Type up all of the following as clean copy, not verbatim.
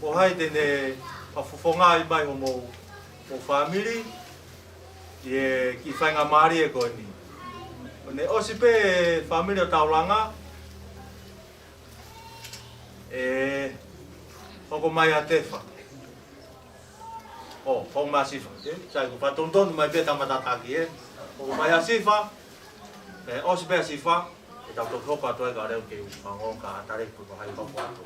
o hai tene pafufonga i mai o mo family ye ki whainga maari e koe ni. O ne osi pe family o Tauranga e hoko mai a tefa. O, hoko mai a sifa. Sai ku whatontonu mai pe tamatataki e. Hoko mai a sifa. E osi pe a sifa. E tau toko hopa atoe ka reo ke upango ka atare kuko hai hopo ato.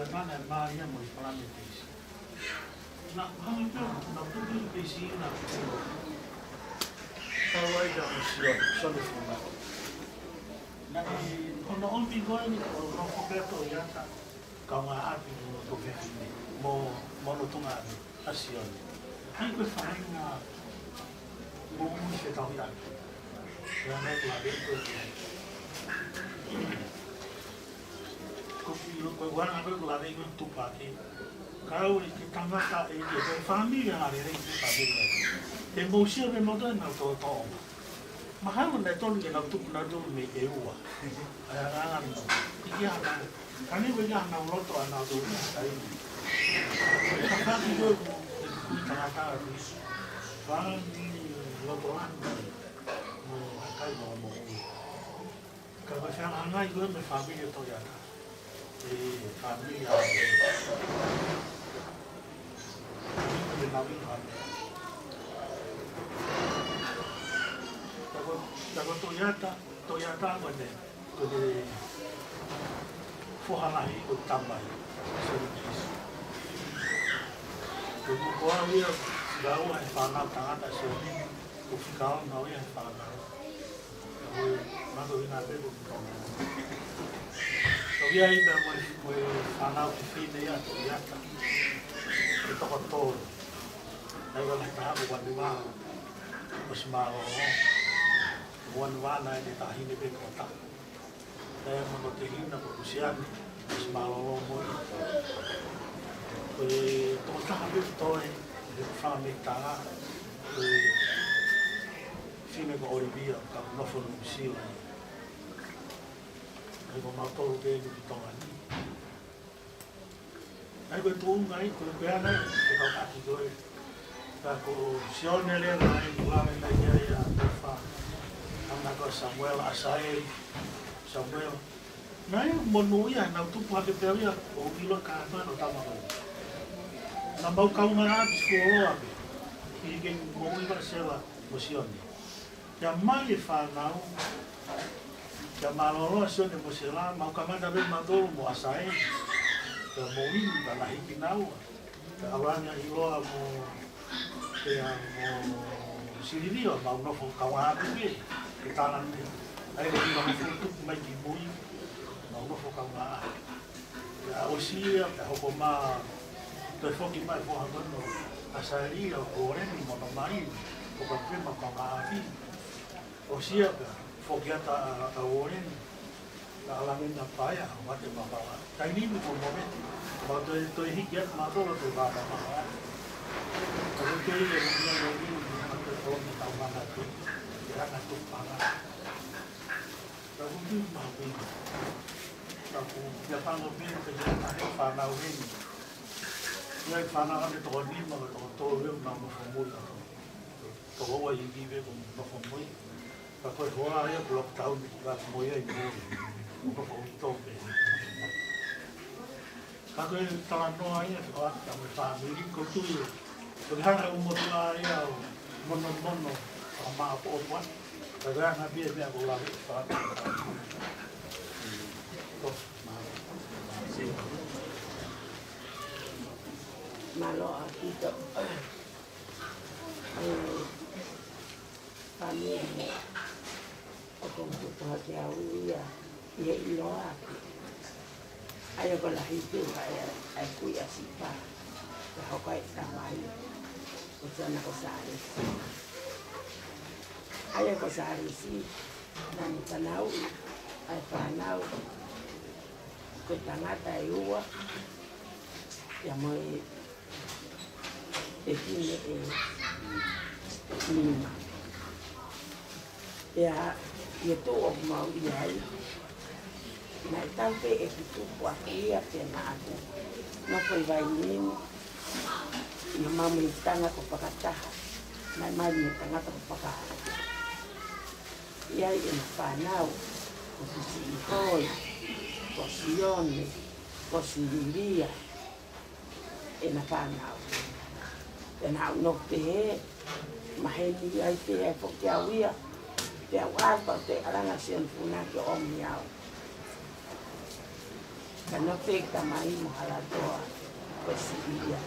ya mana Maria mo ipalame pesi. Na hanga pia na tuki pesi na kawai da sio funa. Na ono ombi goi no kopeto yata kama api no kopeto mo no tunga asio. Ai ko fana mo mo se tau ya. Ya na la dentro. Ko wana ko la dentro tu pati. Kau i tangata e te familia ngare rei tu familia. Te mosia me no na to to. Mahalo na tolu ke na tu na do me e ua. Aya nga no. Iki ana. Kani we ya na loto ana do ai. Ka ki do ku tangata ri. Fami loto ana. Mo kai no mo. Ka ba fa ana i go me familia to ya. Familia. Tago toyata ngone ko de fohana hi ko tamai service ko ko awia dau ai fana tanga so ko fikao na awia fana ko ma do ina be ko so via ida mo fana o fine ya toyata ko to ai wala ta ko wa ma os ma wana ni tahini be kota mo te hina ko sian smalo mo ko to ta be to e fa me ta ko fine ko oribia ka no fo no sio ai ko ma to be ni to ani ai ko tu ngai ko be ana e ka ka ki ka ko sione le ngai la na ya fa ana ko Samuel asai Samuel nai monuia na tu pa ke peria o kilo ka na no tama ko na mau ka ngara ko a ki ke mo i ba sela mosioni ya mai fa na ya maloro so de mosela mau ka manda be mando mo asai ke mo i ba la hiki nau ka awanya i loa mo ke mo siririo mau no fo ka wa ke kita nanti, ada lagi orang itu main di bui, mau nufukang na, ya usia, ya hukuma, telepon kita itu hantar no, asali ya orang ni mau main, bukan cuma kau ngaji, usia ya, fokus ta orang, alamin apa ya, macam apa, kayak ini bukan momen, waktu itu hikayat masuk itu apa apa, kalau itu yang lagi, nanti kalau kita mana tu. Jangan lupa kalau itu mampu aku jangan lupa kejadian fanau ini yang fanau itu tahun ini malah tahun nama formula tahun yang ini nama formula kalau orang yang belum tahu kita semua ini bukan untuk kalau tahun noaya kalau kami family kutu berharap umur lain mono sama apa buat, kerana nabi dia boleh buat. Malo kita, kami aku untuk jauh ya, ia iloa. Ayo kalau hidup aku ya siapa, kau kait tamai, usaha nak usahari. Ayo ko sa arisi, nang tanaw, ay panaw, ko tangata iuwa, yamoy etine lima. Ya, itu mau iyay, na itampe itu po akia pena ako, na po ibayin, yung mamalitang ako pakataha, na mamalitang ako pakataha. Ia ina whanau, ko si ihoi, ko si one, ko si liria, ina whanau. Ina hau no te he, maheni ai te e poki au ia, te au alpa te aranga sian puna ke omi au. Kana fekta mai mahalatoa ko siya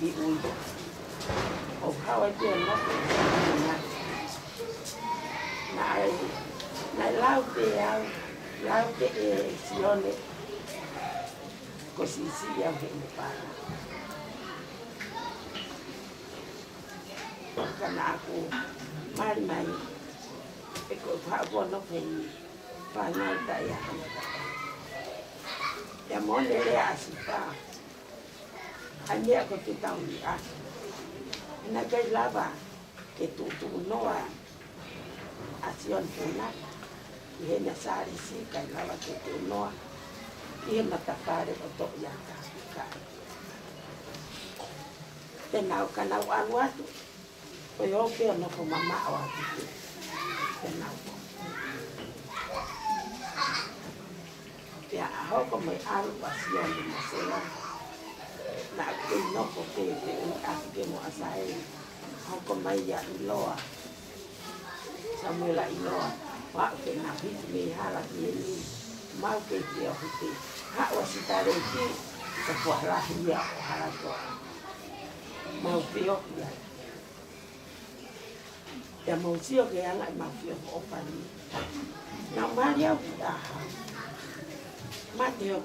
I uyo. O hawa te no na laute e sione ko siya hene para. Kana aku mai e ko hawa no pei panal daya. Ya mole le asipa. Ane ako te tau ni ako. Ina kai lava ke tu noa asion puna. Ihe na sari si kai lava ke tu noa. Ihe matapare o to ya ka. Te nau kanau anu atu. O yo ke no ko mama o atu. Te nau. Ya hoko mai alu asion ni masela. Na ke no ko ke ake mo asai hoko mai ya loa Samuela iloa wa ke na hit me hala ni mau ke te o te ha o sitare ki ko fara ya hala to mau pio ya mau sio ke ala mau pio o pani na maria ta Mateo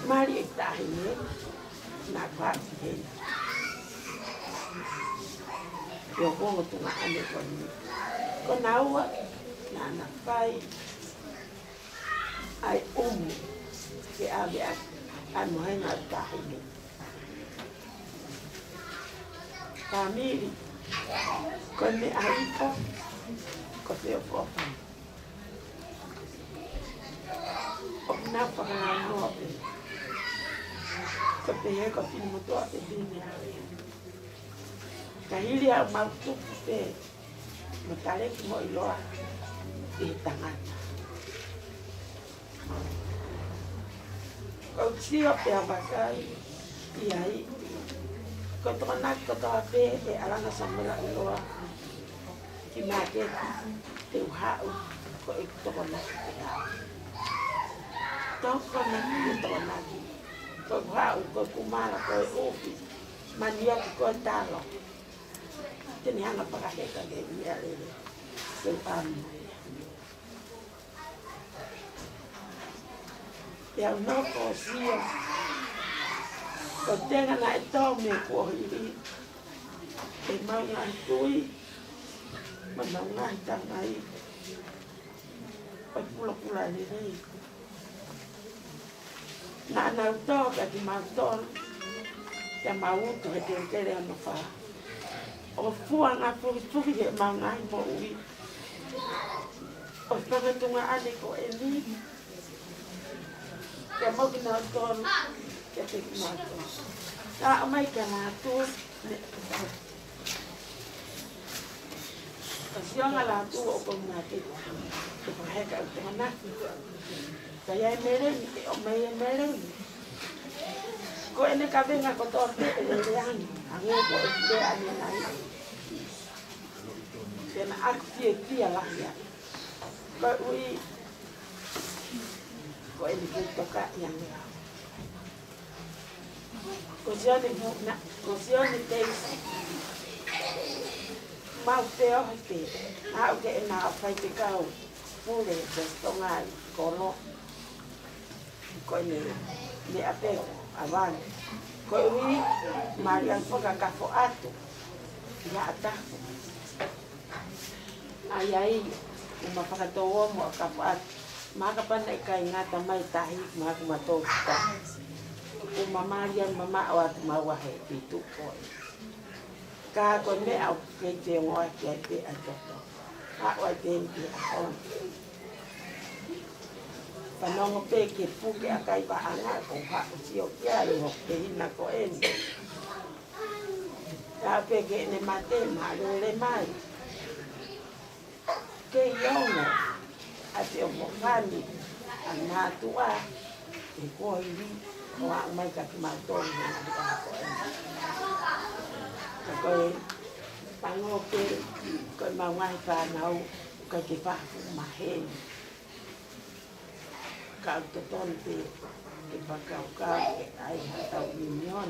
Mari está aí, na parte dele. Eu vou tomar a minha coisa. Quando a água, na pai, aí que abre a mulher na tarde. Família, quando a rica, quando eu for. Na para no ko te he ko ti mo to te bini ka hili a mau tu te mo tale ki mo iloa e tangata ko sio pe abakai I ai ko to na ko to pe e alanga Samuela iloa ki ma ke te ha ko e to na Toko na ito na ko hau ko kumara ko ofi mania ko talo teni hanga pakaheka ke ia le sepan ya no ko sia ko tenga na ito me ko hiri e mau na tui mananga tangai ko pula ni na to ka ki maton ya mau to te kele no fa o fuanga fu ye manga mo ui o fa to nga ane ko eni ya mo ki na ton ya te ki maton ta mai ka na tu Kasihan ala tu o ko na te ko ha ka to na Kaya meren, o may meren. Ko ene ka venga ko to te lean, ango ko te ani nai. Tena akti tia la ya. Ko ui ko ene ke toka yang. Ko siani na, ko siani te. Mau te o te. A o ke na fai te kau. Pure de tongai kono. Ko ni ape avan ko wi Marian foka ka fo atu ya ata ai uma faka to mo ka fo at maka pa na kai ngata mai tahi maka mato ta uma Marian mama awat mawa he pitu ko ka ko me au ke te ngo ke te ato a wa te ki a Panongo pe ke puke akai pa anga ko ha sio kia i ho ke hina ko en. Ta pe ke ne mate ma le mai. Ke yongo ate o mo fani ana tua e ko i wa mai ka ma to na ko en. Ko panongo pe ko ma ngai pa nau ka ke pa ma he. whakautoton te whakaukau e ai hatau union.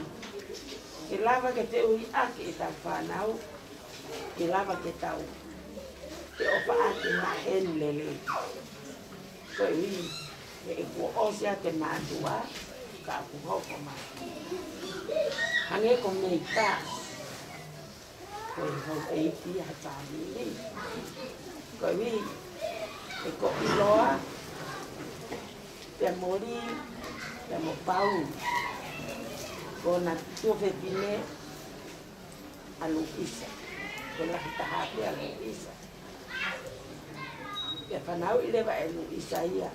Ke lava ke te ui ake e tau whanau, ke lava ke tau te opa ake mahen lele. Koe ui, e kua osea te mātua, ka aku hoko mātua. Hange ko mei tā, koe hau eiti hatari ni. Koe ui, e ko iloa, te mori, te mo pau, ko na tuwe pine, alu isa. Ko la hitahape alu isa. Ia whanau i lewa e lu isa ia.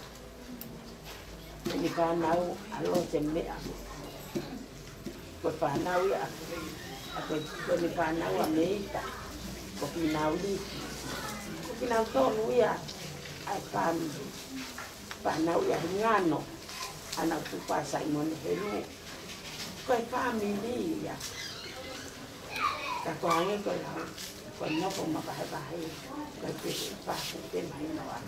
Ni whanau alo te mea. Ko whanau ia. Ko ni whanau a meita. Ko pinau li. Ko pinau tonu ia. Ai whanau ia ngano. Ana tupasa i mone helu. Ko e whamili ia. Ka kohange ko lau. Ko nopo makahewahe. Ko e te whaku te mai noa.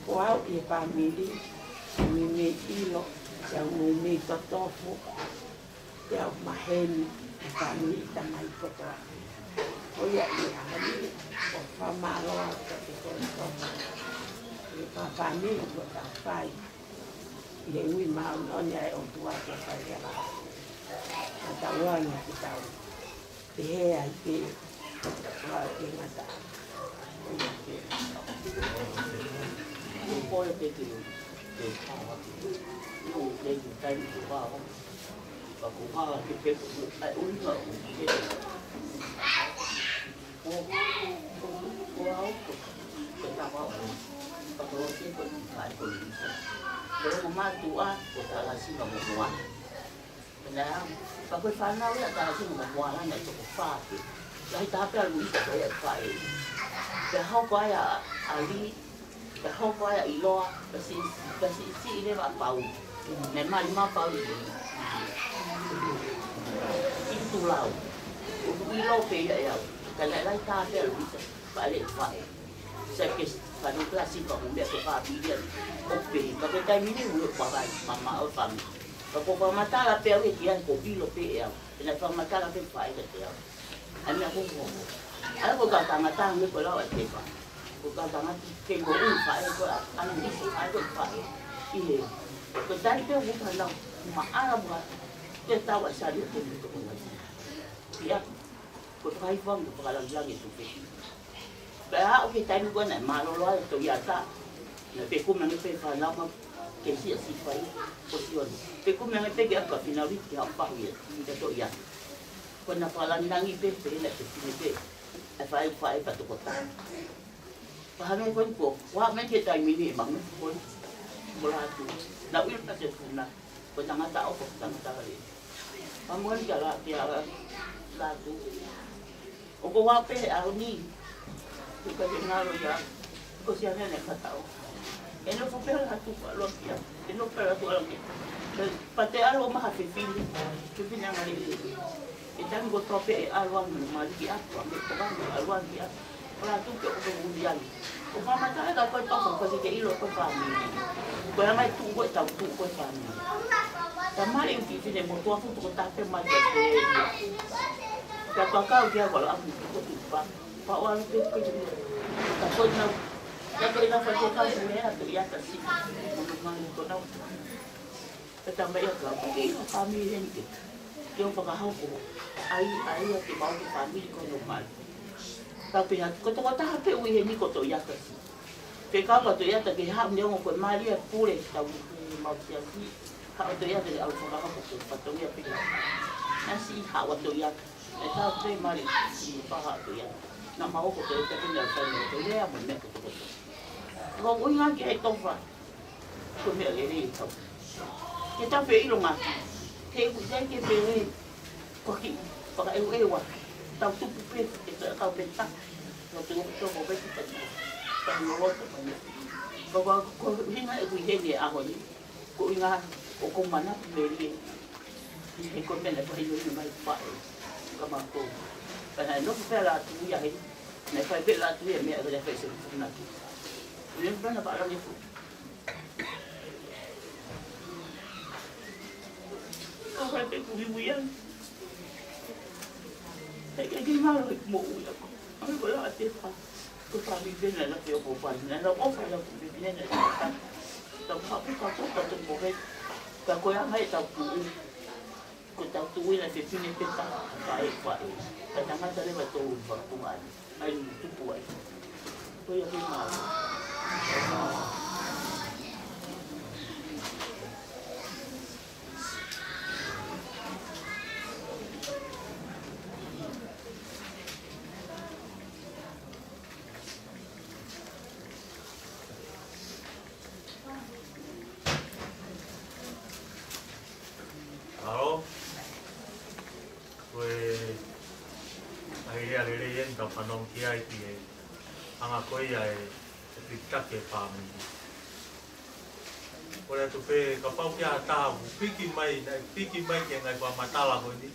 Ko au i e whamili. Mi me ilo. Te au me totofu. Te au maheni. E whamili ta mai kotoa. Ko ia i ahani. Ko whamaroa ko te kotoa. E whamili ko ta whai. Ia ui mau nonia e o tua te whai ala. Ka tauanga ki tau. Te hea i te. Wau te ngata. Koe te te whawati. Nō te te taimi te wāo. Ka ko haa ke pepo. Ai unga o ke. Ko au ko. Ke tawa o. Ka ko te ko te kai ko ni. Pero ko mātua ko ta la singa mo mua. Pena ka koe whanau ia ta la singa mo mua lana i toko whāke. Lai tāpea luisa koe e whae. Te hau koe a li. Te hau koe a iloa. Kasi si i lewa pau. Me mari mā pau i tulau. I lo pe ia iau. Ka lai tāpea luisa. Whae e whae. Seke whanu klasi ka umea ke whāpiria. Ope. Ka koe tai mini ue whawai. Mama au whami. Ka ko whamatala pe au e kian ko pilo pe iau. Pena whamatala pe whae te iau. Ani aku ngomong. Ada ko tanga me ko lawa te pa. Ko tanga ke ko u fa e ko ana ni si ai ko fa. Ile. Ko tai pe u ka lawa. Ma ana ba. Te tawa sa ri te ko ko. Ia. Ko tai fam ko ka lang lang itu pe. Ba o ke tai ko na ma lo lo to ya ta. Na pe ko me pe fa lawa ke si fa. Ko si on. Pe ko me pe ke ka finali ki ha pa ia. Ni to ia. Kau nak palandangi pe nak sini pe, fai kat kota. Faham kau? Wah macam kita ini bang, kau beratu. Nak wil pasal puna, kau jangan tahu, jangan tahu lagi. Kamu ni jalan tiada latu. Kau wah pe ni, kau dengar ya, kau siapa nak tahu? Eno pe latu kalau dia, eno pe latu kalau dia. Pate alo mah fifin, fifin yang ada ini. Itan go tope e alwan mali ki atwa me ko ba alwan ki ora tu ke ko mundial ko mama ta ka ko to ko ke ilo ko fami ko mai tu ko ta tu ko fami ta mari un ti de mo to fu ko ta pe ma ke ka ka ki ko la ko tu pa wa pe ko ta ko na ya ko na fa ko ka su ne tu ya ta si mo ma ko na ta mai ka ko fami ni yung pagkahau ko ay at ibaw ni family ko normal. Tapi hat ko to ta pe ui ni ko to ya ka. Pe ka to ya ta ke ha ni mo ko mari a pure ta mo sia si ka to ya de al ko ka ko pa to ya pe. Nasi ha wa to ya. E ta pe mari si pa ha to ya. Na ma ko to ta ke na sa ni to ya mo me ko to. Ko ui nga ki to fa. Ko me le ni to. Ke ta pe i lo ma. Thế cũng dễ cái về có khi có cái yêu à tao chụp bên tao bên tắc nó từ cho một cái cái tao nó lo cho mình có hiện nay cũng thế này à hồi cũng nga cũng không mà nó về đi thì con bên này phải nuôi mày phải các bạn cô cái này nó phải là thứ gì này phải biết là thứ gì mẹ rồi phải sử dụng nào nên nó là bạn làm gì ke kuiwi ai. Ke mau mo ia. Ai ko ia te fa. Ko fa mi vena la ke o pa na la o fa la ku mi vena. Ta fa ka to mo he. Ka ko ia mai ta ku. Ko ta tu ina te fini te ta. Ai fa. Ta nga ta le va to fa ku mai. Ai tu pu ai. Ko ia ke mau. Halo, koe ahirea rere ien tau whanong ki ai ki e anga koe ia e pitake pāmini. Kore atu pē ka pau kia tāhu, piki mai ke ngai wha matala koe ni.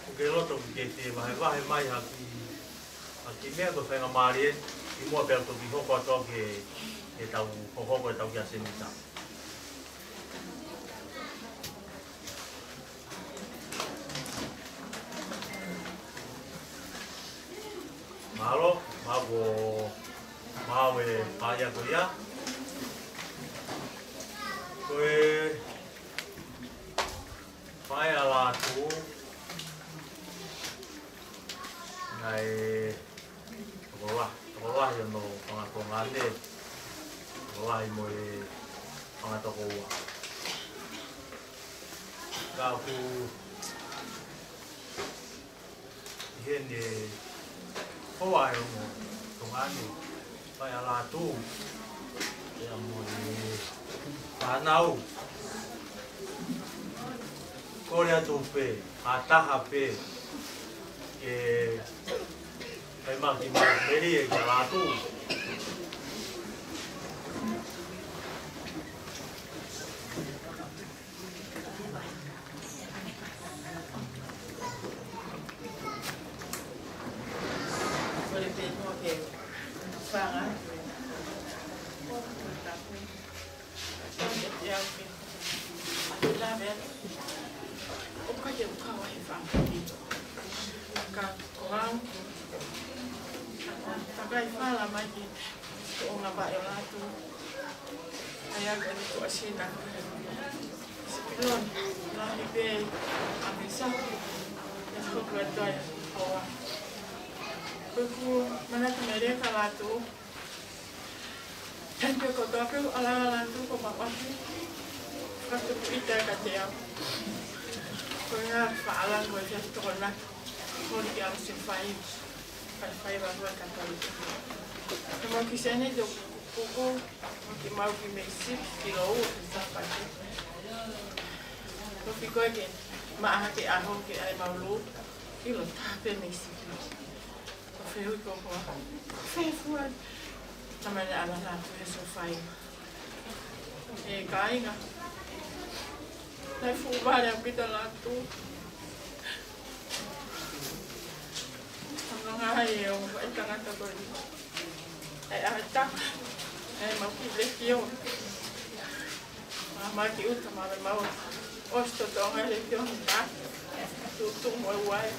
Uke roto ki te wahe mai haki mea ko whainga maari e, ki mua pēr to ki hoko ato ke tau hoko e tau kia senita. Mahalo, mau e pāia ko ia. Koe whae ala atu ngai tokolahi ono whangatō ngane, tokolahi mo e whangatoko ua. Ka ku hene hoa e ono tongane, whae ala atu ea mo e whanau. Kore atu pē, a taha pē, ke kai maki meri e kia lātu. Kore pē noa ke whanga. Ka ukawa he whampiti. Ka korau. Takai whala mai ki o ngā wae o lātu. Ai aga ni kua sina. Sikilon, lahi pē a me saku. E hoku e toi hawa. Kuku manaka me reka lātu. Tenpio ko tōpeu ala lātu ko mawaki. Katuku ita ka te au. Koe whaala koe te toko nā, kore ki ala se whai, whai wahua katalika. Te mau ki sene te kuku, ki mau ki me sip, ki lo ua ki tāpati. Koki koe ke maaha ke aho ke ai maulu, ki lo tāpe me sip. Ko whehui ko koa, whewhua, tamane ala nātu e so whai. E ka inga. Nai fumare a pita lātu. Ang nga hai e o ai tangata ko ni. Ai ata. Ai mau ki lekio. Ma ki uta ma mau. Osto to nga lekio ta. Tu mo wai.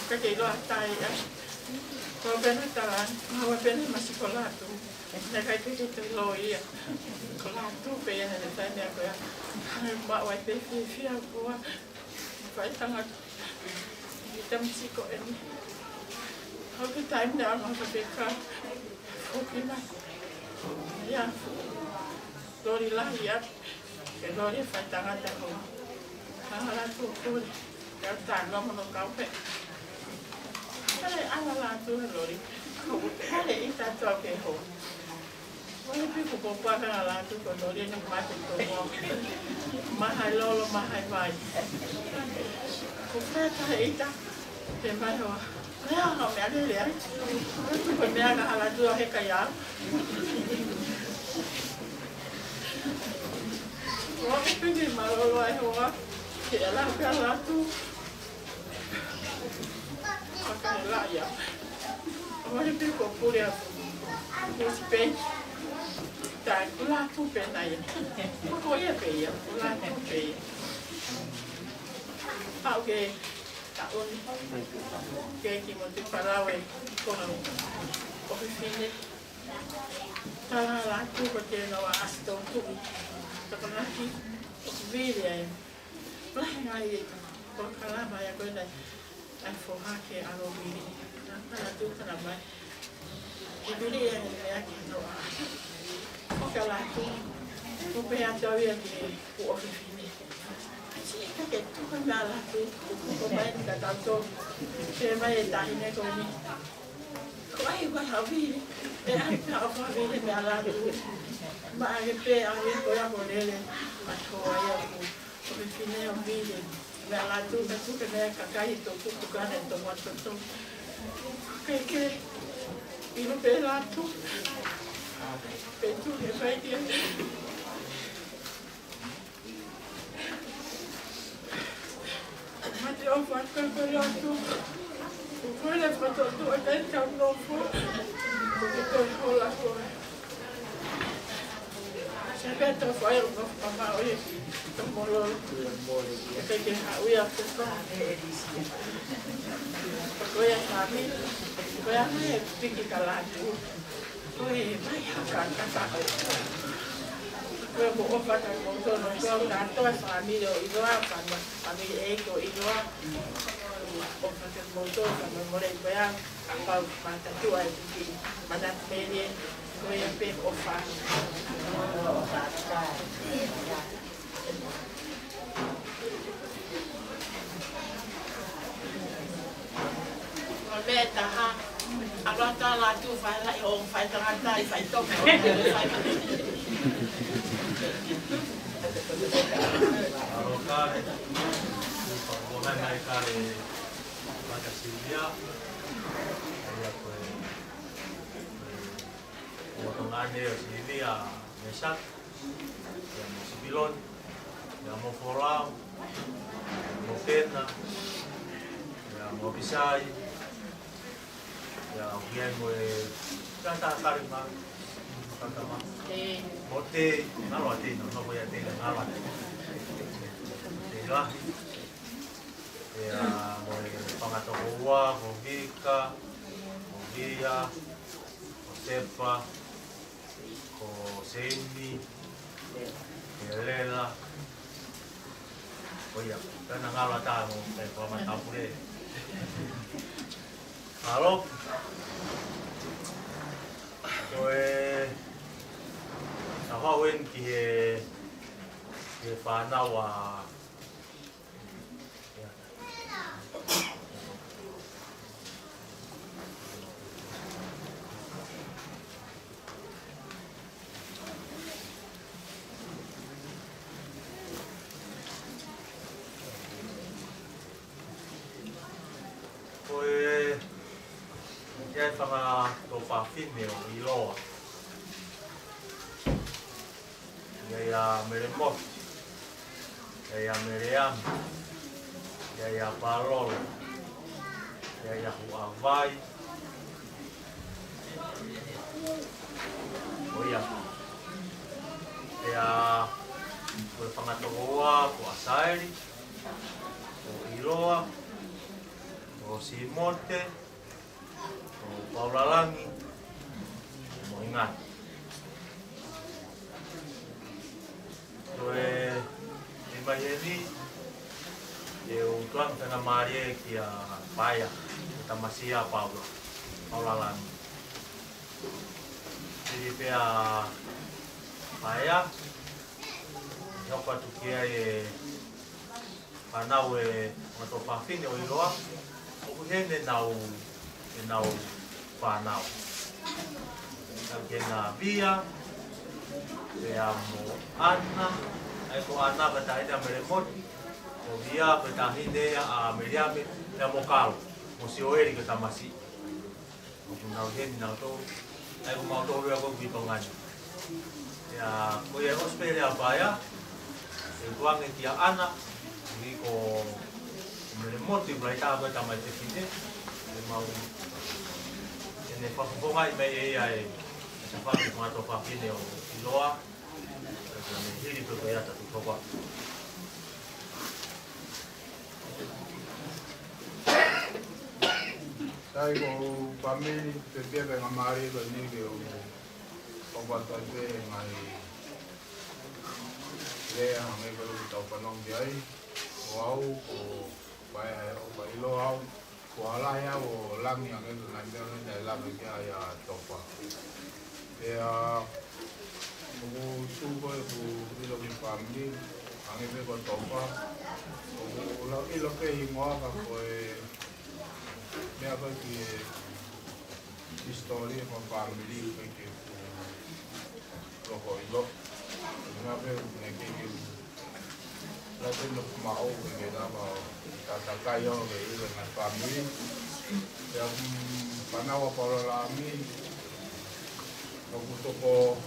Ka ke lo atai ya. Ko bene talan, ma bene masikolatu. Ne kai te lo ia. Kola tu pe ya ne tai ne ko ya. Ma wai pe fia ko. Vai tanga. Itam siko en. How the time now ma pe ka. Okay na. Ya. Lori la ya. Ke lori fa tanga ta ko. Hala tu ko. Ya ta no mo ka pe. Ala la tu lori. Hale ita to ke ho. Wala piku po pa ka la tu ko lori na mate ko mo. Mahai lolo mahai vai. Ko frata ita. Te mai ho. Lea no me ale lea. Tu ko me aga ala tu he ka ya. Wa me pidi malolo ai ho. Ke ala ka la tu. Ka la ya. Wala piku pure a. Ko spe. Tai kula tu pe na ya. Ko ia pe ya. Kula tu pe. Pau ke taon ke ki mo te parawe ko o fine tala la tu ko te no asto tu to kana ki o vile lai ngai ko kala ba ya ko dai ai fo ha ke aro vile na tala tu kana mai e vile ya ki no ko kala tu ko pe a to ya ki o fine que tú con la tú con la que tanto que me está en el coño ay va a ver era a ver me ala tú va a que a ver voy a ponerle a toalla porque tiene un vídeo me ala tú que me caca y tú cara en tomar todo que y no pela tú pero tú que fai Mate o fatto per l'altro, poi le fatto tu e te c'è un nuovo, perché tu con la tua. Se penso fai un nuovo papà, io non moro, perché io ho fatto. Poi a farmi, poi a me picchi calato, poi vai a cantare. Poi ho fatto un montone, poi ho dato a famiglia, io ho fatto famiglia ecco, io ho fatto un montone, ma vorrei poi a fare una tua, ma da bene, poi ho fatto. Vabbè, allora la tu fai trattare, fai toccare, Alokare, pagbonan na ikare pada Silvia, ya pues, potongan dia Silvia mesak, yang sibilon, yang mau folau, mau pena, yang mau bisai, yang biar gue kata karimah. Mote, ngalo ate, no voy a tener ngalo ate. Lah. Ya, moe pangatoa, movika, movia, osepa, ko sendi, elela. Oya, kana ngalo ata mo kay pamatapure. Halo. Hawen ki whanau koe ia whanga tō whawhine o Iloa. Ia mere moti, ia mere ami, ia palolo, ia huawai, oia, ia koe whangatokoa ko Asaeri, ko Iloa, ko Simote, ko Paulalangi, mo Ingati. Mai ni eu tuang tengah mari kia paya kita masih apa Paulalan jadi pia paya jopa tu kia panau atau pafin o Iloa o hene nau panau kena via mo Anna ko ana batahe da meremot o via batahe de a meriame da mokal o si oeri que tamasi o na gen na to ai ko mau to ro ko bitongan ya ko ye hospele abaya e tuang e tia ana ni ko meremot i blaita ba tamai te fine e mau ene fa fonga i me ai sa fa ko to fa fine o Iloa hiri pe ya ta tu toba Tai ko family pe pe nga mari ko ni ke o bata pe ngai le ang ko tau panong dai wow ko bai o bai lo au ko ala ya o lang yang itu nanti ni la ke ya topa pe ko su ko di lo family ang ibe ko topa ko lo ilo ke mo ka ko me apa que historia con family que lo coilo una vez que la tengo mau que daba tata cayo que iba en la familia ya panau por la mi lo gustó ko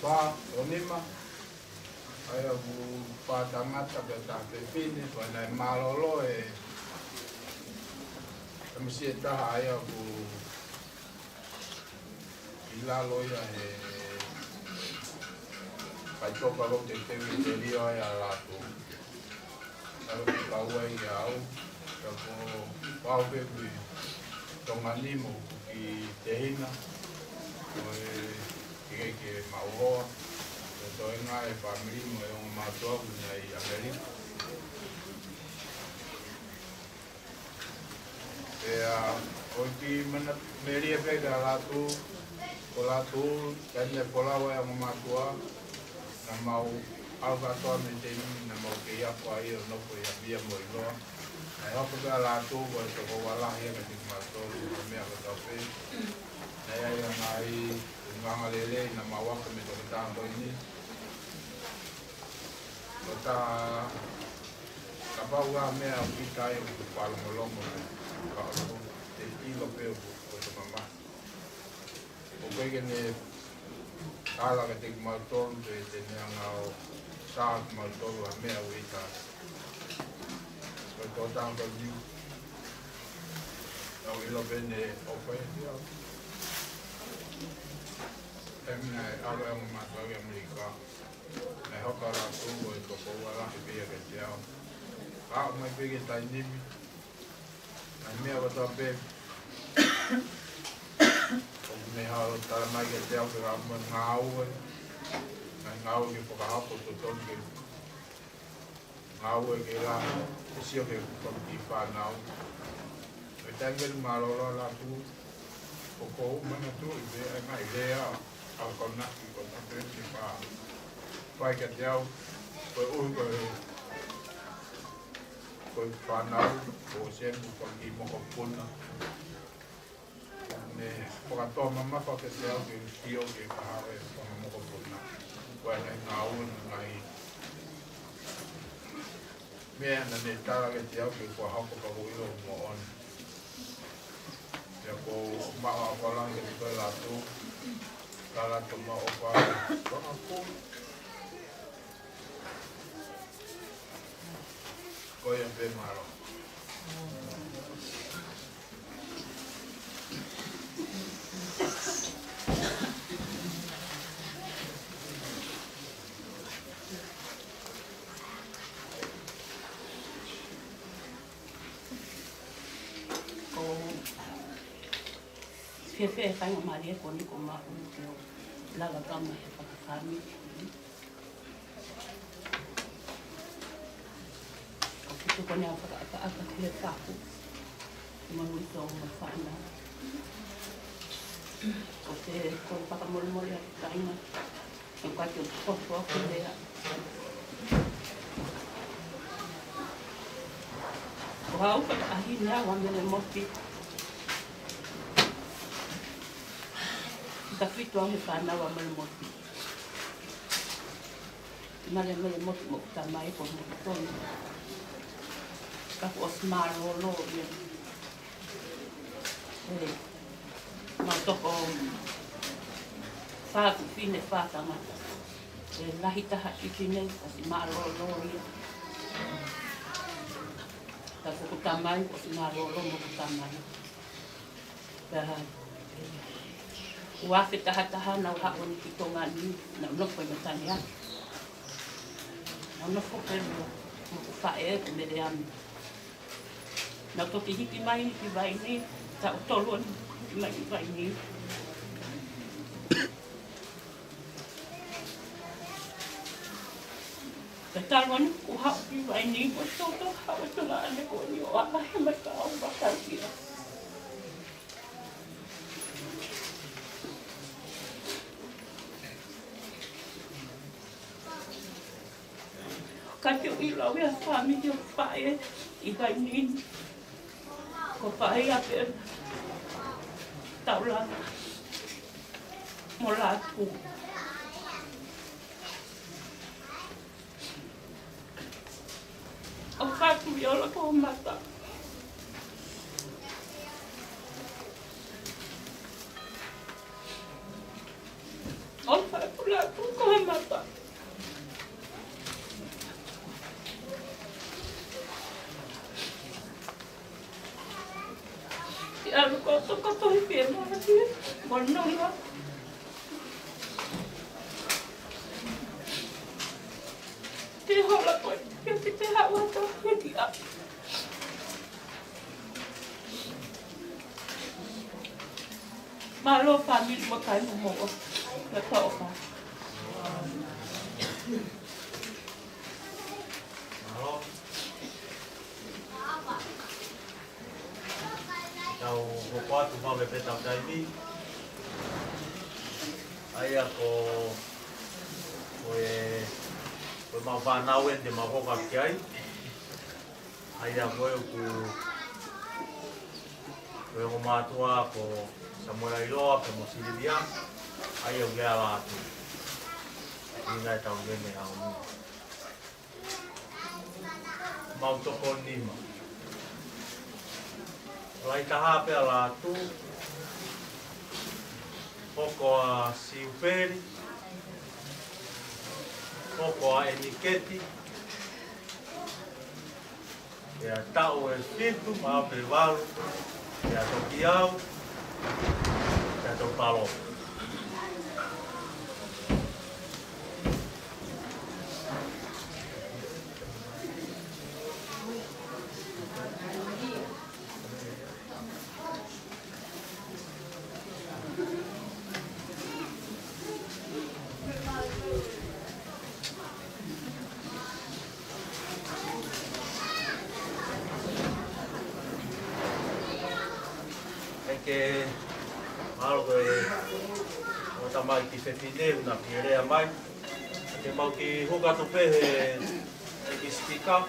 pa onima ay bu pa tamata que ta pepine para malolo kami siya haya ku ilalo ya paito kalau tete video ya lato kalau bawa ya au kalau bawa bebi tomanimo ki tehina que mau to nga e family mo yung mato na i Amerika hoy mana media pega latu dan ya pola wa yang matua na mau alga to menteni na mau ke ya kwa iyo no ko ya bia mo ilo na yo ko latu wa to ko wala ya ke mato me a to pe na ya ya mai nganga lele na mau ko me to tanto ini kota kapawa me a kita yo palo molongo kalau ilo peo ko to mama o que ne ala que te malton de tener ao sa malton a me awita ko to tanto ni o ilo bene o pe dio emna ala mo mato que america me hokara tu ko ko wala que pia que tiao mai pege ta ni a mea wata pe o me hao tala mai ke te au ke rama ngau ke whakahapo to tonke ngau ke la sio ke ki whanau e tangere maroro la tu o ko mana tu i ve ngai lea au kona ki kona te ki wha whai ke te au koe uhu koe whanau o sempu whangi moko puna me whakatoa mama whakete au ke sio ke whahawe whanga moko puna koe nei ngā unu ngai mea na ne tara ke te au ke kua hako ka huiro mo on ya ko maa whalange te koe lātu ka lātu ma o whanga puna koe a pe maro. Fefe e whainga maria ko ni ko mahu ke o laga kama e whakawhami. Ko ko ne whakaaka kile whaku. Mahu i tō ma whaina. Ko te ko whakamolmole a kainga. E kwa te koto aku lea. Ko hau whakaahi nea wamele mopi. Ka whitu au he whānawa mele mopi. Male mopi mo ta mai ko mo tonu. Ka o smaro lo ia. Ma toko whāku whine whātangata. Lahi taha ikine, ka si maro lo ia. Ka kuku tamai, ko si maro lo mo tamai. Ka ua taha na hao ni ki tonga ni na nofo i matani a. Na nofo pēro mo ku whae ko mere ami. Na toki hiki mai ni ki vai ni, Tau tolon mai ni. Talon ku hau ni mai ni ko to hau to la ne ko ni o a mai ka o ba ka ki. Kati o ilo ia family o pae I kai ni ko pae a pe taula mo la ku o katu i ola ko mata o katu la ko mata Aku koto hipian mana dia, bonong lah. Dia hola pun, dia kita hawa tu dia. Malu family makan mau, letak apa? Tau hopa tu mau bepe tau dai ni. Ai ako ko mau vanau en de mau hoka kai. Ai ako ku ko matua ko Samuel Iloa ko mo Silvia. Ai o gea la tu. Ni tau ngene au ni. Mau toko nima. Lai taha pe ala tu hoko a siuperi, hoko a eniketi, e a tau e fitu, maa pe walu, e a toki au, e a topalo. Que algo o tamai ki fefine una pirea mai que mau ki hoka to pe ki stika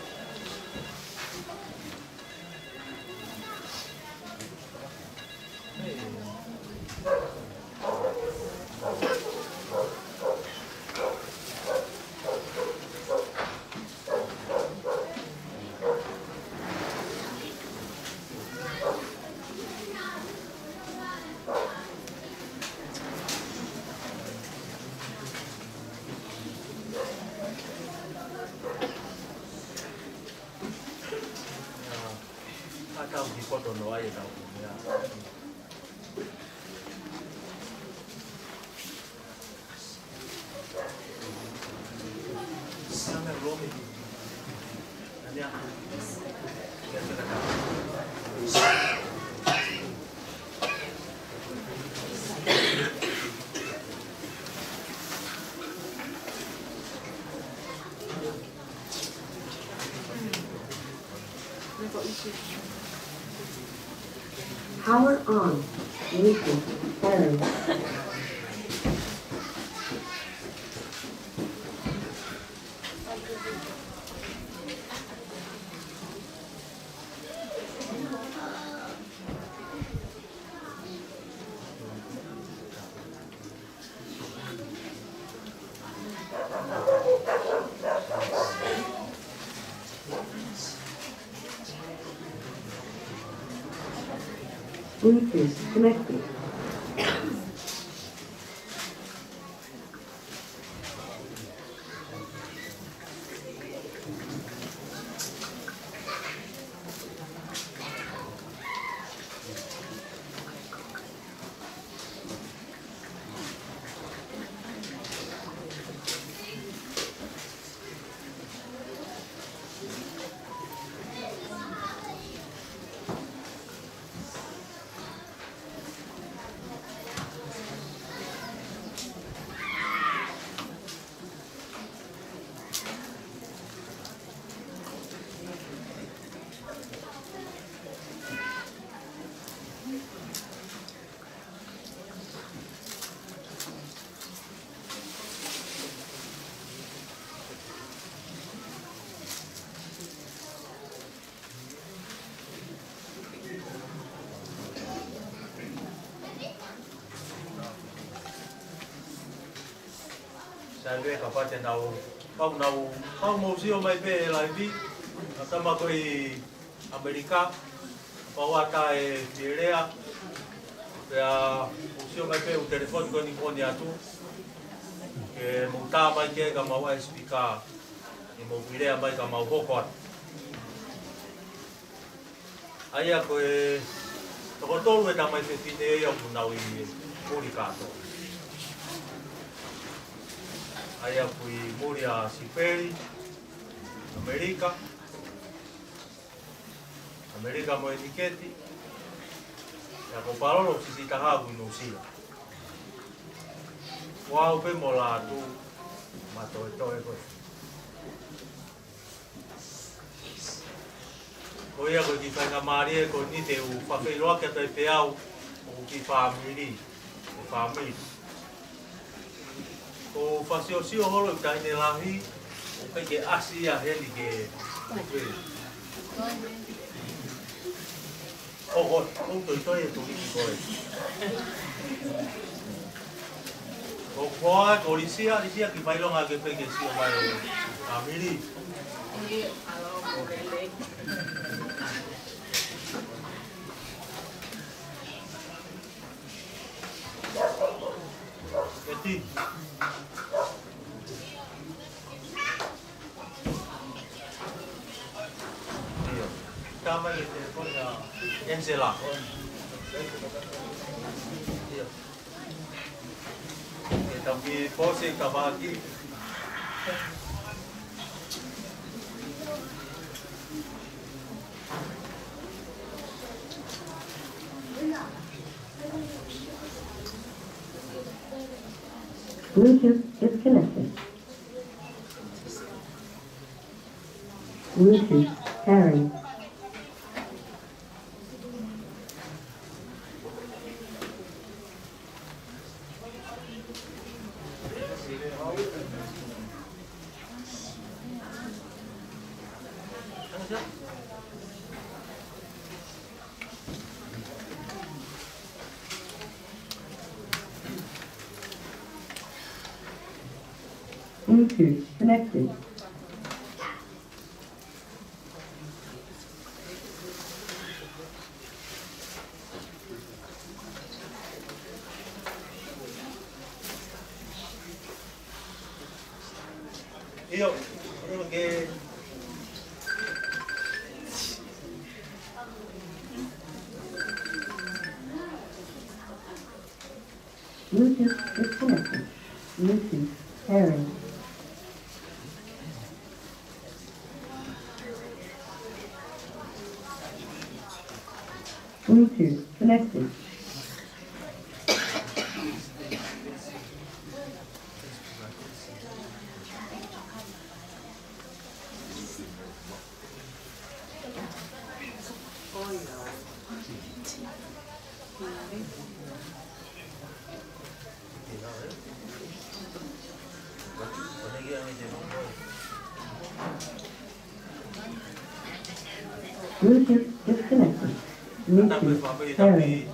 Acabo de foto no ai tau. Sana romi. Ania. Power on. Muted. Error. Bluetooth connected. Sa ve ka pate nau pau mo sio mai pe la vi. Tama ko I Amerika. Pawata e Pirea. Pea sio mai pe o telefone ko ni poni atu. Ke muta mai ke ka mau speaker. Ni mo Pirea mai ka mau hokot. Aia ko e toko tolu e tamai te fine e au punau I Murikato. Aia kui Muria Siperi, Amerika. Amerika mo etiketi. Ja ko parolo sisita haku inusia. Wau pe mo la tu mato e toe koe. Ko ia ko ki whainga marie ko ni te u whawhiroa kia tai te au o ki whamiri, o whamiri. Ko whasio sio holo I taine lahi, o kai ke asi a heli ke upe. O hoi, o toi e tuli ki koe. Ko koa, ko risia ki whailonga ke peke sio mai o whamiri. Eti. Tama le telefone a Angela. E tambi pose kabaki. Bluetooth disconnected. Bluetooth pairing. Bluetooth connected. Io, quello che Bluetooth disconnected. Bluetooth pairing. Bluetooth connected. Bluetooth disconnected. Bluetooth pairing.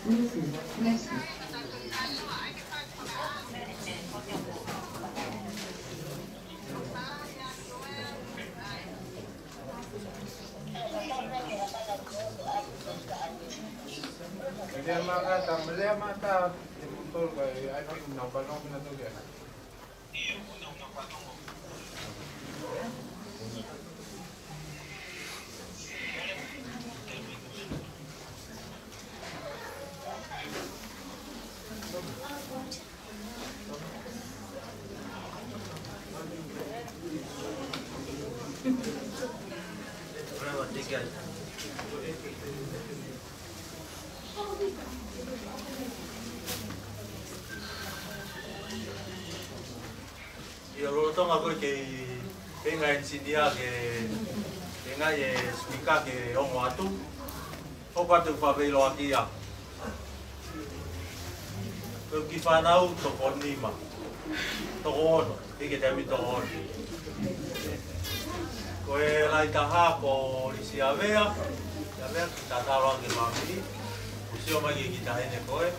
Bluetooth connected. Melea mata de motor que hay una balón na to dia. isia. Ia rotonga koe kei penga engineer ke ngai e speaker ke ongo atu. Hoko atu whawelo aki a. Koe ki whanau toko nima. Toko ono, ike te ami toko ono. Koe lai taha ko risi awea. Awea ki tataro ange mamiri. Usio mai ki tahene koe.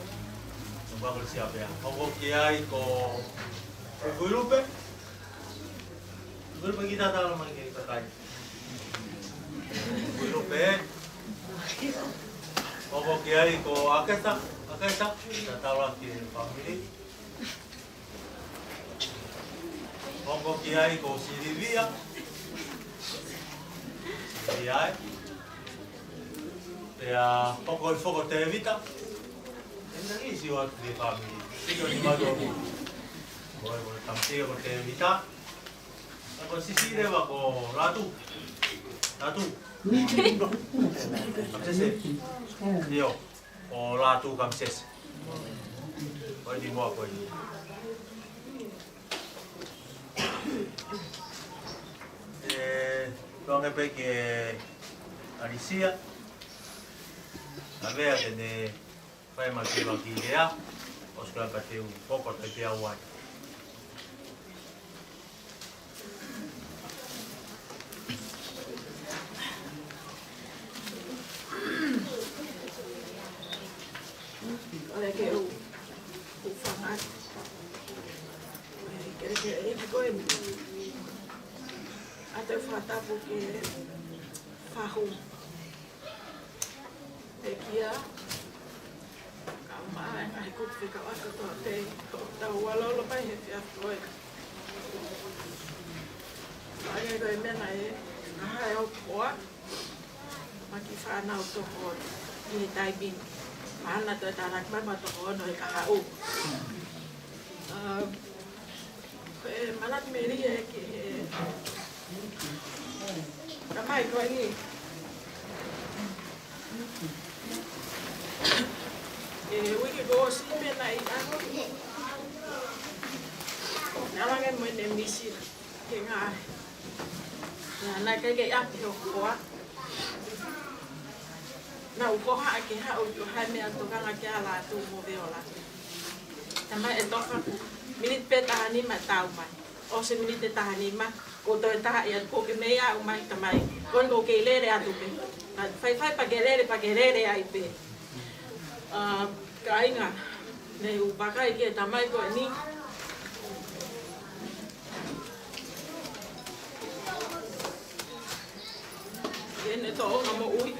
Nukako risi awea. Hoko ki ai ko Ugurupe. Ugurupe ki tataro mai ki kakai. Ugurupe. Hoko ki ai ko Aketa. Aketa. Tataro ange family. Hoko ki ai ko Sirivia. Sirivia. Pea hoko i foko te evita. Ena isi o atu di family. Siko ni madomu. Koe tamsia ko te evita. Ako sisirewa ko ratu. Ratu. Kamsese. Io. O ratu kamsese. Koe di mua koe di. Tuange pe ke Alicia. Avea que ne fai mateva ki lea. Oskara pa te un poco te te awai. Olha que o fanático. Quer que ele ficou até fatar porque farro. Aqui a mãe, a gente fica lá que eu tenho, tá o alô vai refiar foi. Aí agora me na é o poa, mas que faz na autocor, e daí bem, mas na tua tarak vai matar o no carro. Malat meri é que ramai ko ini. Wiki go si me na ako. Nalangan mo ni misi ke nga. Na kay ati ko. Na uko ha ke ha o ha me ato kanga ke ala tu mo veola. Tama eto ka minit pe tahani matau mai. O se minit tahani ma ko to ta ya ko ke me ya mai tamai. Kon go ke le atu pe. Fai pa gelere ai pe. Kainga ne upakai ke tamai ko ni. Ene to o mo ui.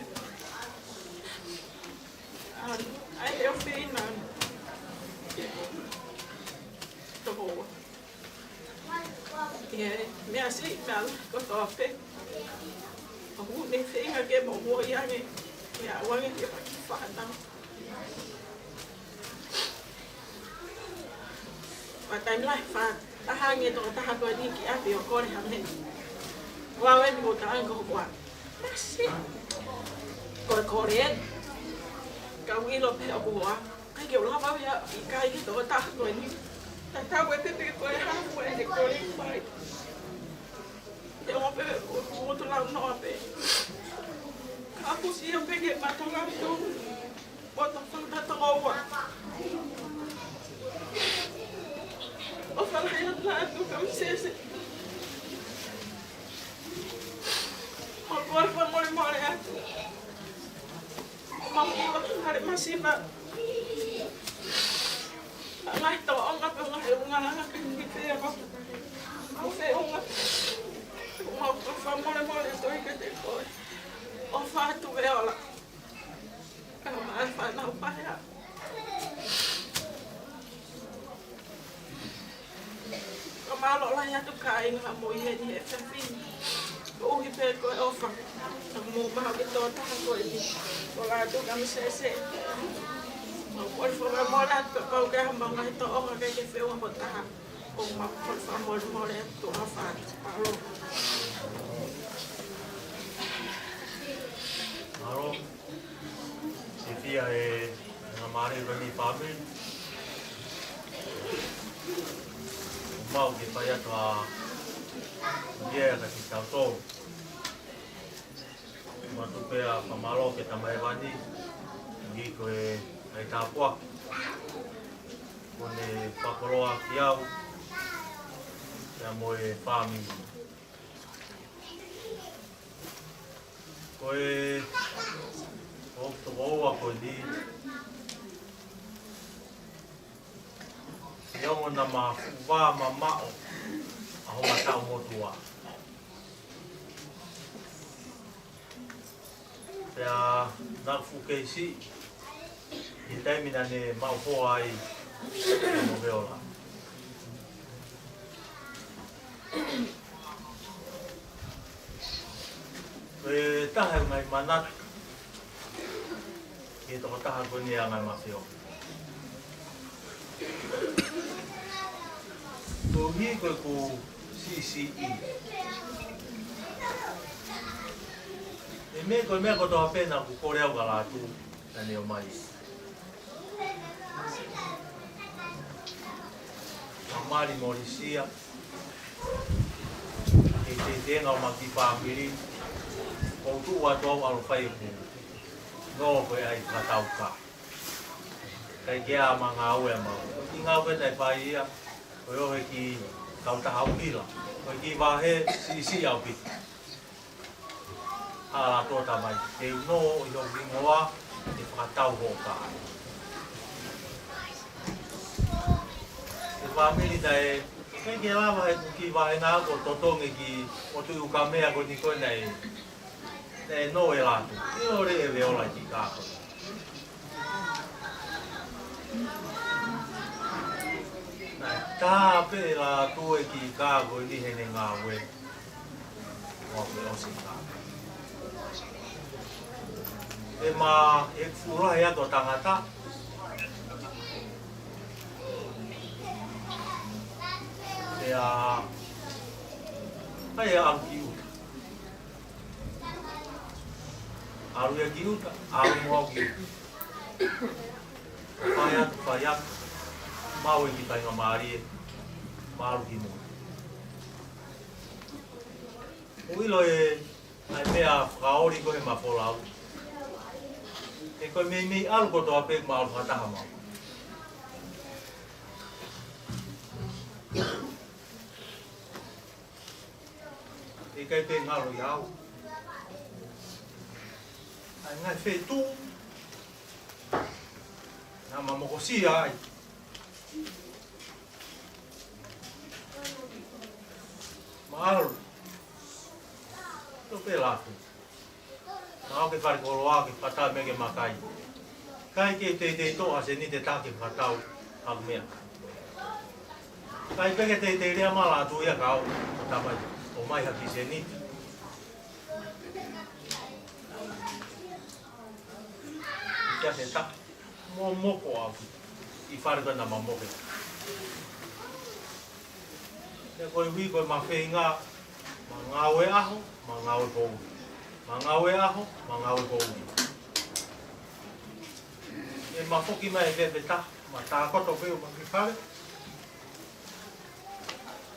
Ai eu fui na. To ho. Me assim, mal, ko to pe. Aku ni finga ke mo mo yang ya wangi ke fahana. Patai lai fa tahangi to taha ko ni ki api o kore hamne. Wa we mo tahan ko kwa. Masi. Ko kore. Ka wi lo pe o wa. Ka ke lo ha ya ka ki to ta ko ni. Ta we te ko ha we de ko ni mai. Eu vou outro lado não ape. A cozinha eu peguei matou lá tudo. Bota falta troa. O falei lá do cansese. Agora foi morrer. Mamma hari masiva. Lá então onga pela unga lá que ferro. O ferro. Uma famole estou que te coi. O fato veola. Mas faz não para. Kamalo lá ya tu kai nga mo yeni e fafin. O hipe ko ofa. Mo ba ke to ta ko ni. Ola tu kam sese. Por favor, mola ko ka mga ito o ka ke feo mo ta. O ma por favor mole tu afa. Alo. Aro, se fia e ngā mare rani whāmi. Mau ke whai atu a ia ka ki tau tō. Matu pēa whamalo ke tamai wani, ngi koe ai tāpua. Kone whakoroa ki au, kia moe whāmi. Koe Oua koe ni. Iongo na ma wā ma mao a hoa tau motua. Pea nā fuke si, i taimina ne mau hoa ai mo veola. Koe tahe ngai manatu. Ki toko taha koni a ngai mawhio. Ko hi koe ko CCE. E me koe mea ko toha pēna ku kore au ka lātu nani o mai. Ka mari morisia. Ke te tenga o maki whāmiri. Ko tu watu au alo whai ku. No koe ai katau ka. Kai kia ma ngā ue mau. Ki ngā ue nei whai ia, koe ohe ki kautaha au hila. Koe ki wahe si au piti. Hala tōta mai. Te uno i ho ringoa, te whakatau ho ka. Te whamiri nei, kai kia lawa he ki wahe ngā ko totongi ki o tui uka mea ko ni koe nei. Nei no e lātu, i ore e veola ki kāko. Nei, tā pē la tū e ki kāko i hene ngā ue. Mō pe osi kāko. E mā e furahi ato tangata. E a... Hai e anki uta. Aru e ki uta, aru mo ki uta. Whai atu, mau e ki tainga maari e, maaru ki mua. Uilo e, ai mea whakaori koe ma wholau. E koe mei alu kotoa pek ma alu whataha mau. E kai pek ngaro i au. Ai ngai whē tū. Nā mamoko si ai. Maaru. Tō pē lātu. Nā au ke wharikolo a ke whatau me ke makai. Kai ke te toa se ni te tāke whatau au mea. Kai peke te rea ma lātu ia ka au. Tamai o mai haki se ni. Kia te ta, mō moko au i wharikana ma moke. Ne koe hui koe ma whei ngā, ma ngā ue aho, ma ngā ue kou. Ma ngā ue aho, ma ngā ue kou. E ma whoki mai e pepe ta, ma tā koto wheo ma ki whare.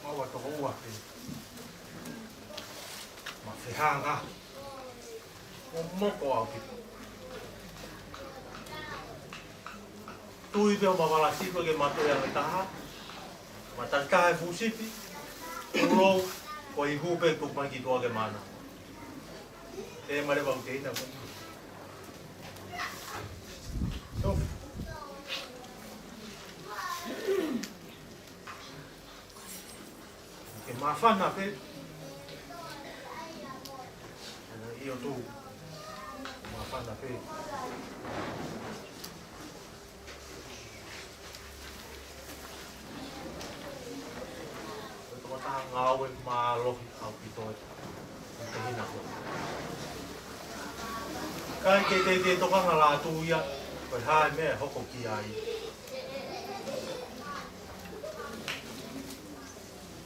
Ma ua toko ua wheo. Ma whehā ngā. Mō moko au ki. Tui peo ma wala sipo ke mato ya taha. Ma tankahe fusipi. Urou ko i hupe kupai ki toa ke mana. E mare wau te ina. So. Ke mawhana pe. Io tu. Mawhana pe. Ngā ue mā lohi au ki toi. Te hina ko. Kai ke te tokanga la tū ia, koe hae mea hoko ki ai.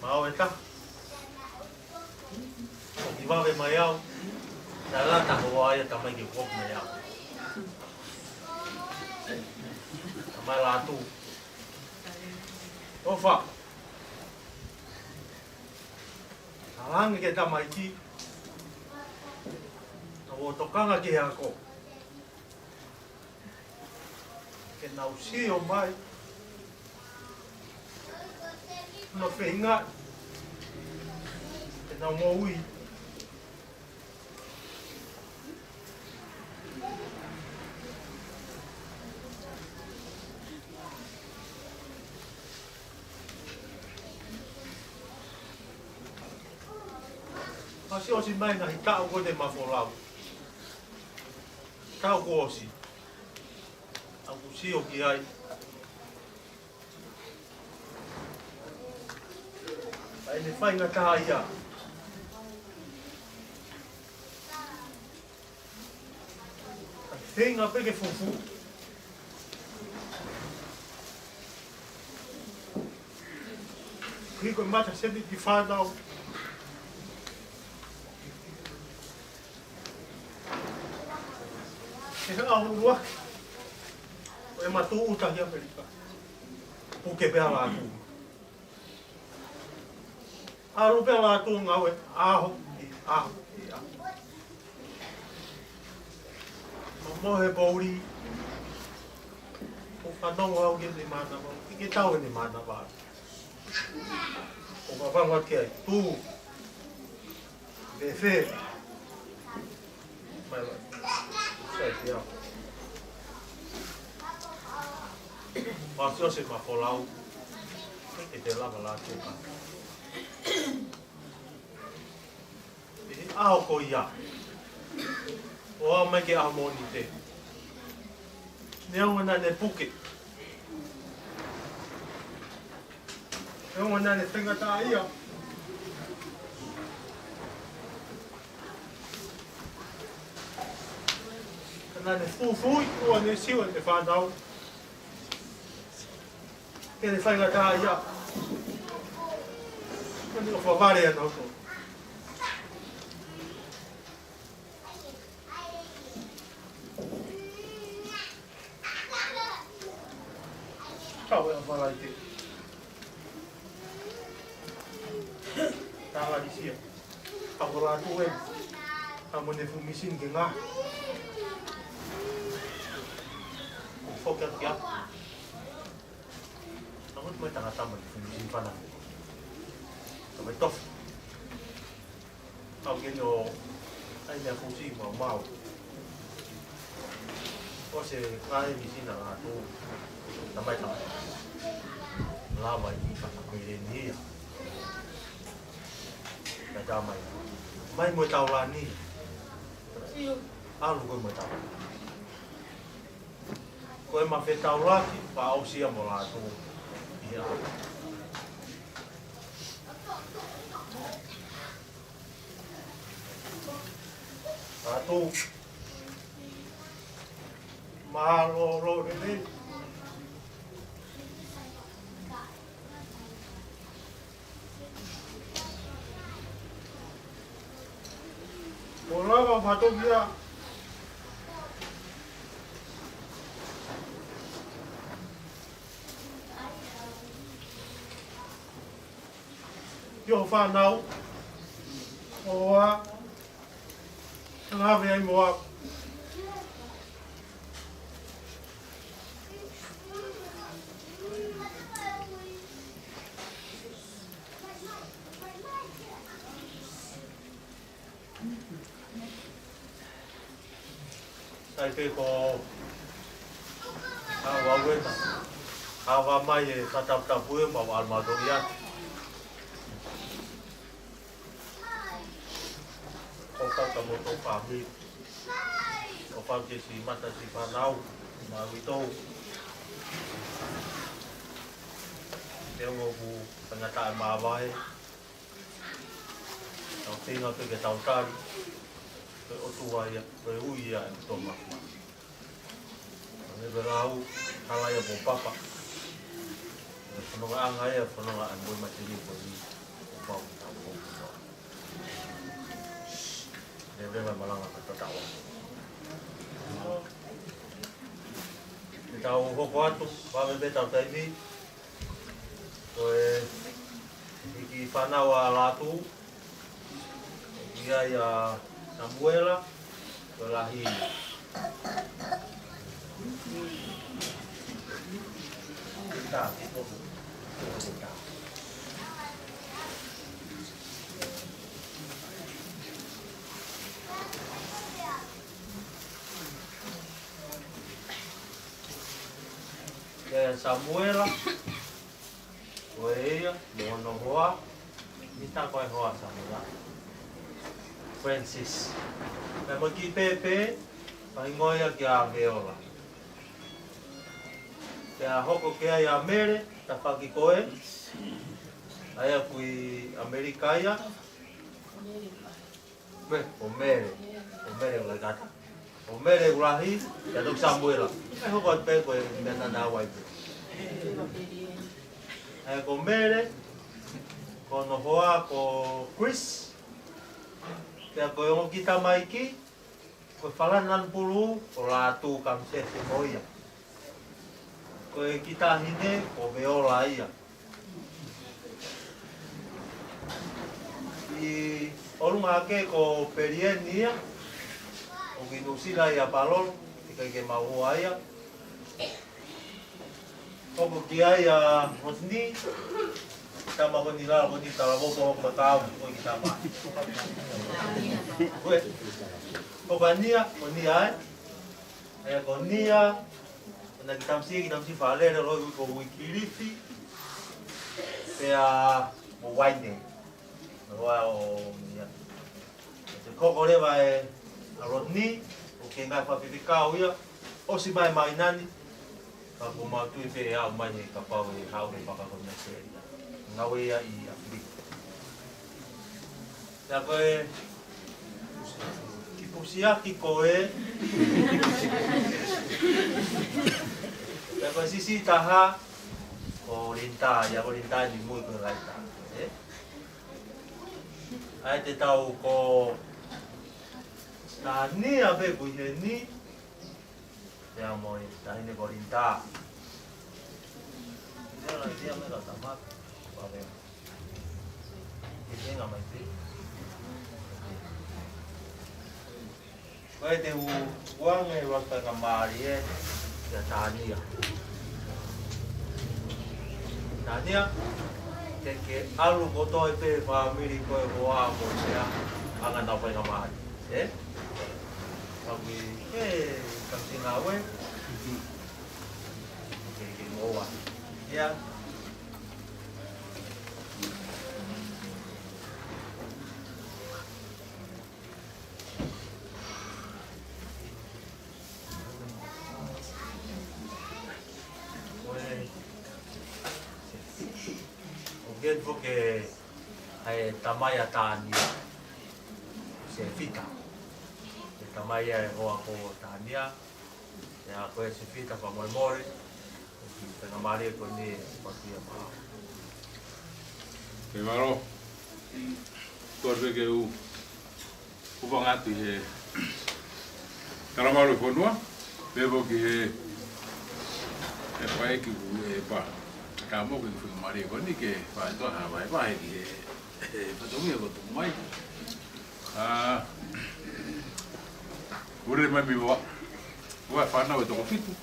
Mā ue ta. O ki wawe mai au, Nala ta hoa ia tamai ke kop me ya. Tamai la tu. Ofa. Alang ke tamai ki. Tao tokanga ki ako. Ke nau si o mai. No whenga. Ke nau ngoi. Kasi o si mai na hitao ko de mafolau. Tao ko o si. Aku si o ki ai. Ai ne whai ngā taha ia. Hei ngā peke fufu. Hei koe mata sepi ki whānau. He ahu ruaki. O e matu utahi Amerika. Puke pēa lātu. Aru pēa lātu ngawe aho i aho i aho. Mamohe bouri. O whanau au ke ni mana wau. Ike tau ni mana wau. O wawanga ke ai. Tū. Wewhe. Mai wai. Sai pia. Pasio se mafolau. E te lava la tuka. E ao ko ia. O a mai ke amoni te. Nea wana ne puke. Nea wana ne tengata ia. Kana ne fufui, ua ne siwa te whanau. Ke ne whaingata ia. Kani o whaware anau ko. Kau e a whalai te. Tāwa di sia. Kau rātu e. Kau ne fumisin ke ngā. Fokat kia. Namun mai tanga tama di fumisin whanau. Tamai tofu. Kau kene o ai mea fusi mau mau. O se kāre misina ngā tō. Tamai tamai. Lawa i whakakoere nia. Ka tamai. Mai mo tau la ni. Alu koe mo tau. Koe ma whetau laki, pa au sia mo la tō. Ia. Tō mahalo ro rene. Ko lava matokia. Yo whanau. Oa. Ngāwe ai moa. Sai pe ko awa wena. Awa mai e tataptapu e mau almadori ati. O kaka mo tō whāmi. O whāke si mata si whanau. Mā witou. Te ongo ku tangata e mā wae. Tau whenga peke tau tari. Pe otua ia, pe ui ia e tō makma. Me berau, hala ia po papa. Whanonga anga ia, whanonga an moi materi po ni. O pau tau po. le le malanga ka tau. Tau hoko atu, wawe be tau taimi. Koe iki whanawa latu. Ia ia Samuela, koe lahi. Kita, kita. Samuela, koe ia, mono hoa, kita koe hoa Samuela. Francis. Kai mo ki pepe, paingoia ki a veola. Kia hoko kia ia mere, ta whaki koe. Aia kui Amerikaia. O mere ula kata. O mere ulahi, ya tuk Samuela. Kai hoko at pe koe mena na waipu. Aia ko mere, ko no hoa ko Chris. Kia koe ongo kita maiki, koe whalanan pulu, ko lātu kam sete moia. Koe kita hine, ko veola ia. I olunga ake ko perien ia, o ki nusila ia palol, tika ke mahua ia. Koko ki ia hosni, tama ko nila ko ni talabopo ko tao ko kita ma. Koe. Ko bania ko ni ai. Ai ko nia. Na kitamsi fale ro ko wikilifi. Pea mo waine. Roa o nia. Ko ko le vai a rodni, o que ngai fa pipika o ia. O si mai mai nani. Ka ko ma tu pe a mai ka pa o hau de paka ko na se. Ngawe ia I Afrika. Ya koe ki pusiaki koe. Ya koe sisi taha ko rinta, ya ko rinta ni mui ko laita. Ai te tau ko ni abe ko ni. Ya mo ta ni ko rinta. Dia mera tamak. Ini nggak mesti. Kau itu uang yang waktu kemarin ya tania. Tania, ke alu kotor itu family kau buat apa ya? Angan apa yang kemarin? Tapi kasih nawe, ke mau ya. Mungkin porque tamaya tania se fita. Tamaya hoa ko tania. Ya ko se fita pa moi more. Tengah mari ko ni pasti apa. Primero, torbe que u bangati he. Karamalo fonua, bebo que he pai que pa. Kamu ke fu mari ko ni ke pa to ha vai vai ki pa to mi ko to mai. Ure mai mi wa. Wa fa na to fitu.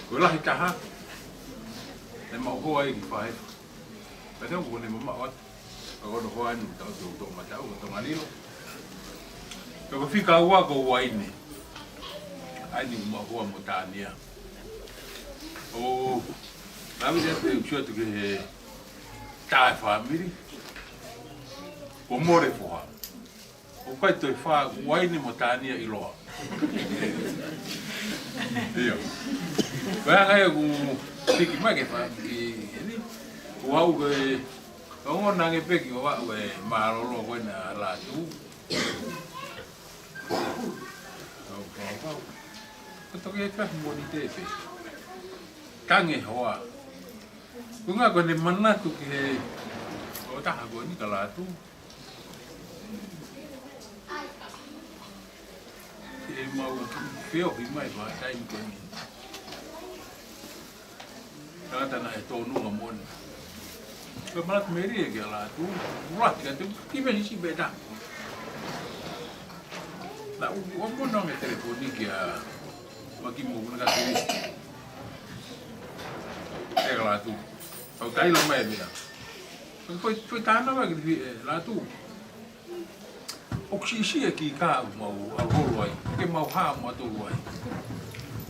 Ko la ka ha. Le ma ho ai ki fa. Pa to ko ni ma wa. Ko no ho ai ni to ma ta ko to malilo. Ko fika wa ko wa ini. Ai ni ma ho mo tania. Oh, Mami já tem o choto que tá família, o more fora, o pai tu faz o ai nem motania e loa, dia, vai aí o pique mais que faz que o au que o nangue pique o au que marolo o na lá tu, o que é que faz monite fez, cangue hoa. Kunga ko ni mana tu ke o ta ha ni kala tu e mau feo i mai va tai ko ni kata na e tonu nga mon ko malat meri e la tu rat ka tu ki me si beda la o mo no me telefoni ki a maki mo na ka e la tu o tai la mai beda foi tana va ki la tu oksisi ki ka mau a rolo ai ke mau ha mo to ai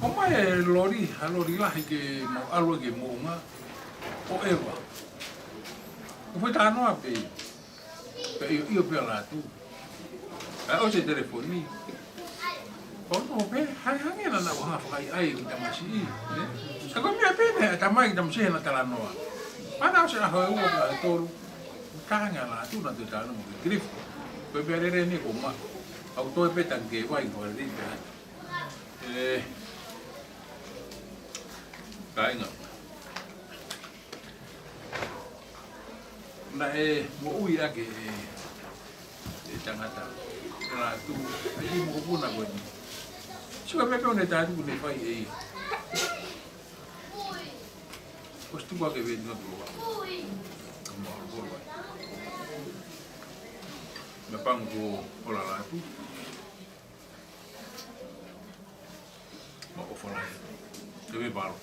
o mai lori la ke mau alo ke mo nga o eva o foi tano a pe io pe la tu o se telefoni o no pe hai hangi na na ha fa ai ta masi sa ko mi pe ne ta mai ta msi na ta la no ana se na ho o to ka nga la tu na te ta no mo grif Beberere ni kuma auto pe tanke vai ko ri ta kai no na mo ui a ke tangata la tu ai mo puna ko ni sua pe pe ta tu ne fai e postu ba ke ve no tu me pango ola la tu ma o fola deve balo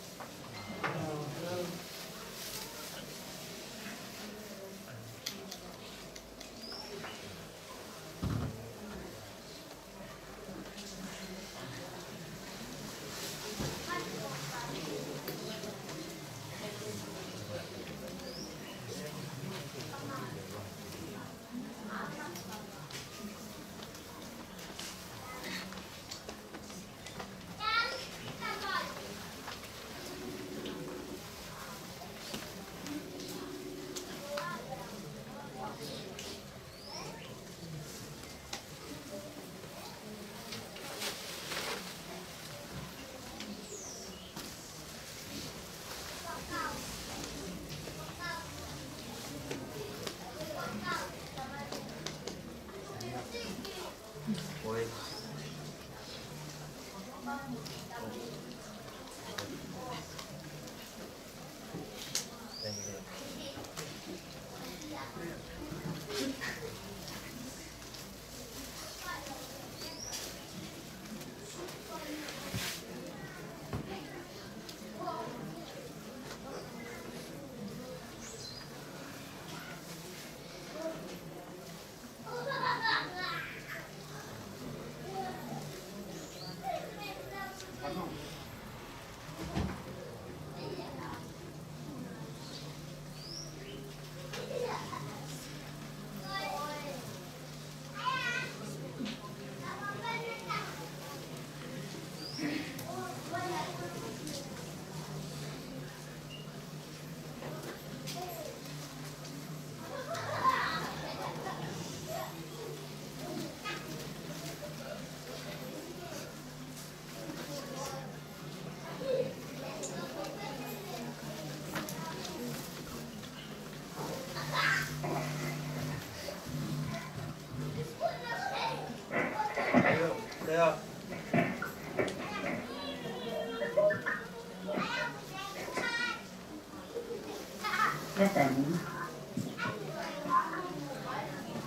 Nathaniel.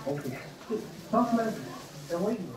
Okay. Talk later. They're waiting.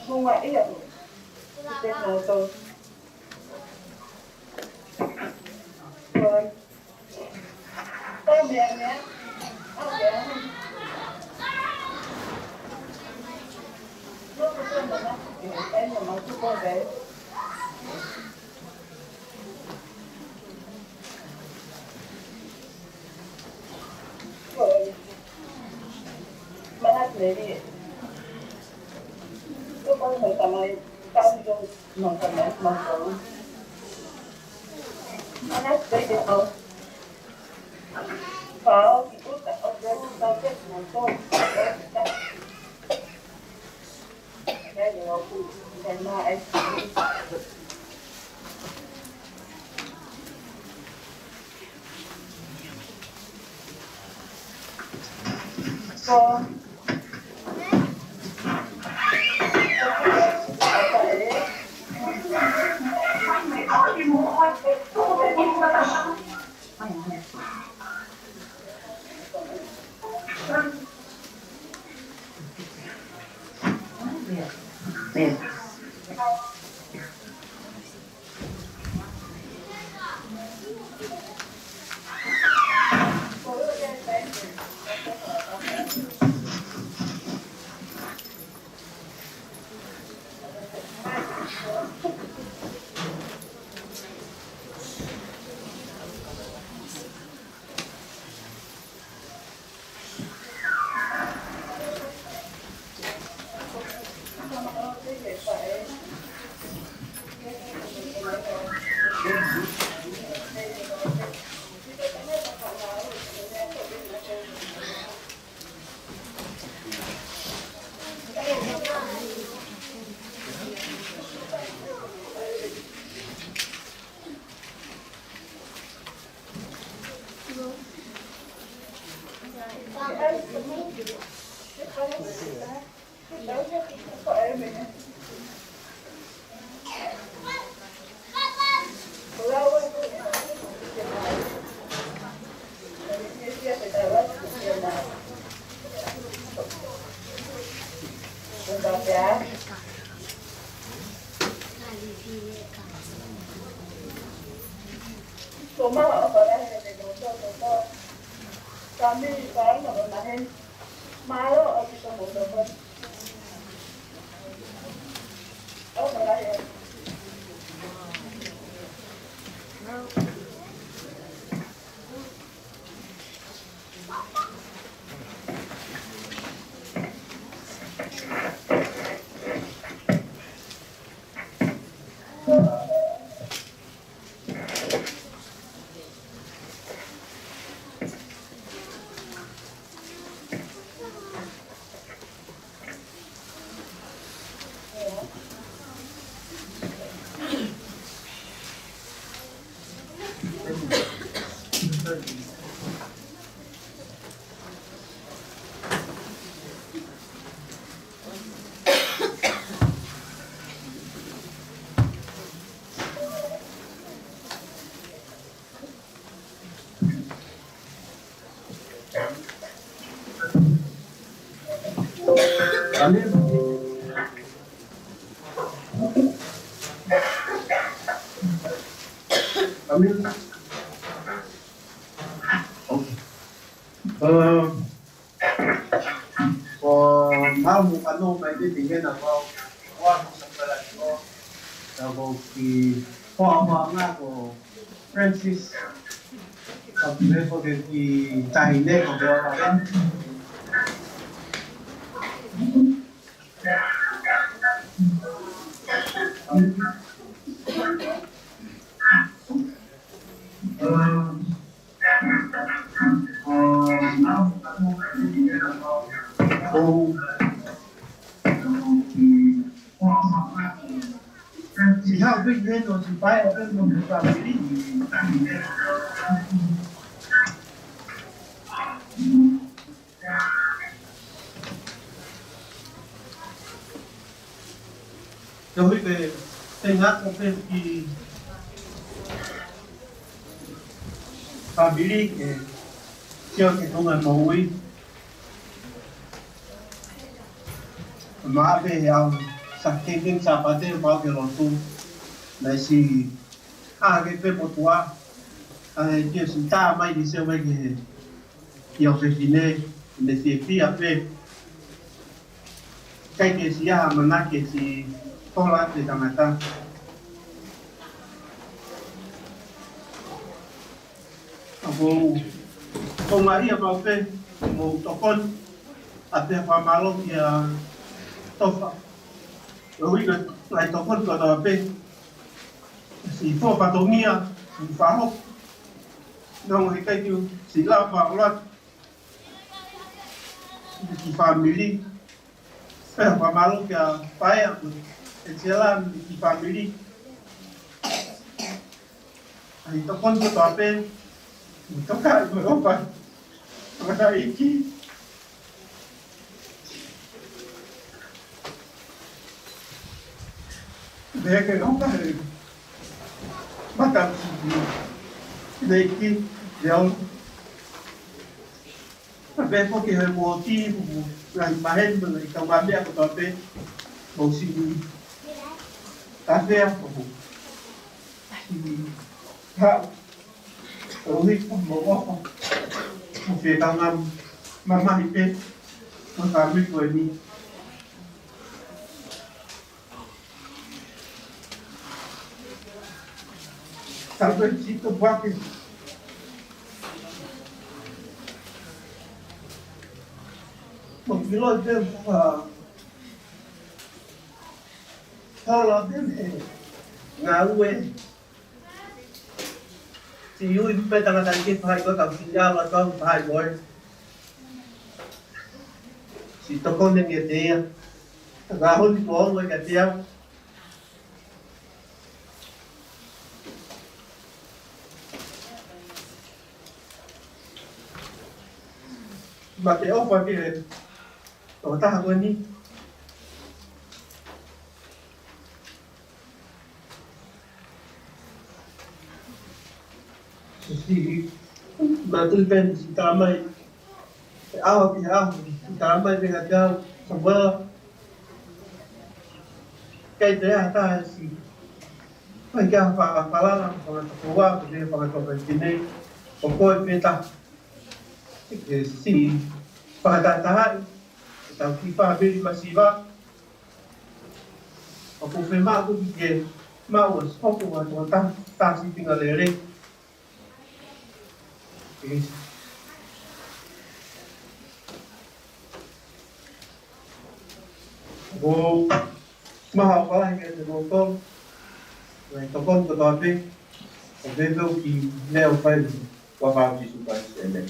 Không ngoại được. Tên là tôi. Rồi. Francis Lepo di Tahine Kobeoran. Si hao big hen o si pai o ben mo ka bili. Rồi về tên hát của tên thì family chưa cái thông là mẫu ấy mà về sakit yang sapate mau ke rotu nasi cái pe potua dia sudah mai di sini mai ke i o se fine me se fia pe kai ke sia mana ke si tola te tangata ako o maria pa pe mo tokon a te fa malo kia tofa o wi lai tokon ko ta pe si fo pa to mia si fa ho no he kai tu si la pa lot si family pa malo kia paia e tela si family ai tokon ko ta pe tocar Europa para aqui de que não tá matar daqui de onde até porque é motivo para imagem do que o babia que tá bem ou se tá vendo tá Ôi, không bố không một phía tao nằm mà đi bên nó ta mới cười đi tao bên chỉ tôi qua cái một cái lối đêm thao lo đêm hè ngã quên si Yui pe tanga tangki phai ko kam sinja la ko phai boy si to kon ne te ga hon ko lo ka tia ma te o pa ki to ta ko ni si matul pen si tamai ao si tamai dengan kau semua kai te ata si pai ka fa la fa ko wa ko de fa ko pentine ko ko peta si fa ta ta ki fa be masiva ko fe ma ko ke ma was ko ko ta si tinggal lere Vô mà học có anh em một con này có con của tôi biết ở bên đâu thì leo phải qua vào chỉ xung quanh sẽ này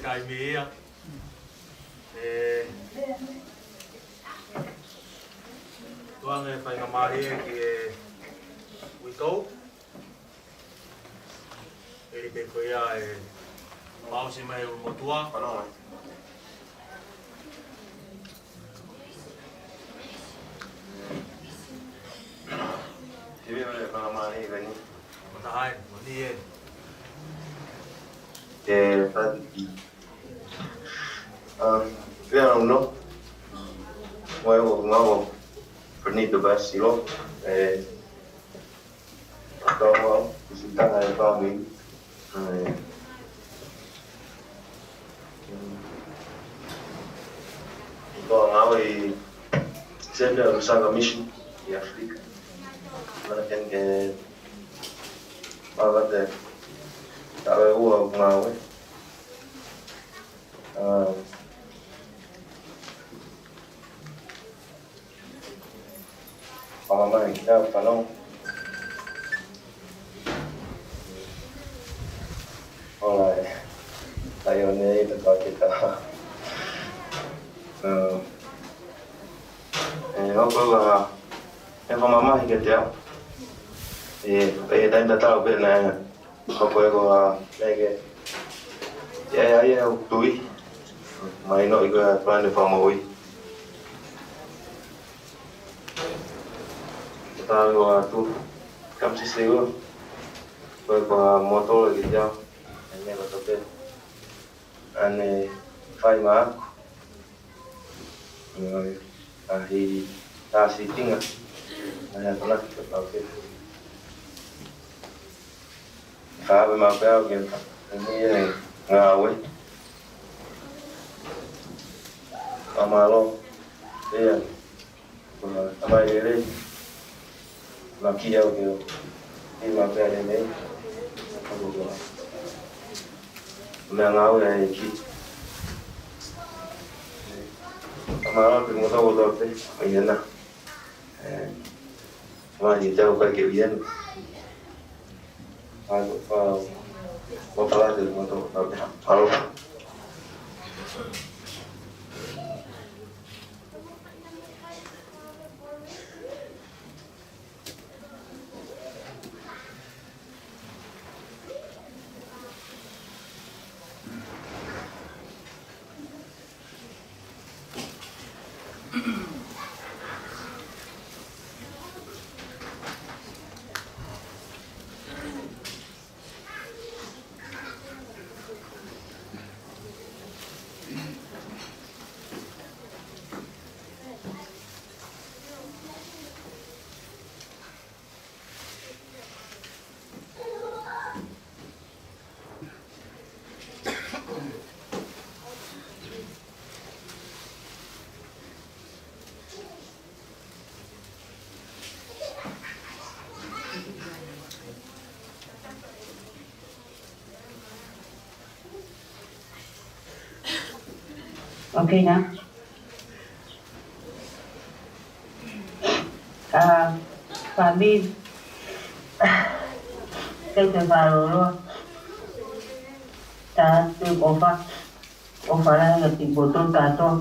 Tại vì tôi nghe phải làm gì cái buổi tối thì bây giờ bao nhiêu ngày một tuần thì bây giờ phải làm gì vậy? một hai một đi Vieron no nuevo fornito basilo todo visitar el family todo ahí siempre usando mission y África para que para ver tahu uang mau Mama kita kalau oleh layone tempat kita nó có em không mama thì kia bây giờ đang tahu bên này Koko eko lege. Ya tui. Mai no iga plan de famoi. Kita go tu kam si sego. Ko moto lagi jauh. Hanya ko tope. Ane fai ma. Ahi tasi tinga. Hanya pernah kita pakai. Sabe ma peo que ini ngawe. Amalo. Iya. Ama ele. Laki ya que ini ma peo ini. Aku ngawe ya iki. Amalo que muda bodo pe. Mañana. Ma di jauh ke bien. Vou falar dele quando falou. Okay na. Family. Cái từ vào luôn. Ta từ ofa là cái tình bộ tôn cả to.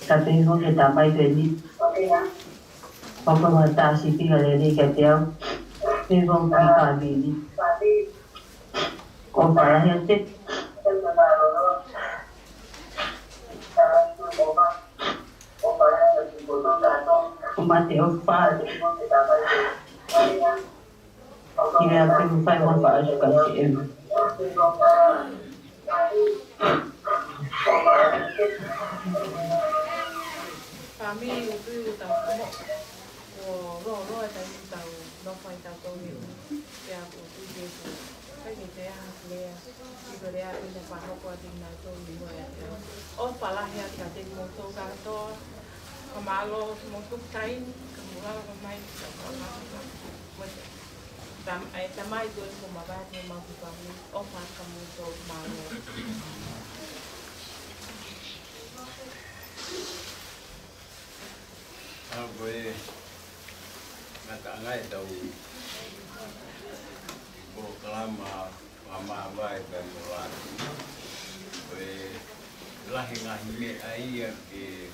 Ta từ không thể tạm bay thuyền đi. Okay na. Ofa mà ta chỉ biết là đi cái tiêu. Từ không phải cả gì đi. Ofa là hiện tích. Mateo faz e a gente faz uma página com ele. Kami itu tahu mo, lo tadi tahu, lo fai tahu ni, ya aku tu dia tu, kan kita ya, jika dia punya pahala kuat tinggal tu di mana ya. Oh palah ya kita motor kantor. Kamalo motuk kain kemudian kemai tamai tu kumabah ni mampu kami opat kamu tu malo Gue ngatangai tahu ibu kelama mama baik dan mulan gue lahir ngahime ayah ke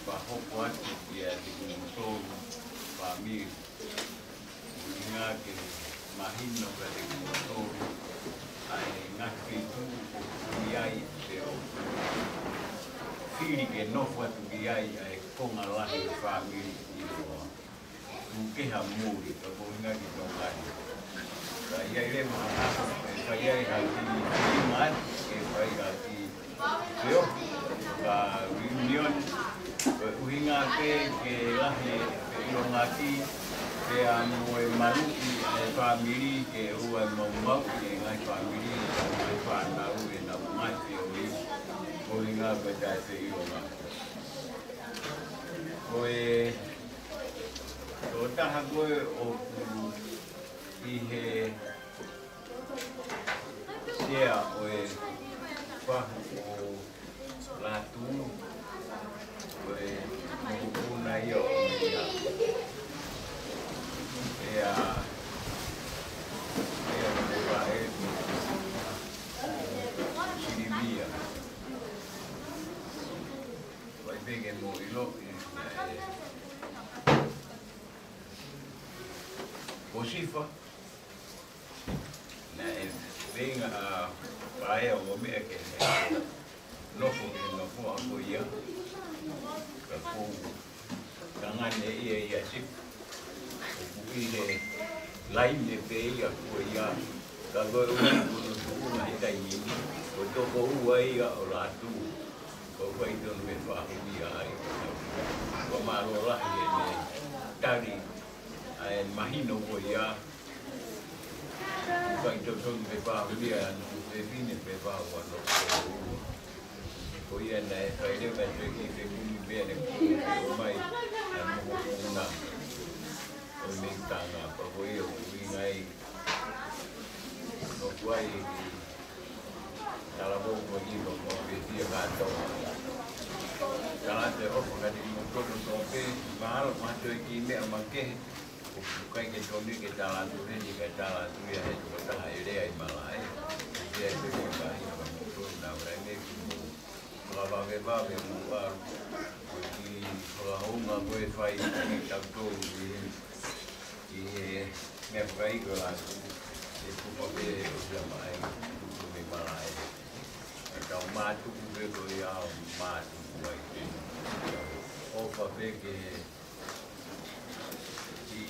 bajo kuat dia dikuntung kami ingat ke mahin no kali kuntung ai ngaki tu biai teo fili ke no fuat biai ai kong Allah family itu mungkin hamuri kalau ingat kita lagi saya ini mana saya hati iman saya hati teo ka reunion uhinga ke lahi ilongati ke amo maruki family ke ua mau ke ngai family ngai pana u na mati o uhinga beta se ilonga oe tota hago o ihe sia oe pa o latu una yo ya me va ini dia vai bem mo ilo Osifa na e venga a pae o me ke no fo ke no fo a ko ia ka ko kanga ne ia si ko ile lai ne pe ia ko ia ka go o na ita i o to ko uai o la tu ko vai don me fa ia ai ko malo la ne tari ai mahino ko ia vai to to me fa ia no se vine pe va o no ko ia na fa ile va te ki te kuni bene ko mai no na o me tanga pa ko ia ui ngai no kuai kala bo ko i no ko be dia ga to kala te o ko ni mo to no pe mal ma to ki me ma ke ko kai ke to ni ke tala tu ni ke tala tu ya he ko ta ile ai malai dia se ko ba i ma mo to na bra me ko la ba mo ba ko ki ko la ho na ko e fai ni ta to i me fai ko la e ko pa be o ja mai ko me malai ka o matu ku be ko ia o matu vai o pa be ke i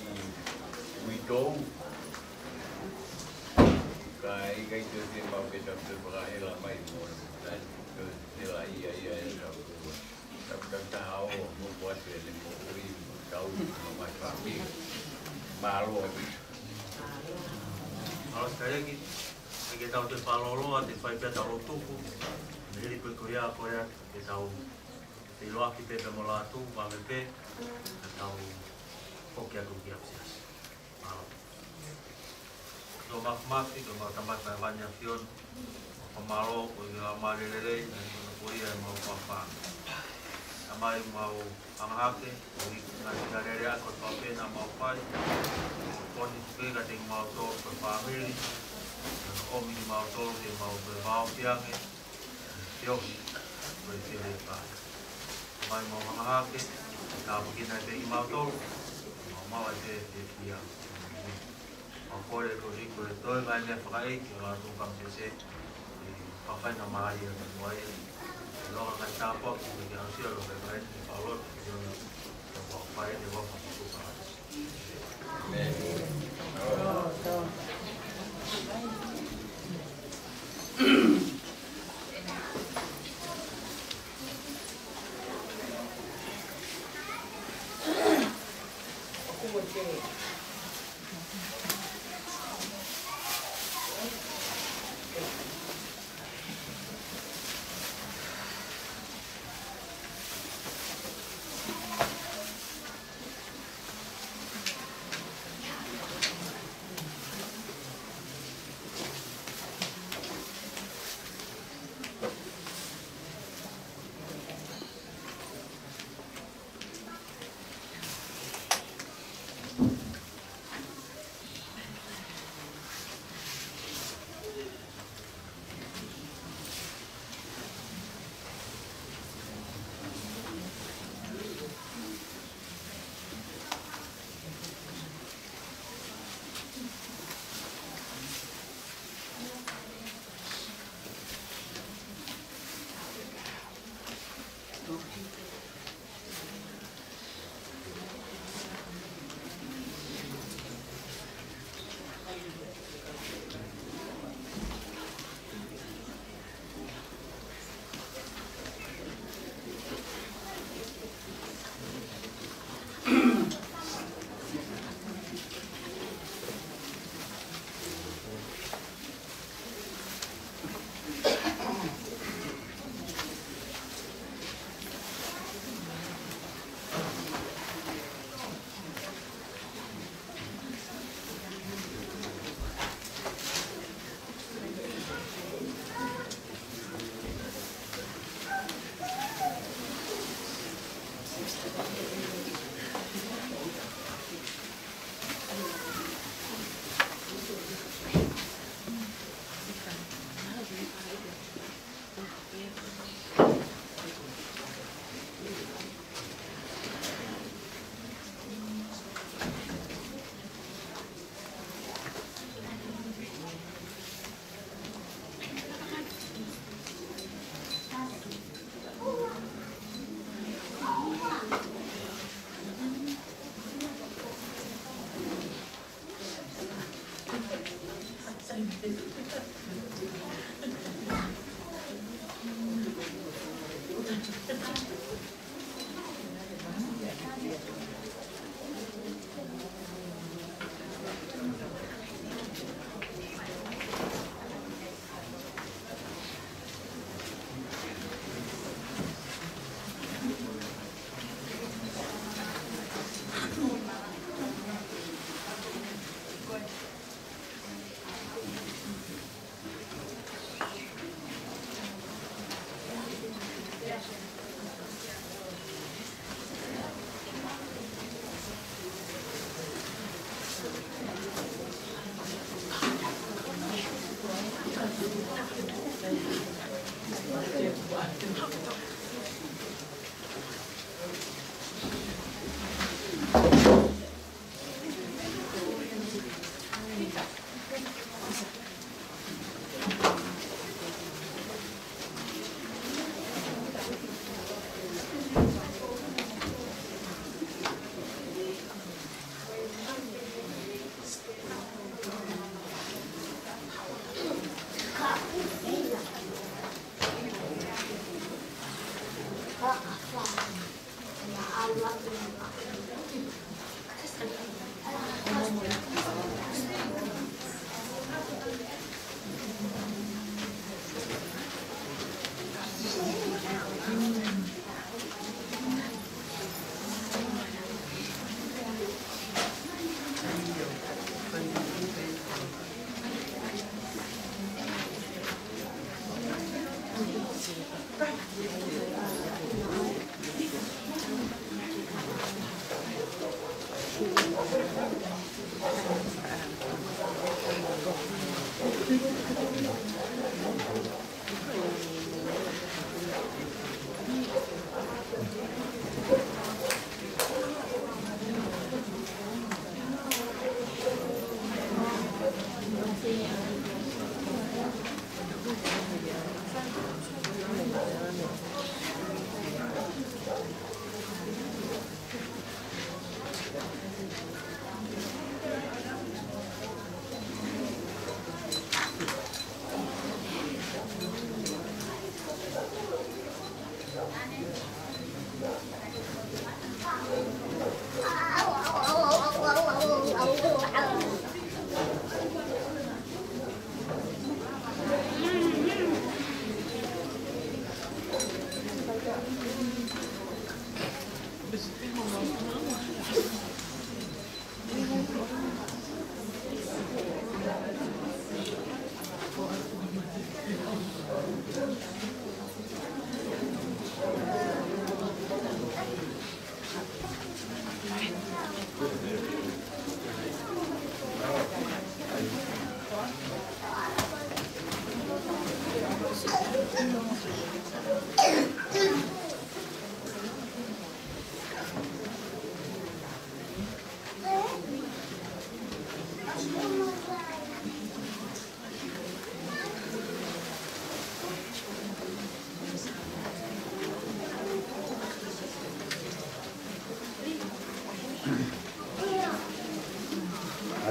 witou kai kai te te ma be ta te bra ela mai mo ta te la ia ta ko ta o mo po te le mo ri ta o mai fa mi malo Alas kaya ki ke tau te paloloa te whai pia tau tuku niri koe koea ke tau te loa ki pepe mo lātu wame pe ke tau hoki aku ki apsias do maki do matamat na vanya fion pamalo ko i amare lele na kono koea e mau papa amai mau angahake i na tirarere ako pape na mau pai koni ke ka ting mau to ko family o mi mau to te mau piange yo ko te le pa mai mau angahake ka bukina te mau to mau te kia o kore ko riko e toi mai me whakai ki o rātou kam se whawhai na maari e te moai loa kai tāpua ki te ansio lo kai mai te whalot ki o whawhai te wapa ki kuka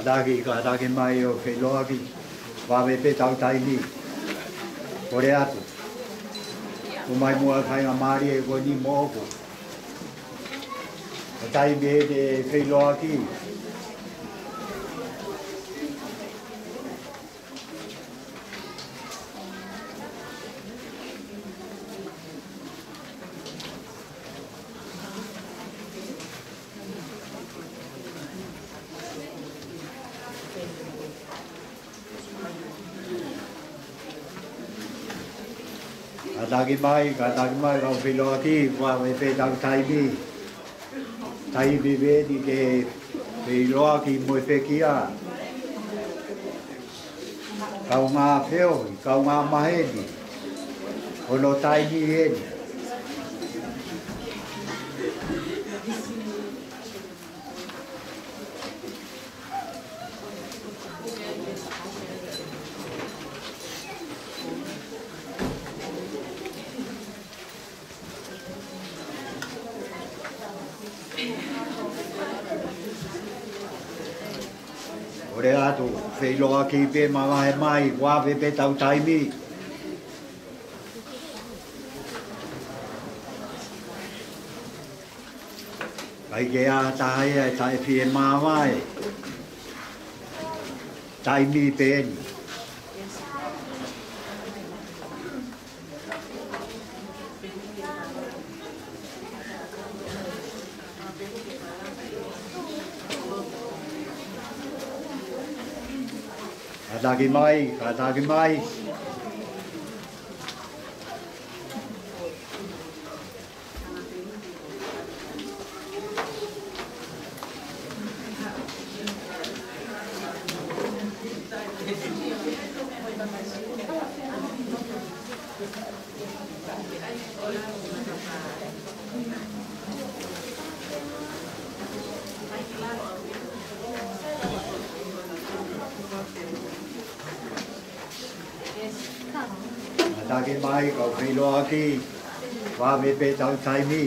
Adagi ka adagi mai o ke loaki wa me pe tau tai ni ore atu o mai mua kai nga mari e ko ni mo ko o tai be de ke loaki Katagi mai kau filo aki wa me pe tau tai bi be di ke filo aki mo fe kia kau ngā feo kau ngā maheni ono tai ni heni ore atu filo aki pe mawahe mai wa pe tau tai mi ai ke a tai e tai pie mawai tai mi pen Katagi mai. Katagi mai kau filo aki wa me pe tau tai mi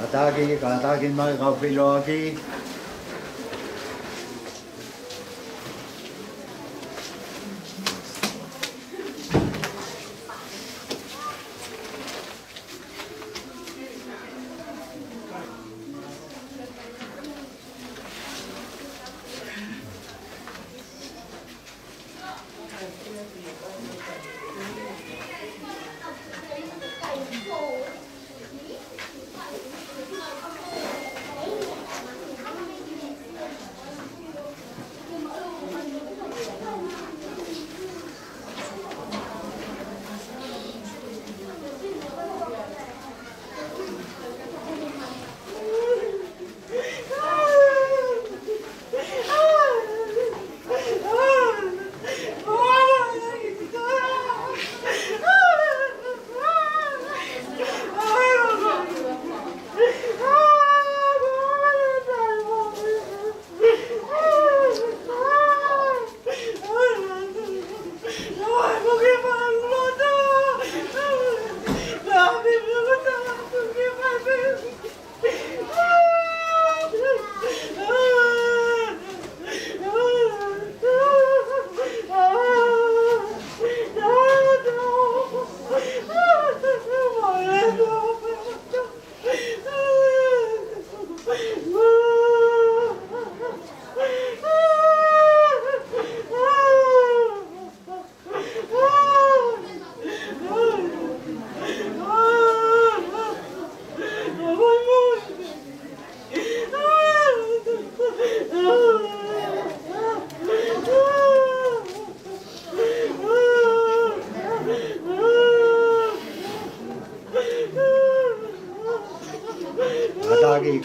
Ataki, kataki mai kau whilo aki.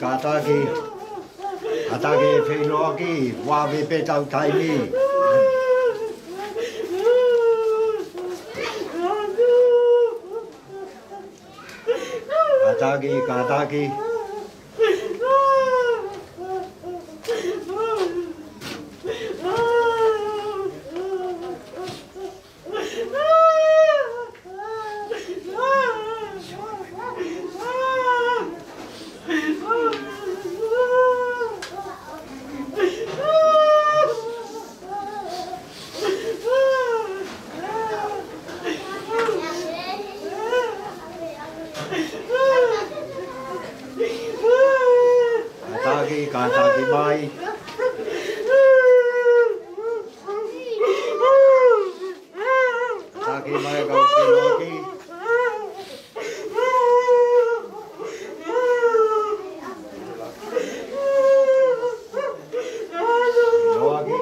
Kataki, ataki whilo aki, wawe pe tau taimi. Ataki, kataki. Kataki mai. Kataki mai kau whilo aki. Whilo aki.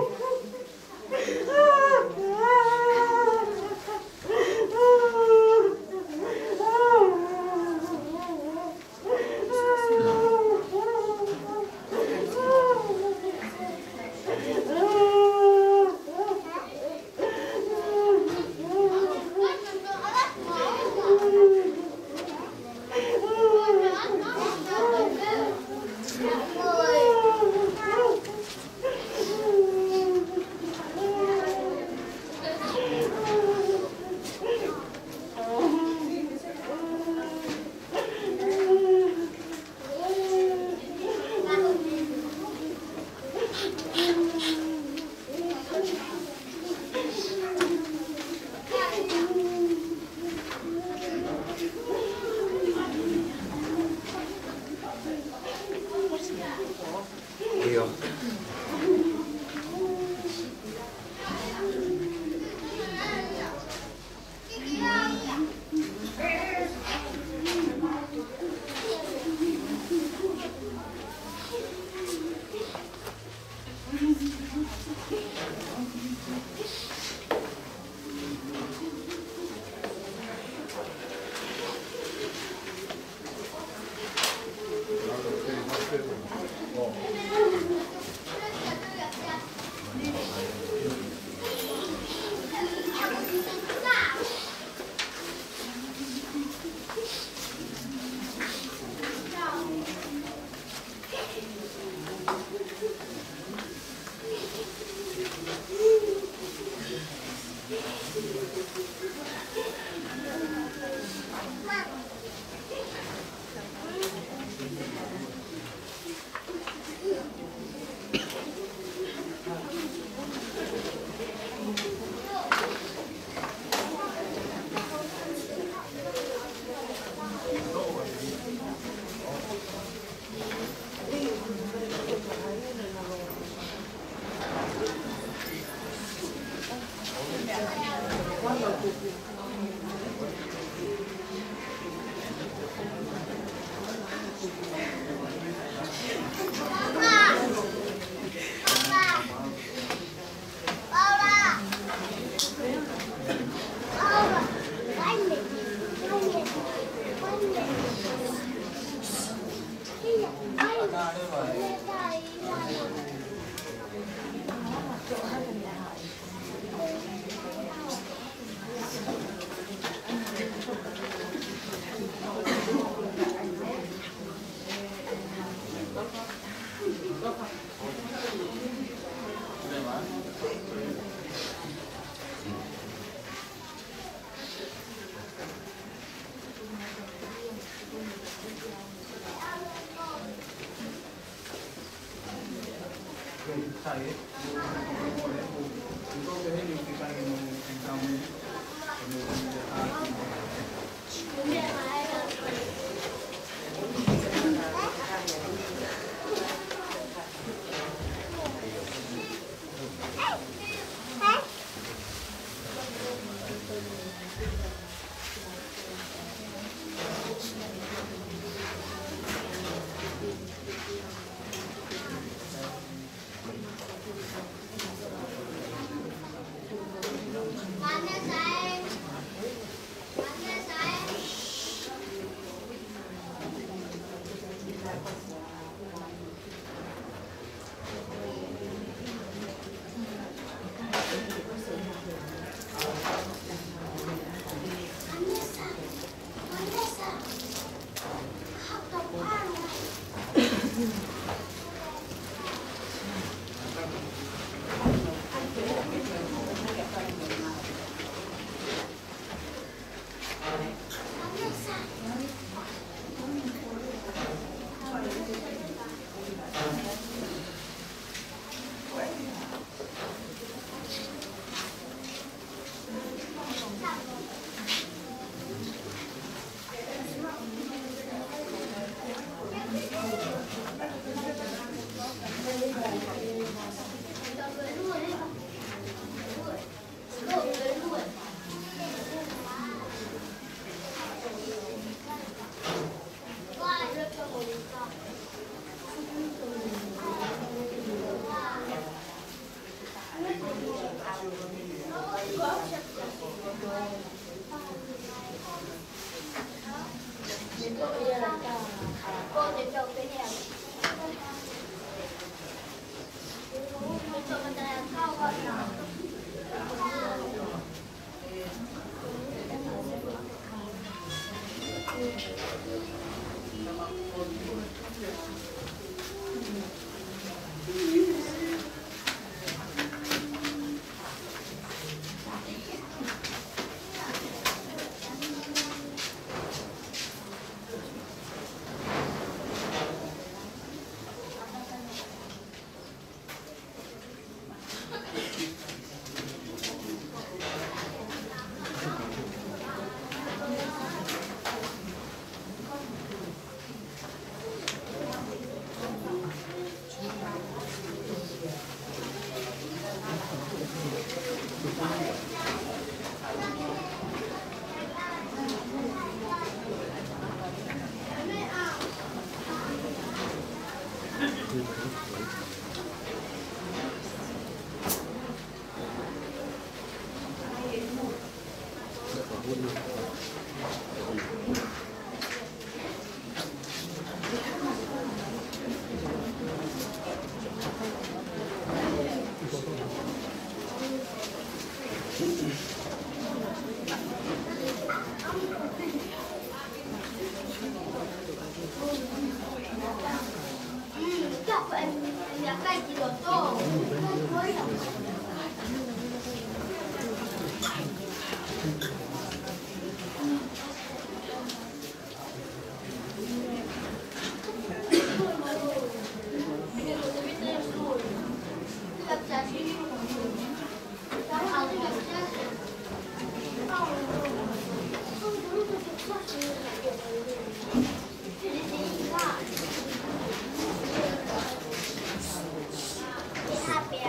Happy.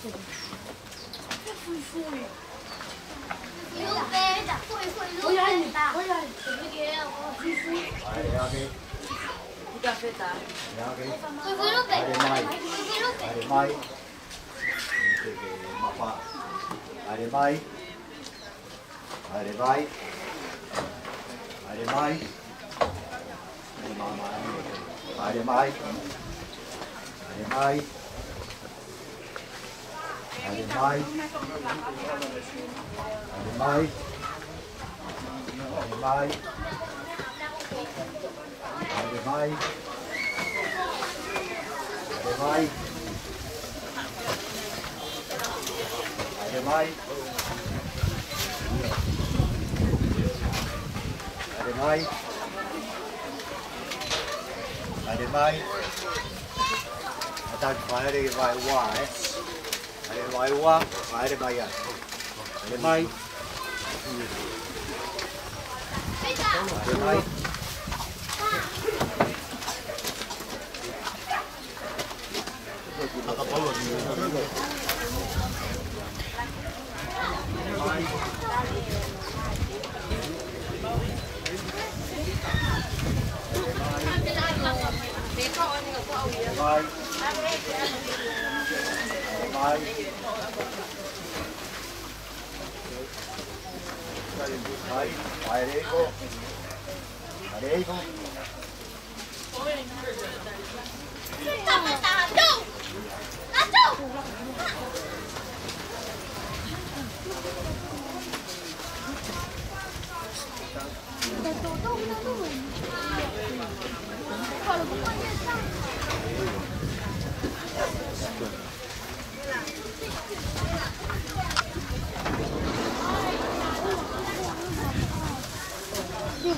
Hãy subscribe cho kênh Ghiền Mì Gõ để không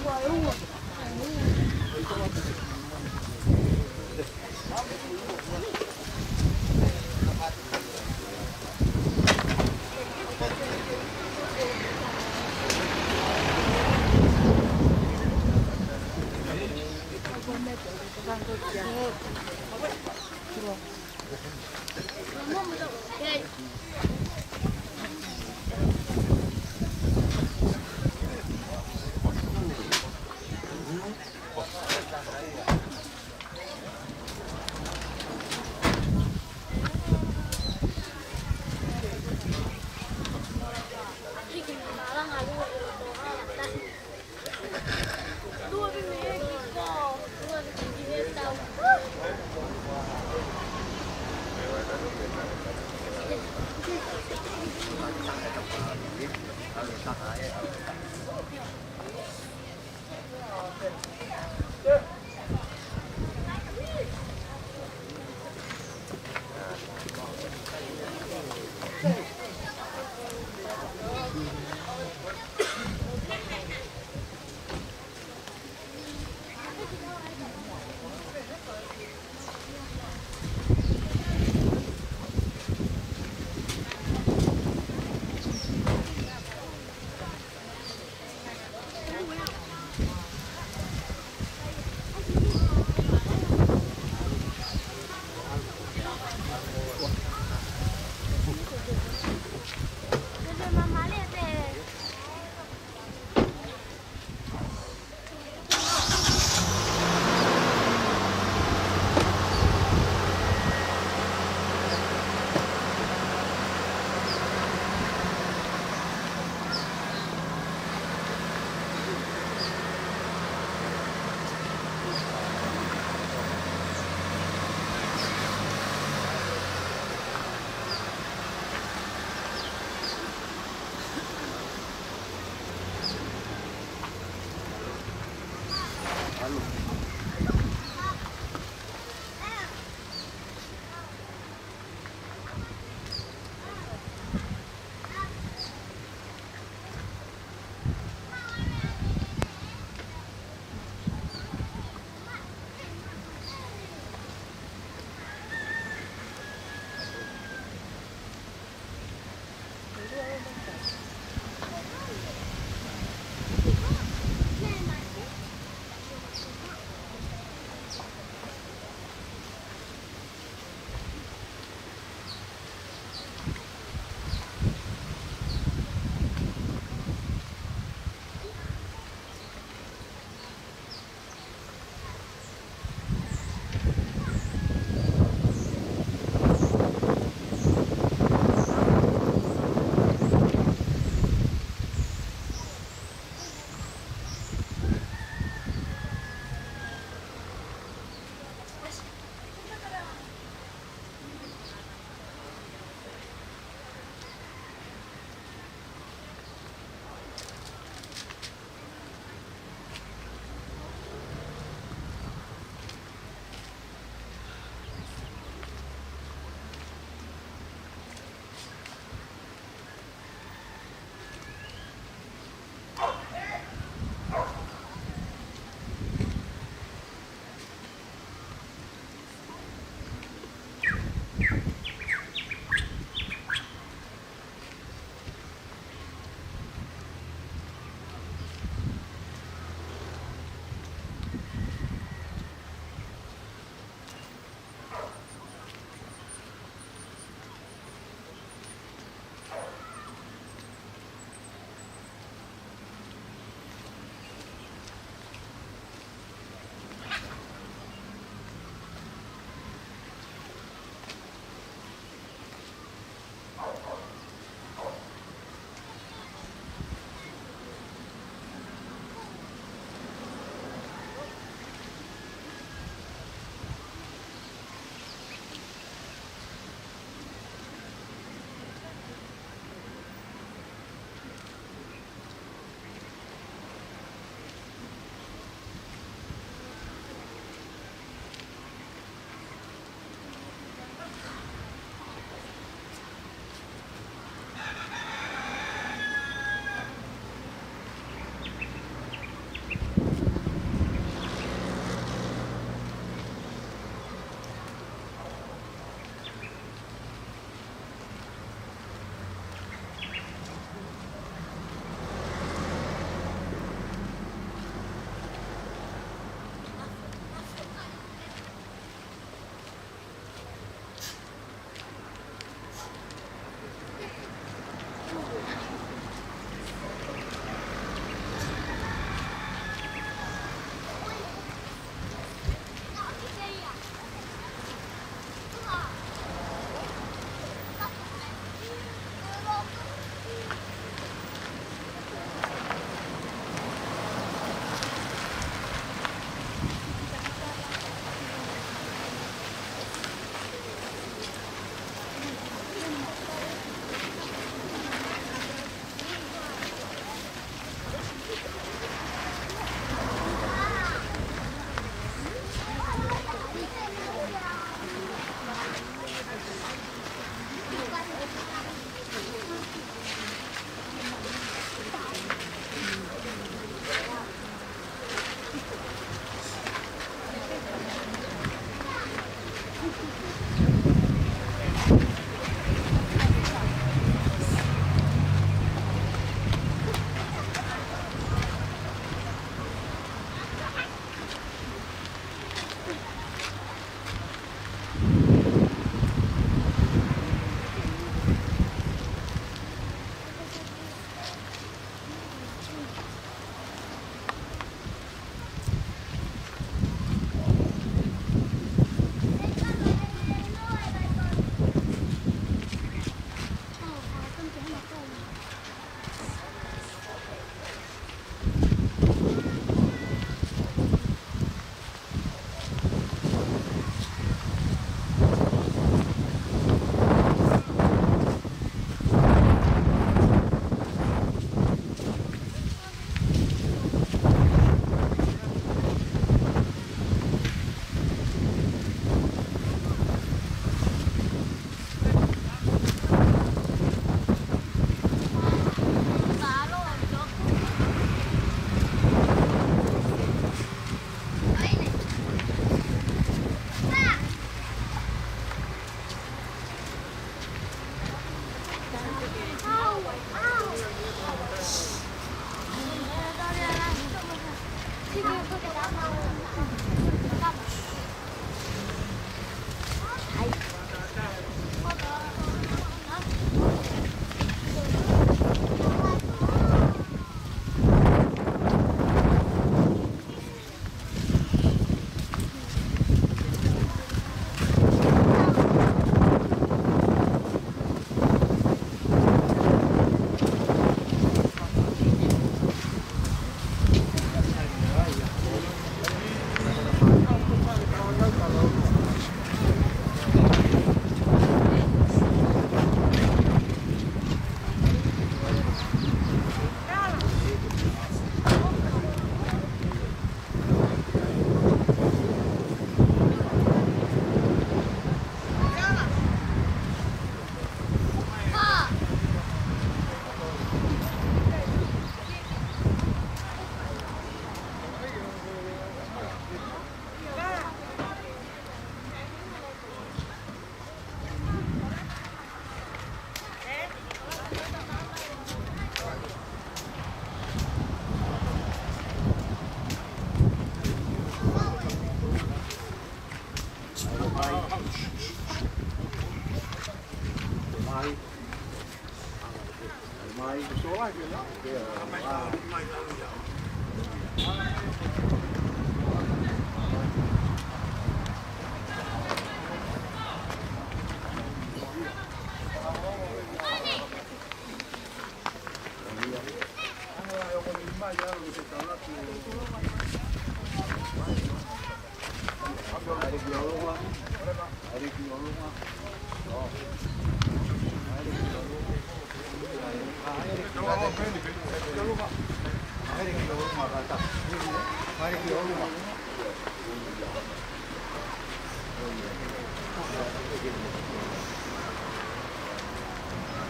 bỏ lỡ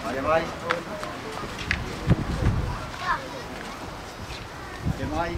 Ada mai. Ada mai.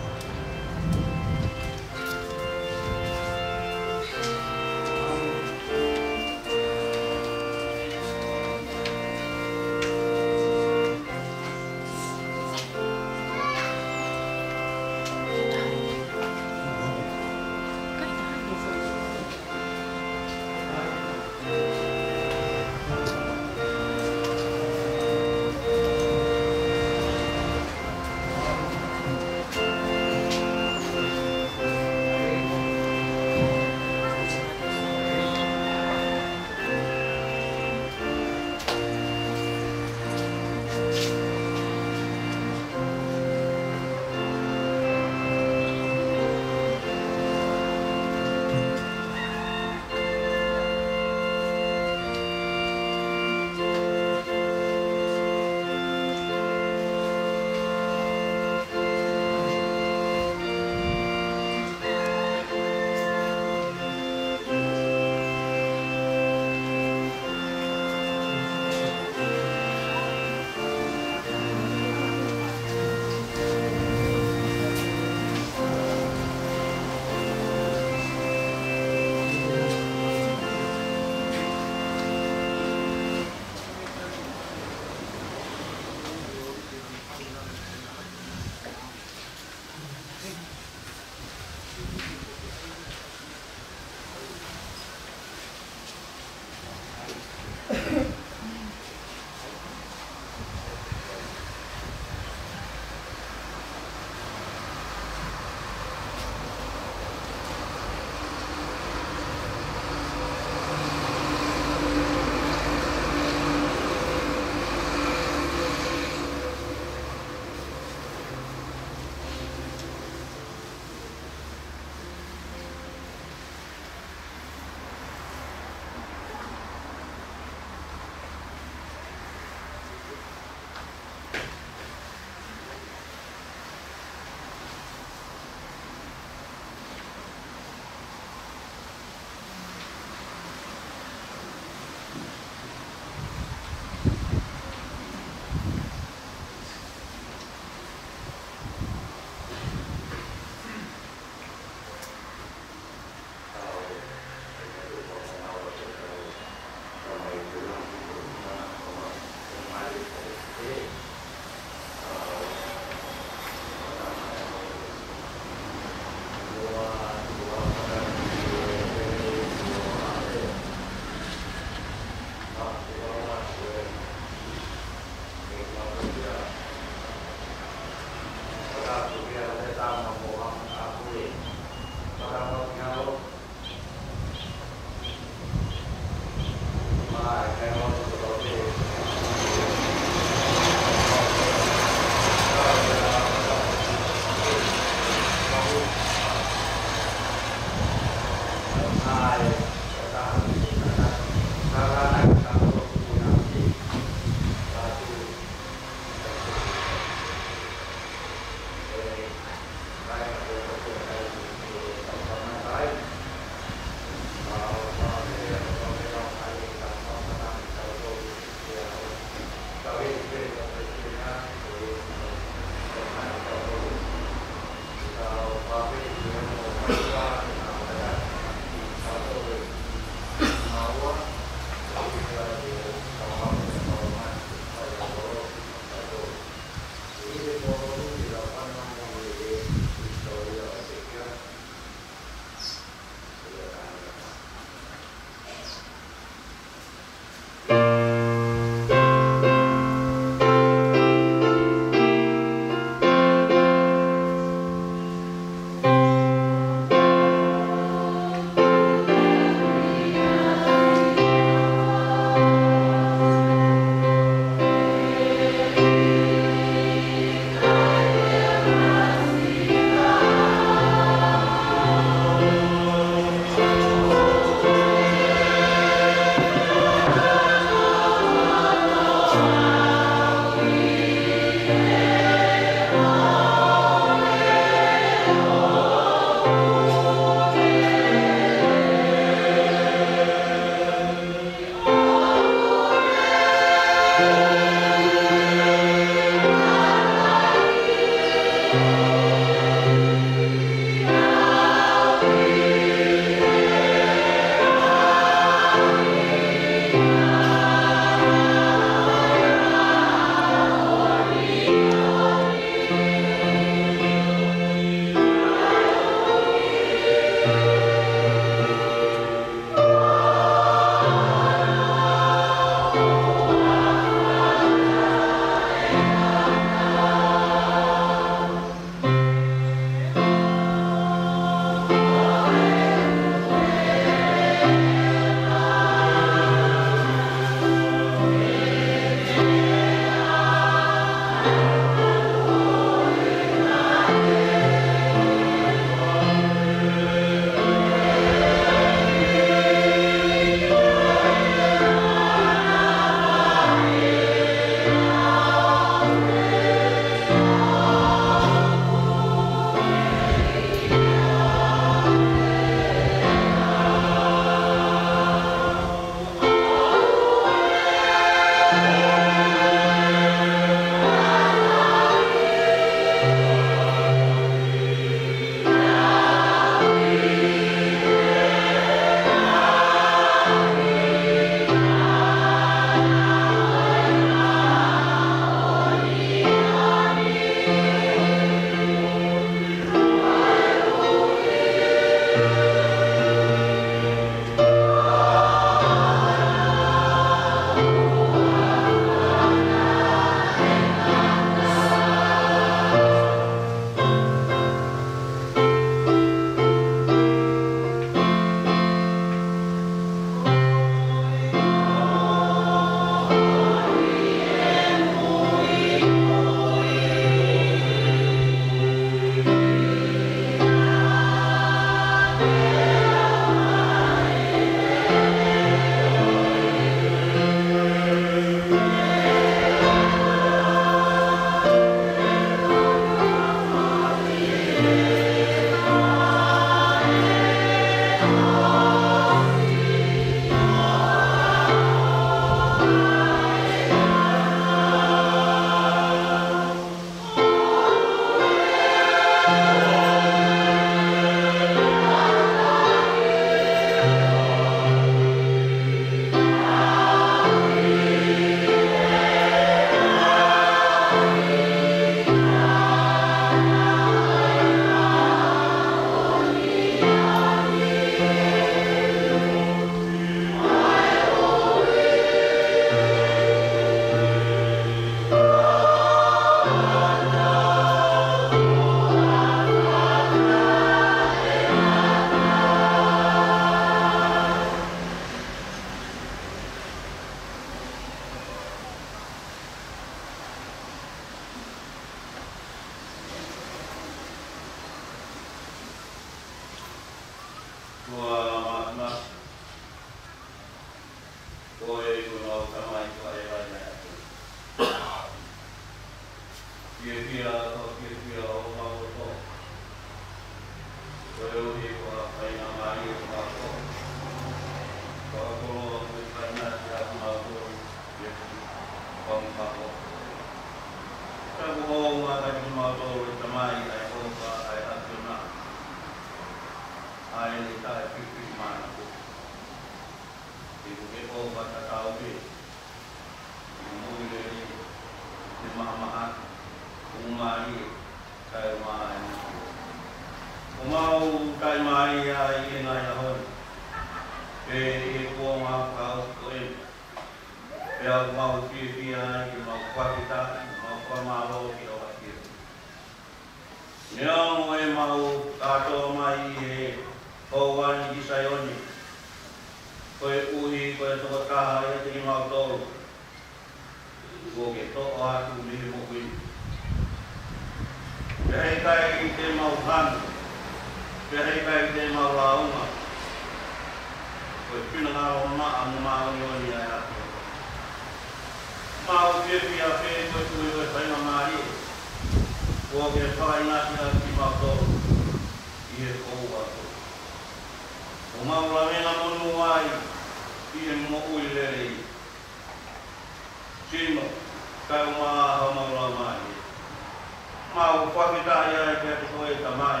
mau whakita ia e kia te koe ka mai.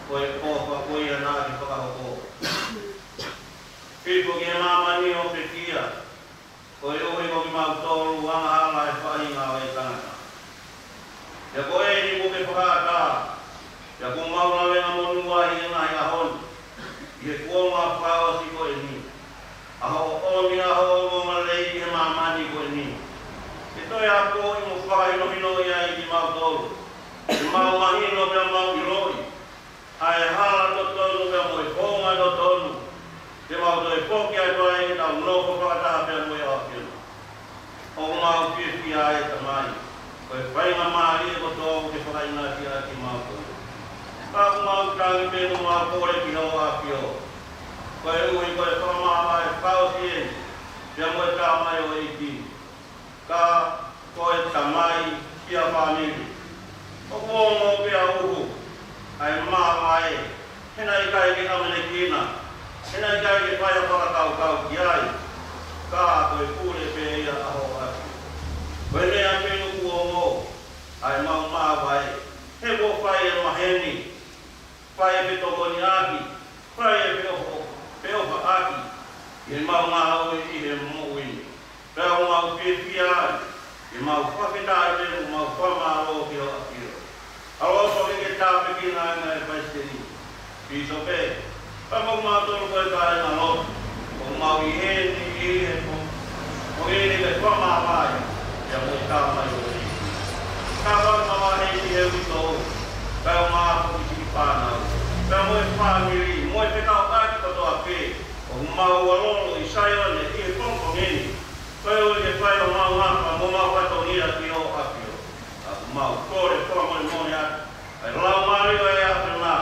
Koe kōwha koe ia nā ki whakahoko. Pipo ki e mamani o te kia. Koe ohi mo ki mau tōru wanga hala e whainga o e tangata. Ia koe ni mo ke whakata. Ia ko maura wenga monu wahi e ngai ahon. Ia kuonga whao si koe ni. Aho o ni aho o ma lei ki e mamani koe ni. Ke toi a ko i mo whakaino hino ia i ki mau tōru. I mau mahino pia mau i roi. Ai hala to tonu pia mo i whonga to tonu. Te mau toi whoki ai toa e tau noko whakataha pia mo i awhino. O mau whiwhi a e tamai. Koe whainga maari e ko tōku te whakaina ki a ki mau tōru. Pāku mau tangi pēnu mau kore ki hau a pio. Koe ui koe whakamama e whausi e. Pia mo e tāmai o iti. Ka koe tamai kia whamiri. O kuongo pia uhu, ai māwai, hena i kai ki amene kina, hena i kai ki whaia whakakau kau ki ai, ka koe pūre pe ia aho aki. Koe nea penu kuongo, ai mau māwai, he ko whai e maheni, whai e petokoni aki, whai e peopa aki, i mau ngā ui i he mouini. Pea o mau whiwhi ai, i mau whakita i penu, mau whamaro ki o aki. Alo so ke tape ki na na pasteri. Piso pe. Pa mo ma to ko ka na lo. O ma wi he ni e ko. O e ni ke ko ma ba. Ya mo ka ma yo ni. Ka ba ma ma he ni e wi to. Pa ma ko ki pa na. Pa mo e family, mo e ka ka ki to a pe. O ma o lo i sai o ne e ko ko ni. Pa o le pa o ma pa mo ma pa to ni a ki o a ki. Mau kore kore mo mo ya ai lau mari o ya pena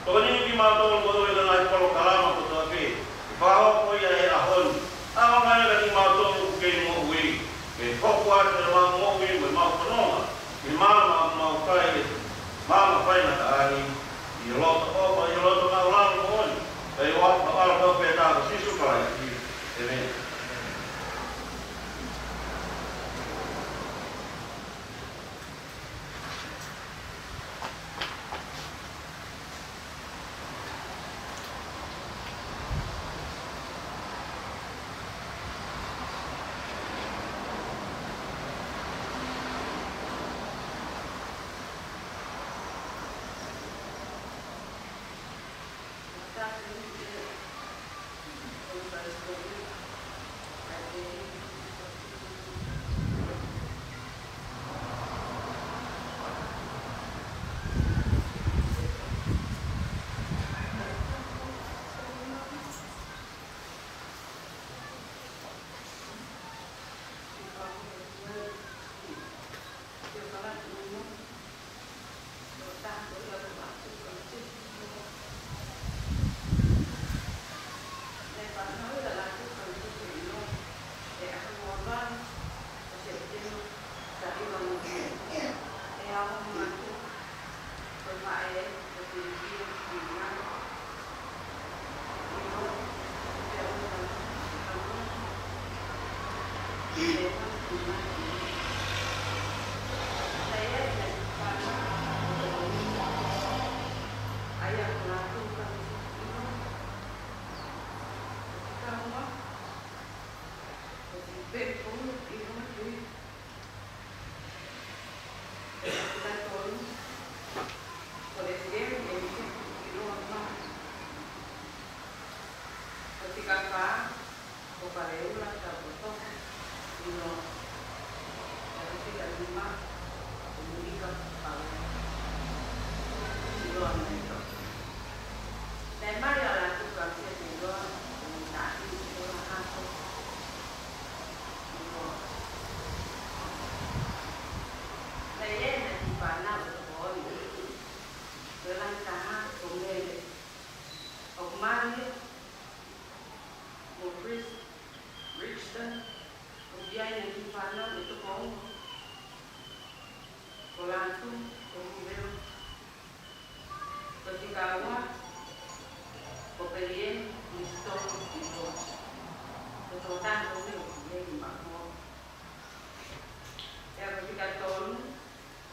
to ni ki ma to mo do na ko kalama ko to ke ba ho ko ya e ahon ama ma ya ki ma to ke mo wi ke ho kwa te ma mo wi mo ko no ki ma ma kai ma na ta ani i lo to ma la mo ni e wa pa to pe ta si su kai e me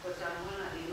Perché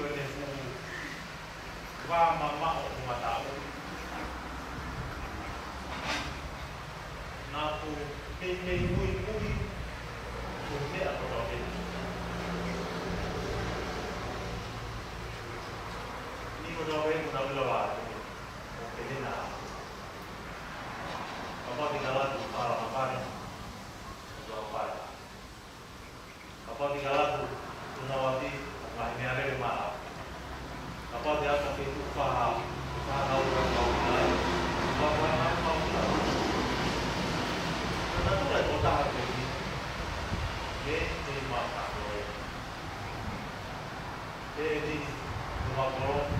ne fu wa mama o matao na tu me mui tu me a to be ni ko do we na lo wa o ke na apa tinggal tu para apa do para apa tinggal tu tunawati mahnya ada mahal apa dia tapi paham orang lain bahwa apa kita tu dah kota ini di mata di rumah kolong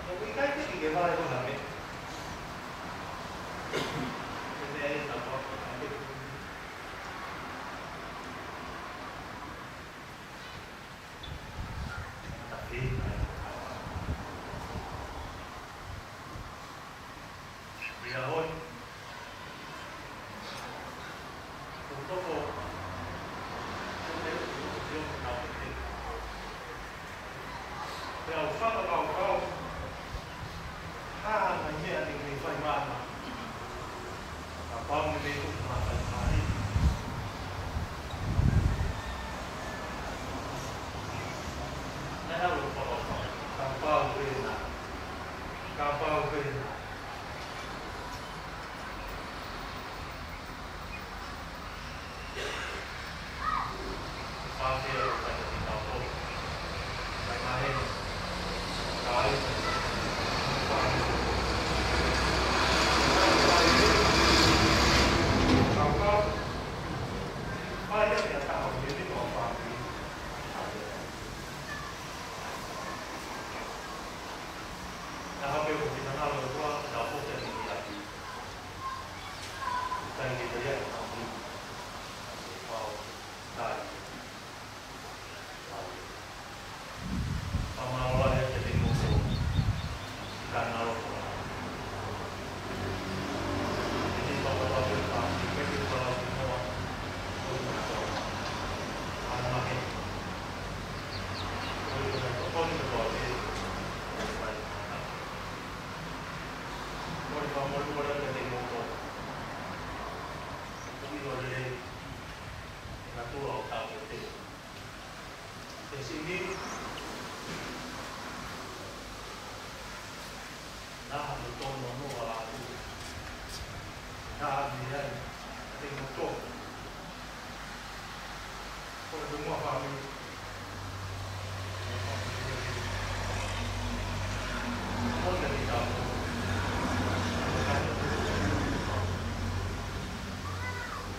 tapi kan itu gimana itu kami ini apa dia hoy untuk dia usah kau hanya di sini mana apa itu masa hari saya lupa kapal bina pasti pada kita pun main kali kapal banyak yang tahu jadi apa nah apa yang kita tahu bahwa dapur dan lagi dan kita lihat kami wow tadi Allah yang jadi musuh karena Allah ini bapak-bapak pasti kita kalau semua anak ini pun berdoa kamu boleh jadi musuh ini boleh natural tahu itu di sini nah betul nono orang itu nah dia tengok tu kalau semua kami kalau dari kamu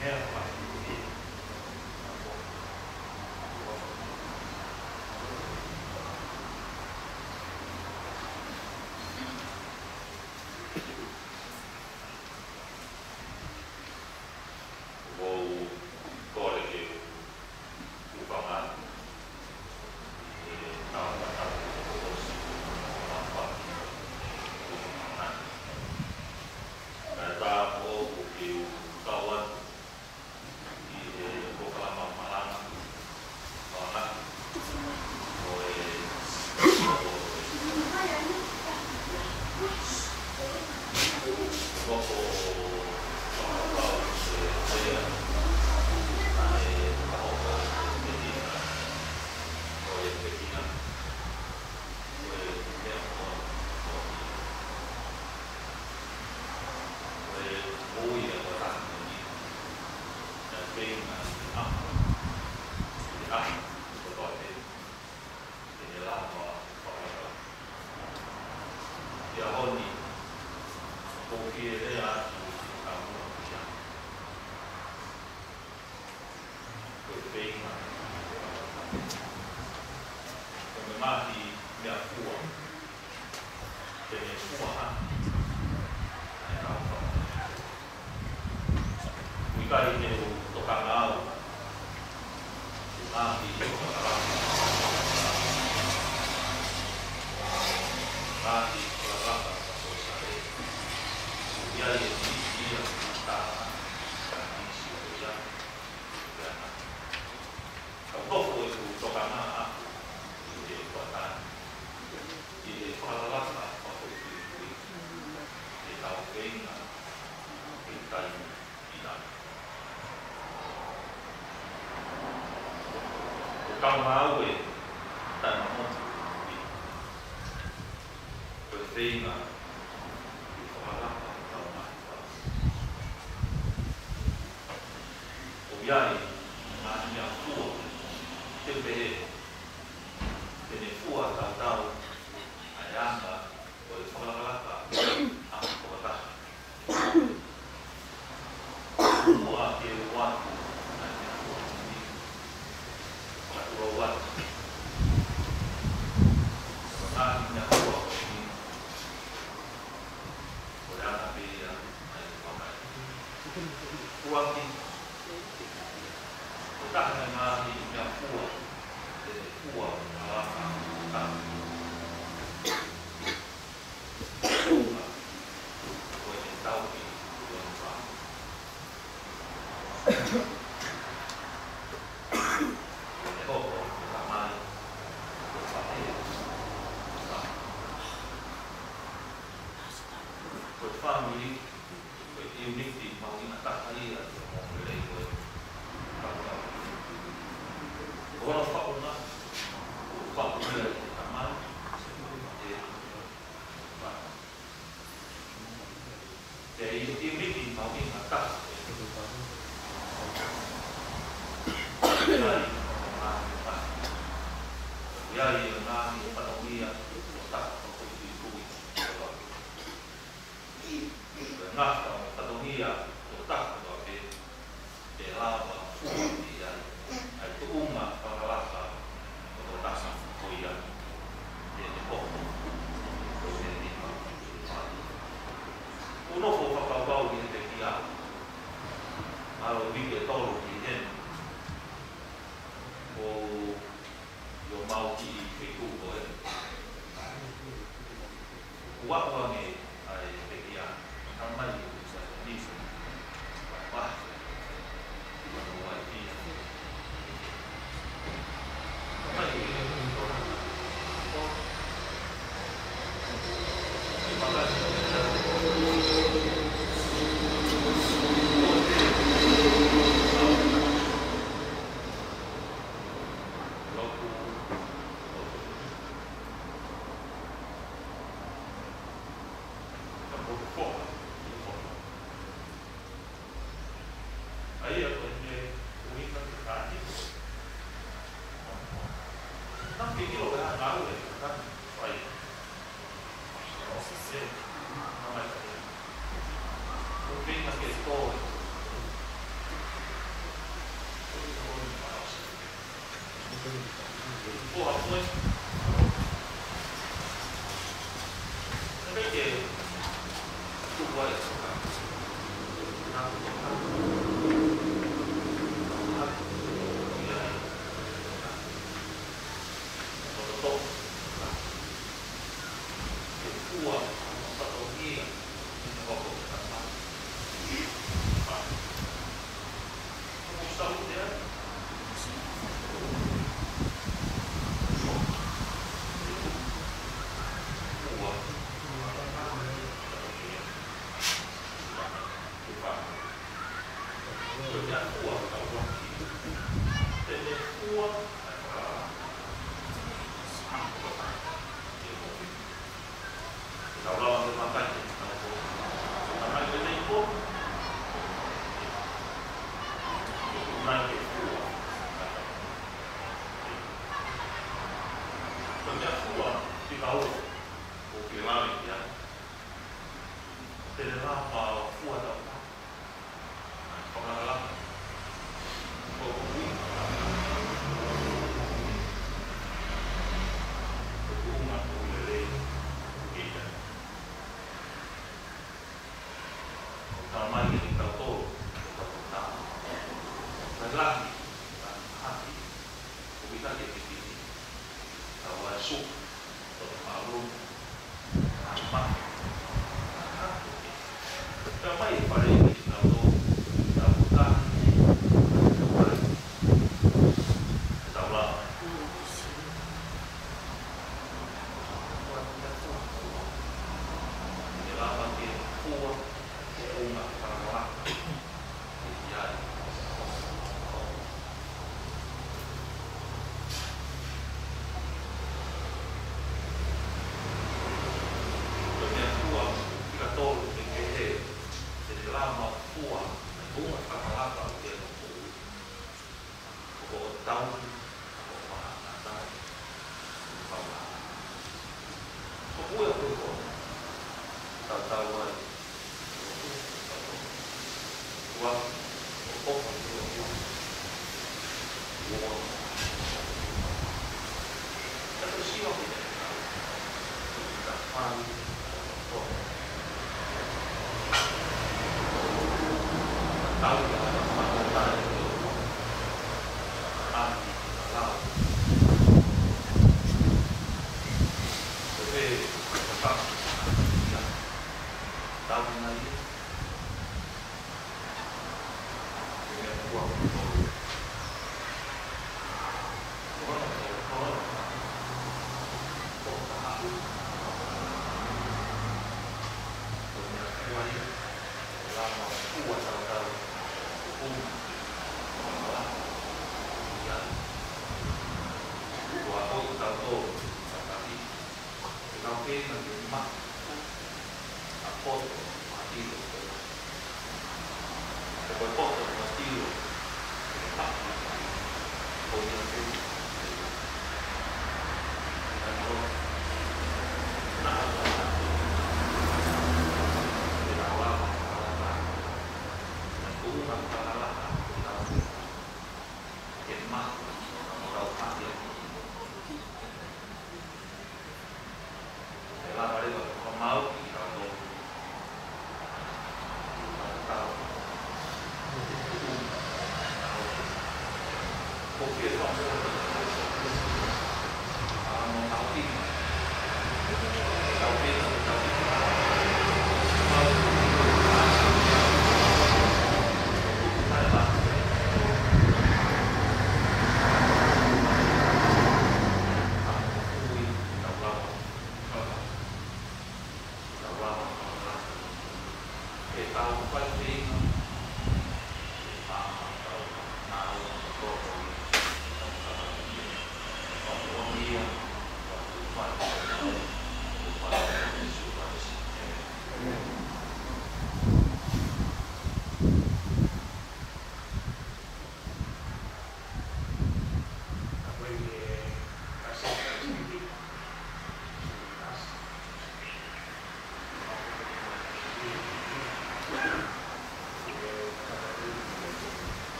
ya pak tai mamoti. Koe whenga, i whakarapa tau mai. O iai, ngā mea fua, te pehe, tene fua tau ai anga, o e whakarapa, a whakataka. Fua te watu, ai mea fua ni, whatura watu. Ngā mea fua ni, o e ana pia, ai whakai. Fua ki, tahna ngā mea fua, tene fua alaka tāna. Tūna, koe te tauki, koe te whā. Koe te hoko, ka mai, koe whātea, whā. Koe te whāmuri, koe te iuniti, maunga takaia, te mōmure rei koe, whakatau. Ora whauna, o whauna te tamai, te wha. Te i miki maui ngā taha. Iai o ngā me wha. Iai o ngā me whanauia o taha o kui kui. Ngā whanauia o taha o te te lava fua i ai. Ai te unga whakaraka o tō tasa o ia te hoko o te tika o te tāti. Unofo whakawau i te kia. Aro wike toro ki hene. O yo mau ki i te kuko e. Uakuange ai te kia. Tamai o te nisa. Wahi. Wano wai kia.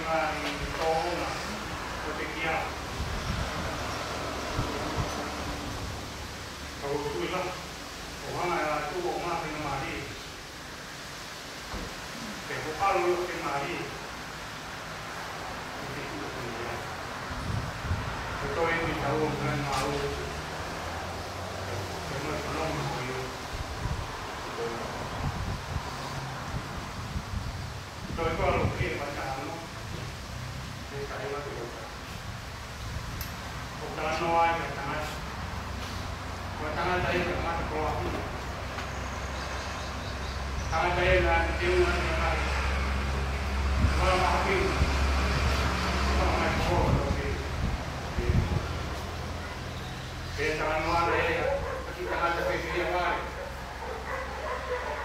ngai tōna o te kia. Kau tuila, o hana e la tuo o ngā pina mahi. Te hokalu o te mahi. Te tuo o te kia. Te toi ni tau o ngā ngāu. Te mai whanonga o iu. Toi koa lo kia whakahano. Te kahewa te hoka. O ka anoa e ka tangata. Wa tangata e ka mata koa huna. Tangata e na te teuna ni mai. Wala maha pina. Wala mai koa o te. Te tanganoa na e a ki tangata pe te ia wale.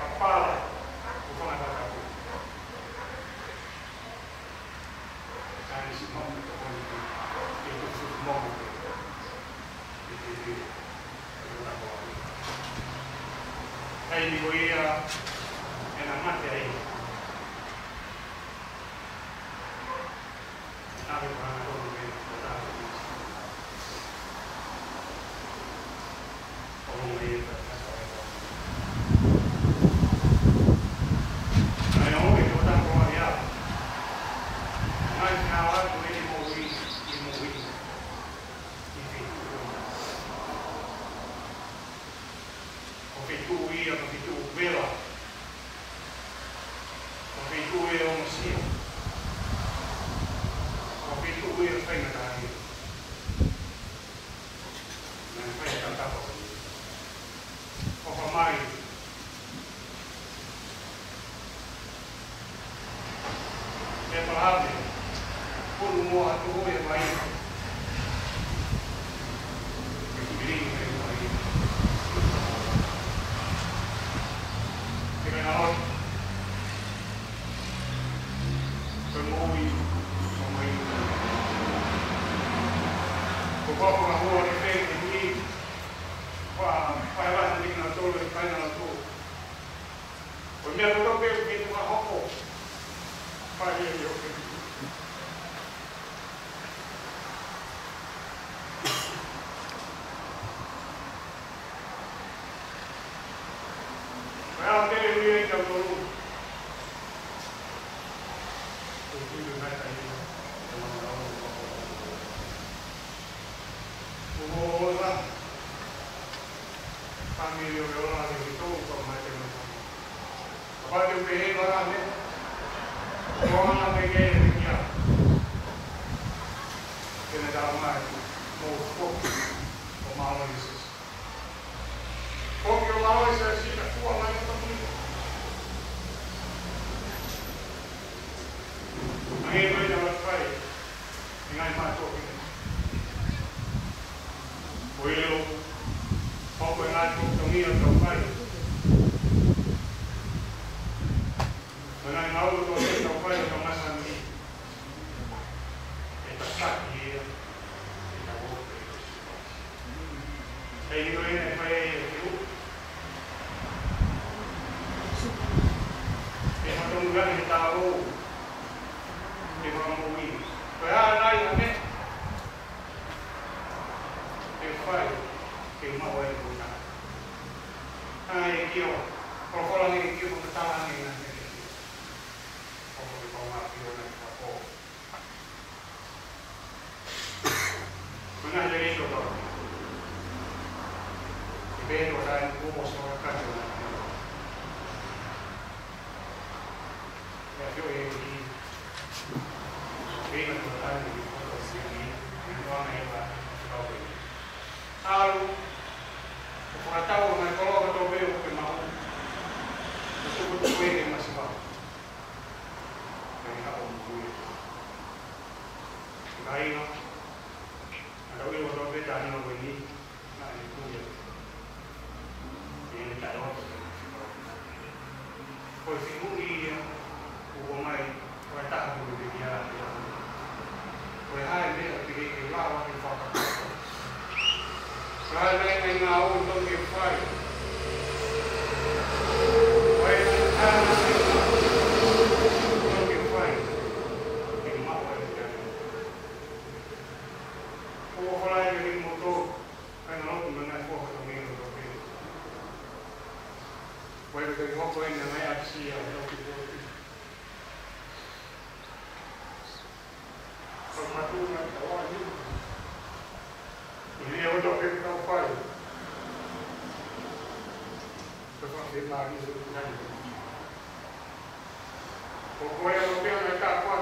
A pala. O whanga takapu. Kani si momu te koni te. E te fuku momu te. E te te. Hei ni ko ia e na mate ai. Nāwe whana kono me o tātou isi. Ono me e kasa e kua. Nai o e ko tātou ari au. Ngai ki nā watu e mo ui, i mo ui. I te kukuna. O ke tu ia, o ke tu vela. O ke tu ia o masia. O ke tu ia whainga tāhi. Nā whainga tātapa o ni. O ka mai. E palame. Punu mo atu o e mai. E kubiringi e mai. Kaya na ako, pag-uwi sa may kung ako nakuha ni Peng, hindi pa hindi na tuloy, kaya na ito. Kung meron ito, Peng, hindi mo ako. Kaya yun. Kaya ang kaya ikaw tulong. Kung hindi na tayo sa mga tao ko. Umuola. Pamilya ko lang ito kung may tinatawag. Kapag yung pihin marami, kung ang nabigay na niya, pinadamay mo po o malawisis. Kung yung malawisis, sinakuha nga yung tapunin. Ang ito ay nalatry, ingay matokin. Puelo, poco en alto, comida, tropay. When I'm out of the tropay, no más a mí. Esta saquilla, esta boca. Ahí no viene el país de Perú. Es otro lugar que estaba bobo. Que no vamos a huir. Pero ahora hay también. El fallo que no voy a encontrar. Ay, Dios. Por favor, ni Dios, porque estaba en la gente. Como que con una piona de papó. Una llegué yo todo. Y veo que hay un cubo sobre el cacho de la gente. Ya yo llegué aquí. Venga, no está en mi foto, si a mí, no van a llevar a la vida. Algo, o faltaba una color que veo que más eso que puede más bajo. Me dejaba muy bien. Ahí no, ahora voy a volver a ver a no venir, nada de tuya. Tiene calor. Pues si un día hubo más, pues estaba por el día. Pues hay menos que lava que falta. Realmente en la auto que falla. Pues lo que falla. En más koe na ngai atsi a o ki o ki. Ko matu na tawa ni. Ini o do ke tau pai. Ko fa ke ma ni o na ni. Ko koe o ke na ka kwa.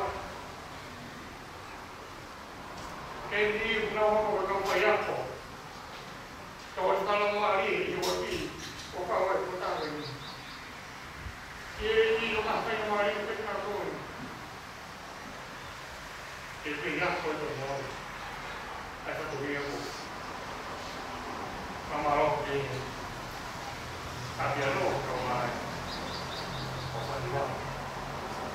Ke ni na o ko ka pai apo. Ko tala mo ali i o ki. O ka o ko ta ni. Ye ni o ka pai mo ali ko ka ko. E pe ya ko to mo. Ai ka to ye ko. Mama o ke. Abia no ko mai. O pa ni wa.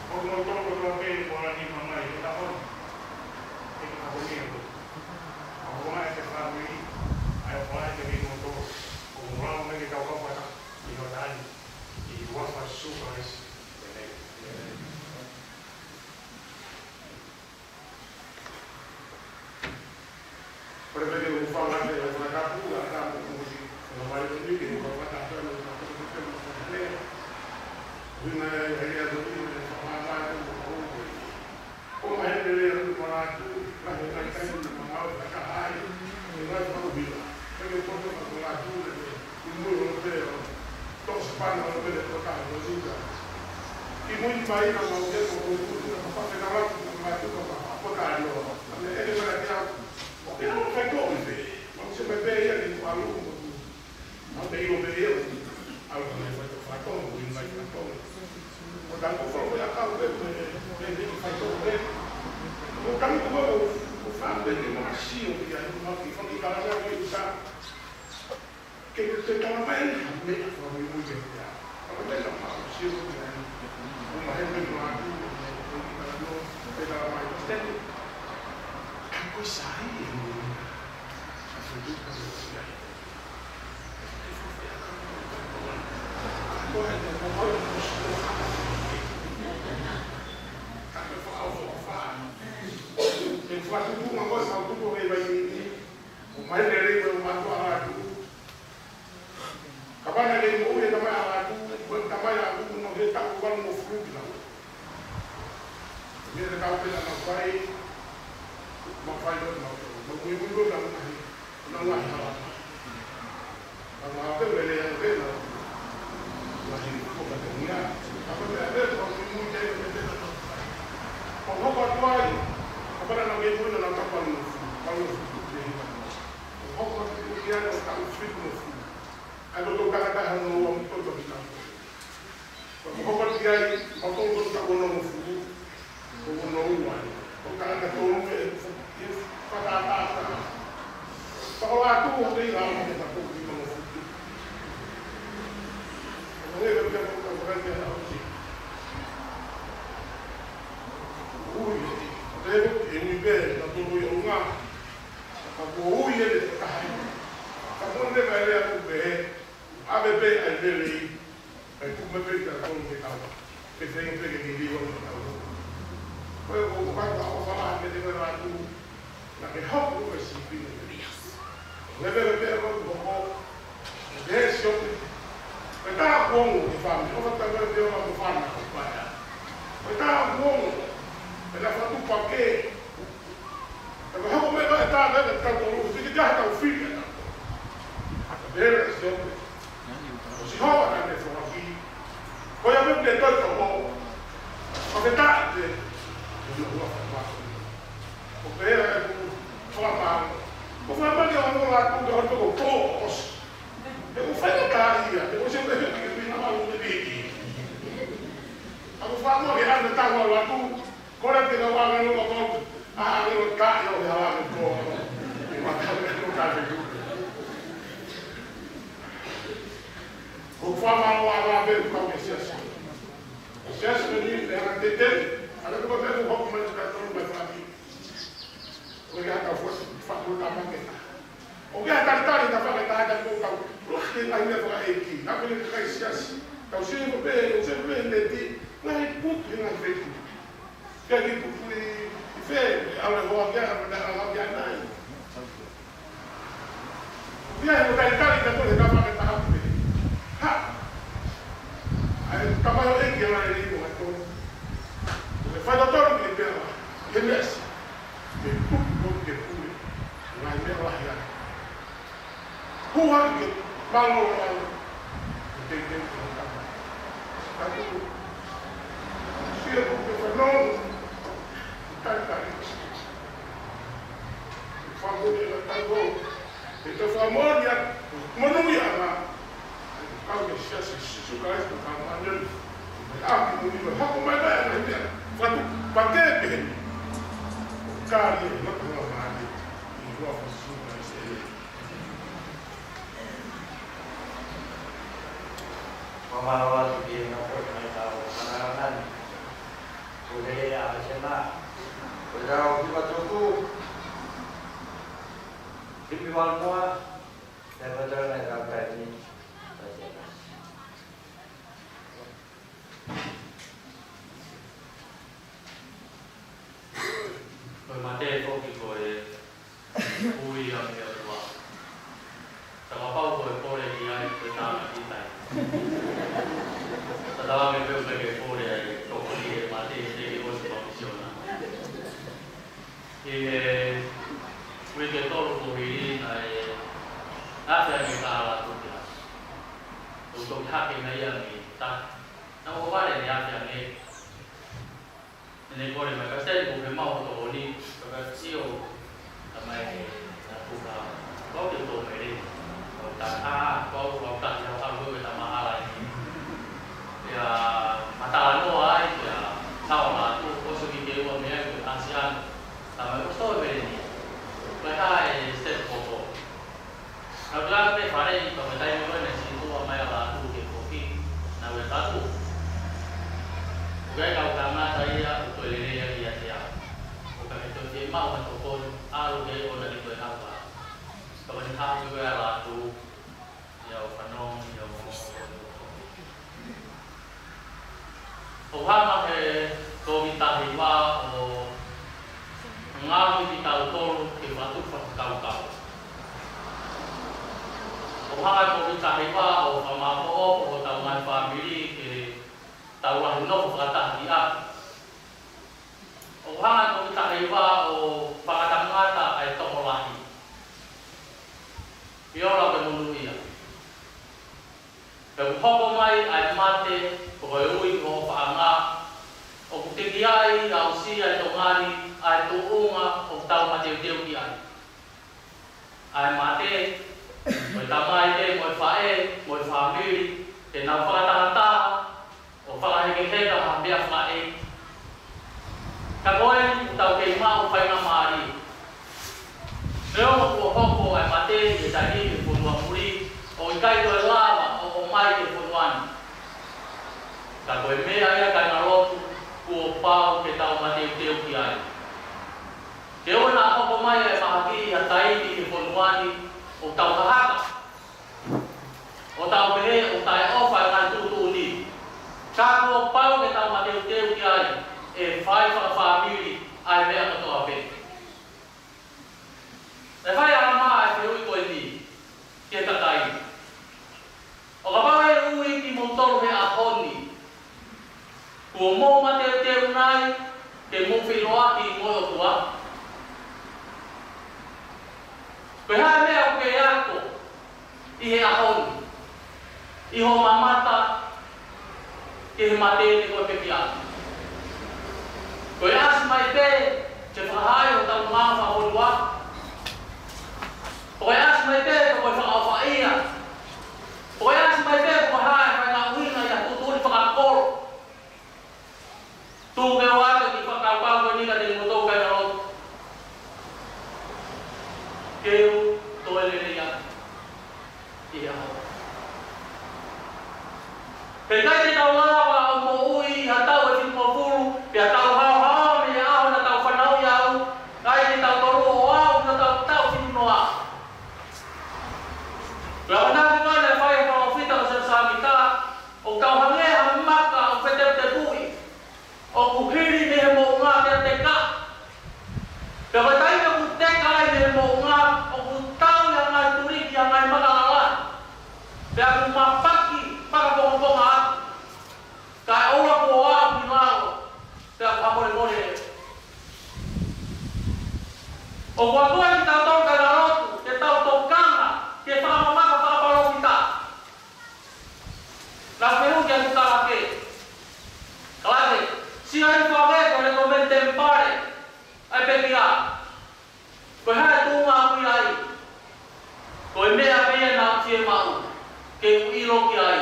O no to ko ke mo ni mama i ta ko. E ka ko ni ko. O mai ke fa mi. Ai o mai ke ni mo to. O mo me ke ka ko pa. I no dai. I wa fa super nice. Perché non fa una cattura, non vale per lui che non fa tanto, non fa bene. Una idea di dire, fa male, come è vero, ma tu, la verità è che non ha la cara, non è proprio perché porto la cattura, il muro non vero, non si parla non vede toccare, così. I molti paesi hanno detto che non fa una toccare, è che non eu não faz como ver, mas você vai ver ele no aluno, não tem o ver aluno vai falar como, ele vai falar como. Portanto, o fogo já está o ver, ele faz como ver. O caminho o fato de uma machina que aí não tem como que ela vai usar, que você está lá bem, meio foi muito bem. Agora deixa uma machina que aí uma rede no ar, ele ela vai ter coisa aí. Uma coisa, tudo vai o mais dele foi uma tua Cabana de mulher também também não está com o fruto não. Ele está com não vai não faz não muito não vai falar. Agora eu ele é bem não. Mas ele ficou para terminar. Agora é bem muito tempo. Como vai agora não é muito não está falando. Como que é está o filho no filho. Agora eu quero dar no homem todo o tempo. Como que é o todo está bom no filho. Como não vai. O cara que todo kalau aku beri lama kita pun di mana pun. Kalau kita bukan dia tahu sih. Dia ini ber, tapi rumah. Aku ini dekat. Kamu ni beri aku ber, ABB beri. Aku beri kalau kita tahu. Kita yang beri ni dia orang tahu. Kalau bukan aku salah kita beri aku. Nak help you with something. Never go. Yes, you. But I won't if I'm not going to be able to find a fire. But I won't. And I want to forget. And I hope never a time that come to lose. You got to feel it. There is your. She hard on it for a fee. But I look at the wall. Of the time, you know what. There, o Flamengo é um lado do outro do povos. Eu fui no caria, depois eu vejo que eu não vou me ver. O Flamengo é onde está o lado, quando ele não vai no lado, no carro eu já lá no corpo. E no carro. O Flamengo lá ver como é isso. O César me era dele, agora eu vou ver um pouco mais de cartão do Flamengo. Porque a força faculta paqueta. O que a tartaria da faculta da boca, o que ainda vai aqui, na frente da escassa. Então se eu ver nele, vai puto na frente. Que aqui fui ver, a levar a guerra da guerra. E aí o tartaria da faculta Ha. mai o eki ala e imo ato. Le fai dotor ke pera. Ke mes. Ke tupo ke pule. Ngai me la ya. Kuha ke malo malo. Ke ke ko ta. Aku sia ko ke no. Favore la tango e to famoria monuia ma au che sia si kai ko ka mandel a ki mo ha ko mai ba ne fatu pakete kali no ko ma ni i ro fa su na se mama wa di na ko mai ta mana nan boleh ya sema Kalau kita cukup, di bawah semua, dan betul nak kata ini, bermata kau kikoi, ui yang dia tua, sama apa kau boleh dia benar kita, setelah mereka pergi boleh, kau boleh mati sedikit pun sebab weekend todo kuhiri ay asa ni kala tu dia untuk hak ini yang ni tak nak apa ni asa ni ini boleh mereka saya bukan mau tu ni mereka siu ramai nak buka kau tu tu meri kau tak kau tak jauh aku kita mahal ini ya mata anu ay ya tahu lah tu kau sugi keluar ni aku ASEAN sama itu tahu begini, mereka step foto. Kalau kita faham kalau kita yang mana sih itu apa yang lalu ke kopi, nawe satu. Bukan kalau karena saya itu ini yang dia siap. Bukan itu dia mau untuk alu ke orang itu apa. Kalau kita juga lalu, ya penuh, ya Tuhan mahe kau minta hiwa ngawi di tahu ke batu kau. Orang kau minta hiwa sama tahu ngan family ke tahu lah no kata dia. Orang kau minta hiwa pakatan ngata ay tomolahi. Biarlah bermuluia. Kalau mai ay mate kau ui kau panga. O kutiai au si ai tongani ai tuunga o tau mate teu ki ai mate mo tamai te mo fae mo family te na fakatata o fakahe ke da hambia fae ka koe tau ke ma o fai na mari leo o hoko ai mate te tani ke funua muri o kai to lava o mai ke funuan ka koe me ai ka na lotu ko pau ke tau mate teu ki ai ke ona ko mai e mahaki ya tai ki fonwani o tau haka o tau be o tai ofa na tu ni ka ko pau ke tau mate teu ki ai e fai fa family ai me ko to ape e fai ama ai pe ui ko ni ke ta tai o ka pau ui ki motor he a honi ko mo mate teu nai ke mo filoa ki mo tua Behar me o ke ako i he ahon i ho mamata ke he mate ni ko pe pia ko as mai te che fahai o tau ma fa holwa ko as mai te ko fa au fa ia ko as mai te ko hai fa na ui na ya tu tu fa ko tu ke wa ke fa ka pa ko ni ka de mo to ka no keu toeleria ia pekai te tau lawa o mo ui ha tau e mo fulu pe tau ha me au na tau fanau ia au kai te tau toru o au na tau sinu noa la na ko le fai mo fita o sa mita o tau hange ha maka o fete te bui o kuhiri me mo nga te ka pe batai me te kai me mo nga yang lain makalalan dan mapaki para pokok-pokok ka O kua kua kita tau kana rotu, ke tau tokanga, ke whakamamaka whakaparo kita. Nā pehu kia kuta lake. Kalake, sia i whawe ko le komente mpare, ai pekia. Koe hae tūma kui ai. Koe mea pia nā tie mau, ke uilo ki ai.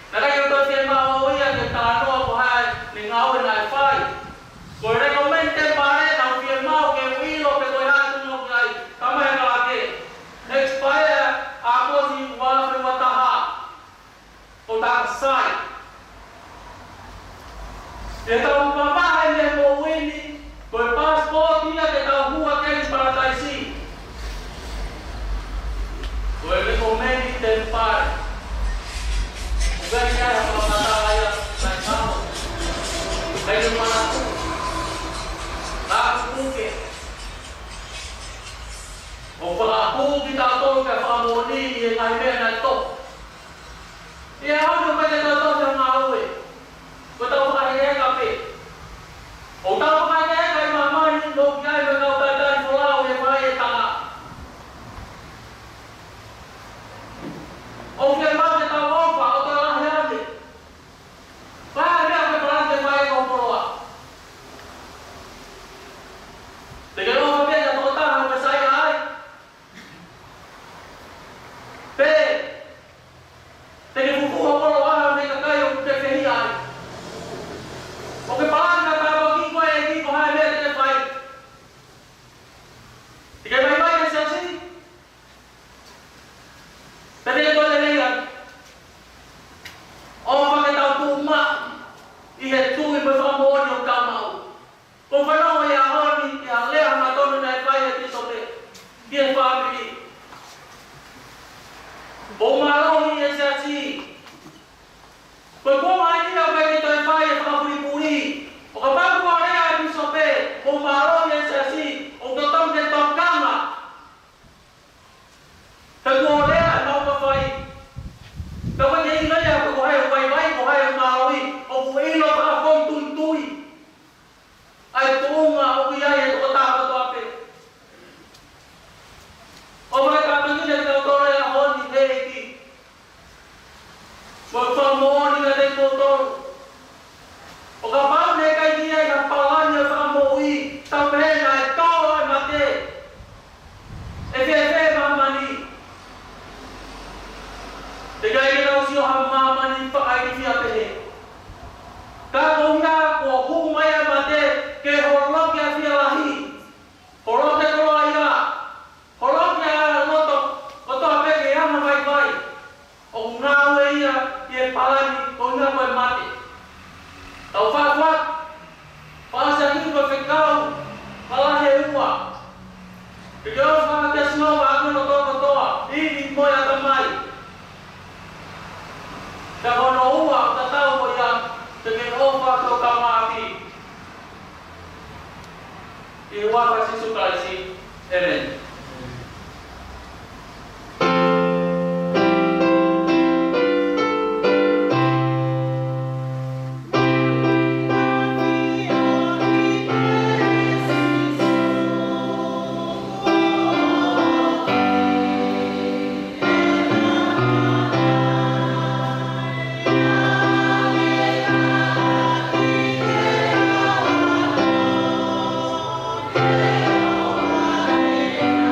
Nā kai o tō tie mau ia ke tānoa ko hae ni ngāwe nai whai. Koe rekomente mpare nā tie mau ke uilo pe koe hae tūma ki ai. Kamahe kalake. Expire a kosi wala wataha. O tāka sai. E tau mamahe me mo wini, koe passport ia ke tau hua kei parataisi. Koe rekomeni te mpare. Ugai kia ya whakamata ia tai tau. Kai ni manaku. Nāku puke. O whakapu ki tātou ke whakamoni i e ngai mea nai tō. Ia hau kai te tātou te ngā ue. Koe tau whakahe ka pe. O tau whakahe ka i mamani no ki ai me kau tātai whalau e whai e tanga. O kia mau te tau opa o tau lahe ane. Whaia mea me parante whai e kau poroa. Te ke opa mea ka tō tāna me sai ai. Pe. Te ke fukuha poro ana me ka kai o te whehi ai. O ke palanga tāwa ki koe e ki ko hae mea te te whai. Te ke mai mai e siasi. Te te koe te reian. O whake tau tū ma. I he tūi me whamoni o kamau. Ko whanau e a honi e a lea ngā tonu nei whai e tisote. Ki e whamiri. O marohi e siasi. Koe kua ai nia kai te toi whai e whakapuri. O ka pākua rea e tisote. O marohi e siasi. O ka tau te tokanga. Ka kua rea e mauka whai. Ka koe te ingaia ko hai o vai vai ko hai o marohi. O ku ilo whakapon tui tui. Ai tōnga o ki ai e toko tāpa toape. O mai ka pangine te otore a honi te eki. Mo whamoni na te kotoru. O ka pau ne kai ki ai ka palani o whamoi. Tau pehena e tau ai mate. E whewhe mamani. Te kai ke tau si o ha mamani whakai ki whia pehe. Ka konga ko humaya mate ke horoki a whia lahi. Horoke koroa ia. Horoki a loto. O toa peke ama vai vai. O ngāwe ia i e palani konga koe mate. Tau whākwak. Whāsa ki koe whekau. Whalahe ua. Ke keo whaka smau aku no toko toa. Iri moia ka mai. Ka hono ua o tatau ko ia. Te ke ofa ko ka māki. I waka sisu kaisi. Amen. Yeah.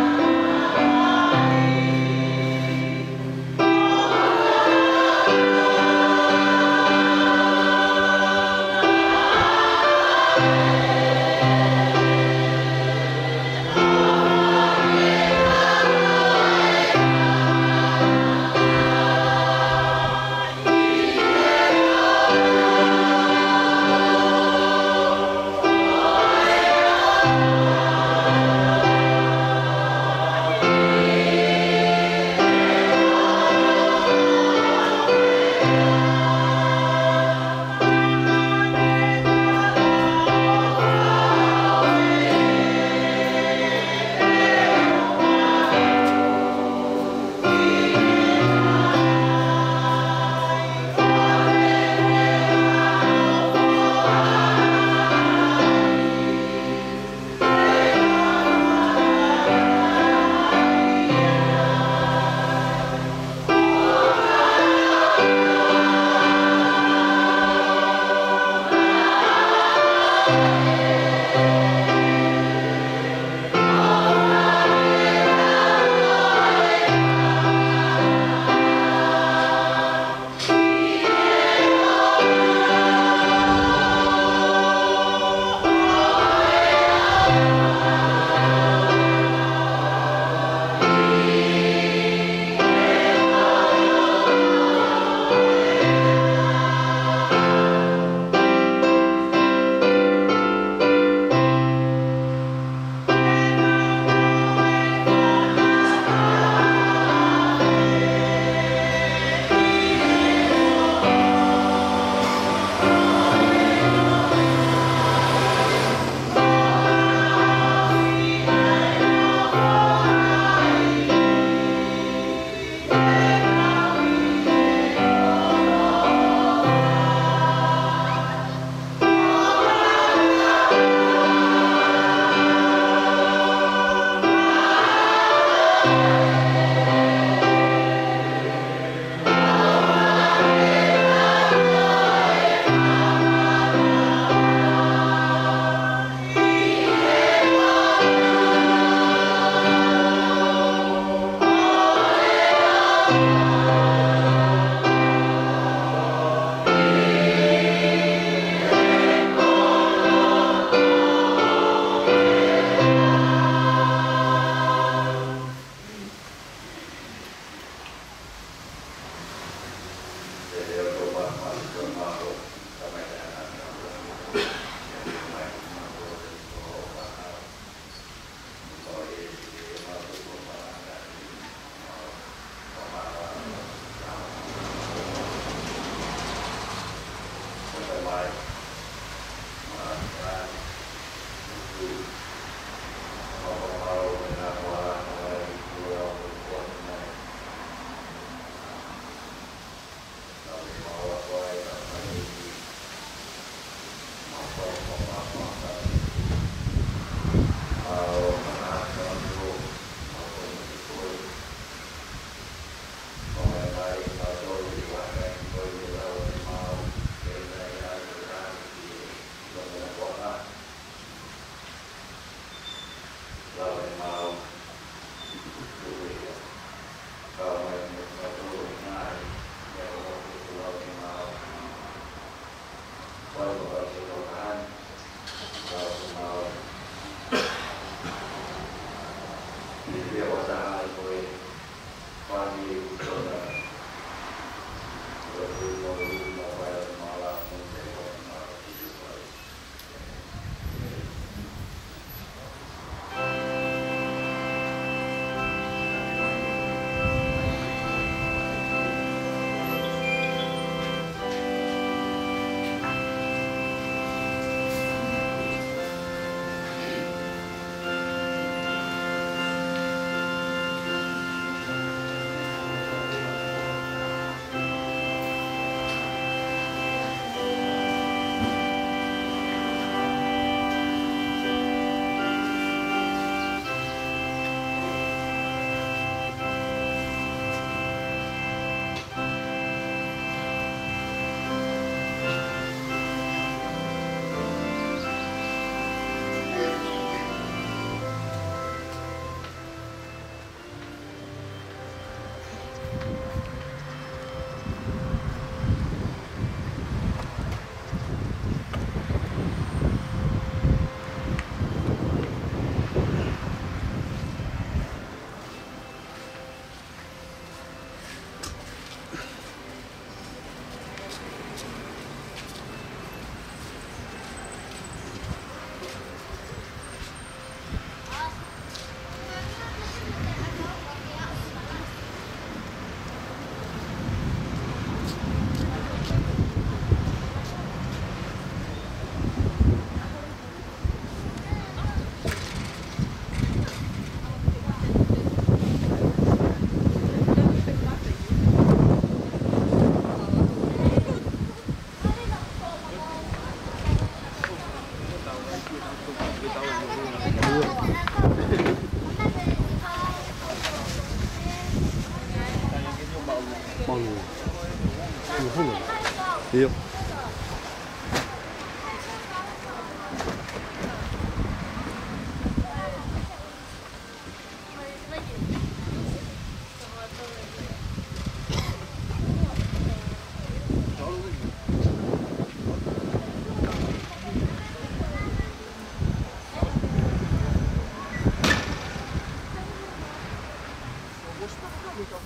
Iya. All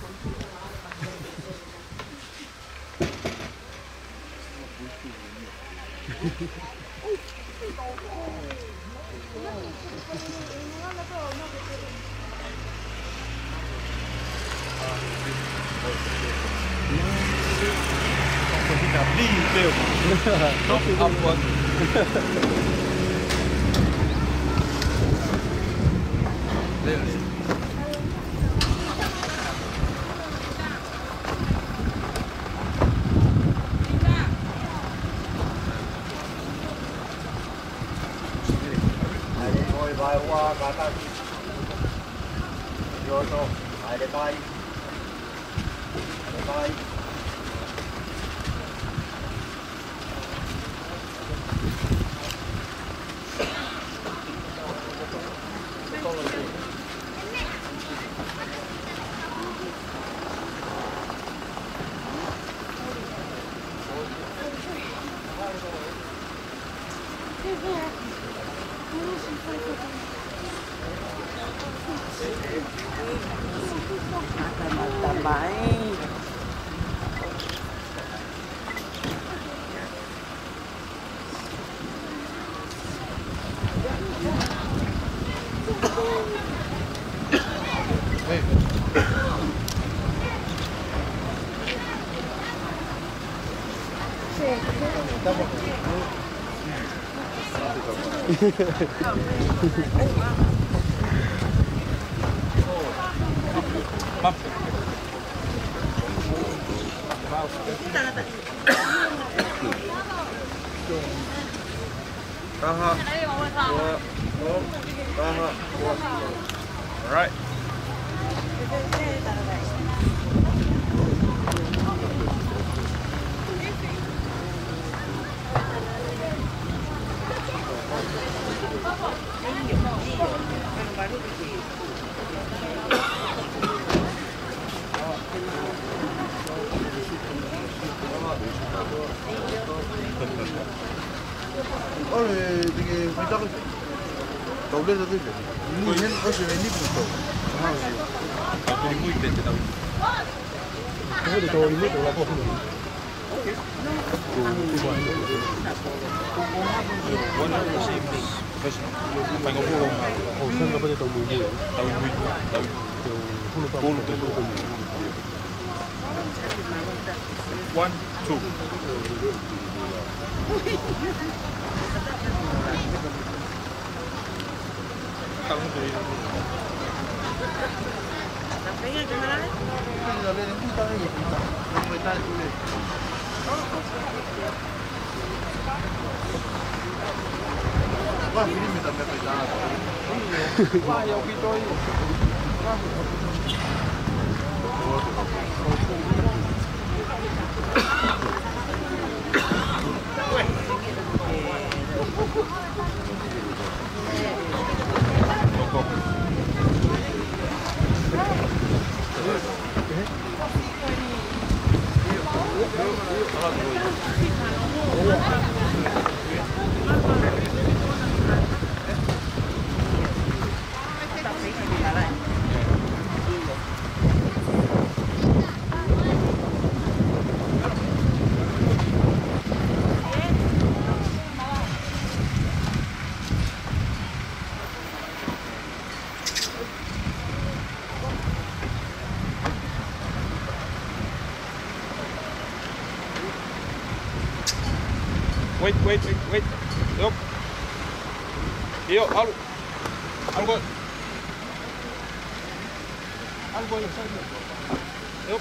right. 되게 회장 더블에서 되죠. 무hen 어시 웬이 부터. 하우스. 그리고 무이 벤데 나오고. 그래도 더 있네 돌아보. 오케이. One, two. Wait. Yup. Yo, algo. Yup.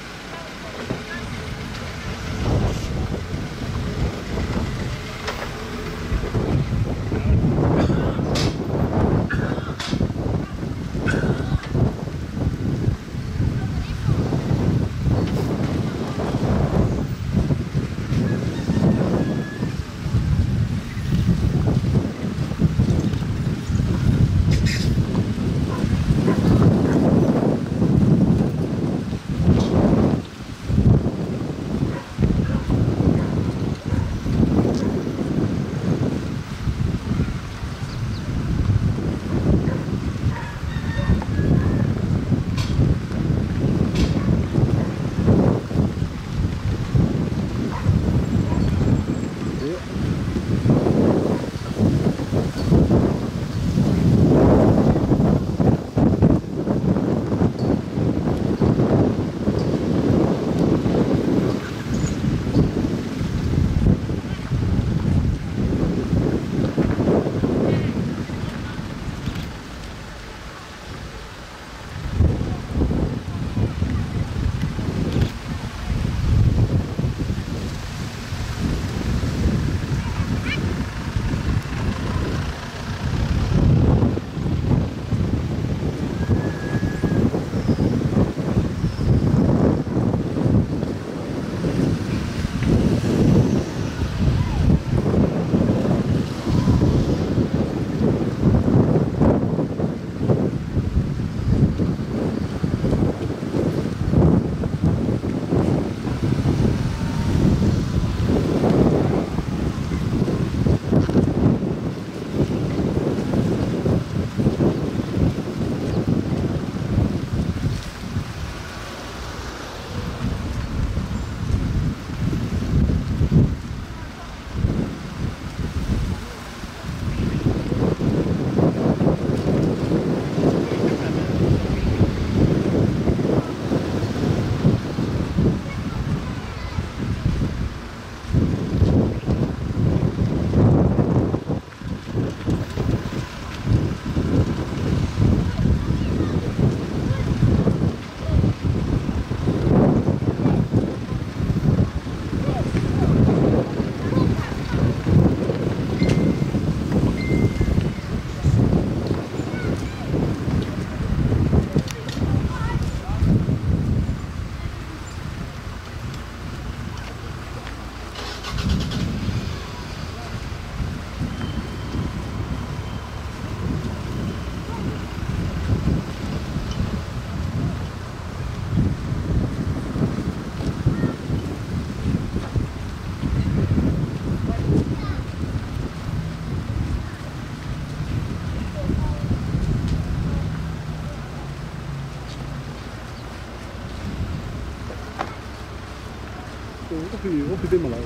opi pe malau.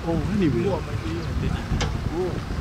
Oh, ini be. Oh.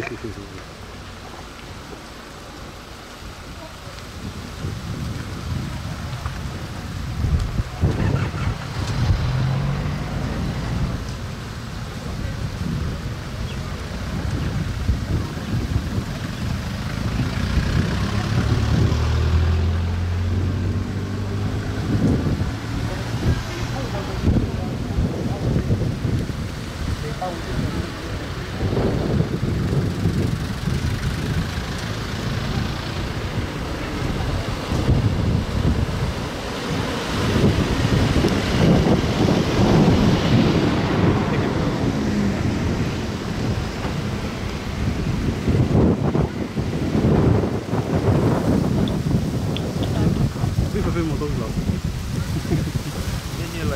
飛冇東樓，一嚟。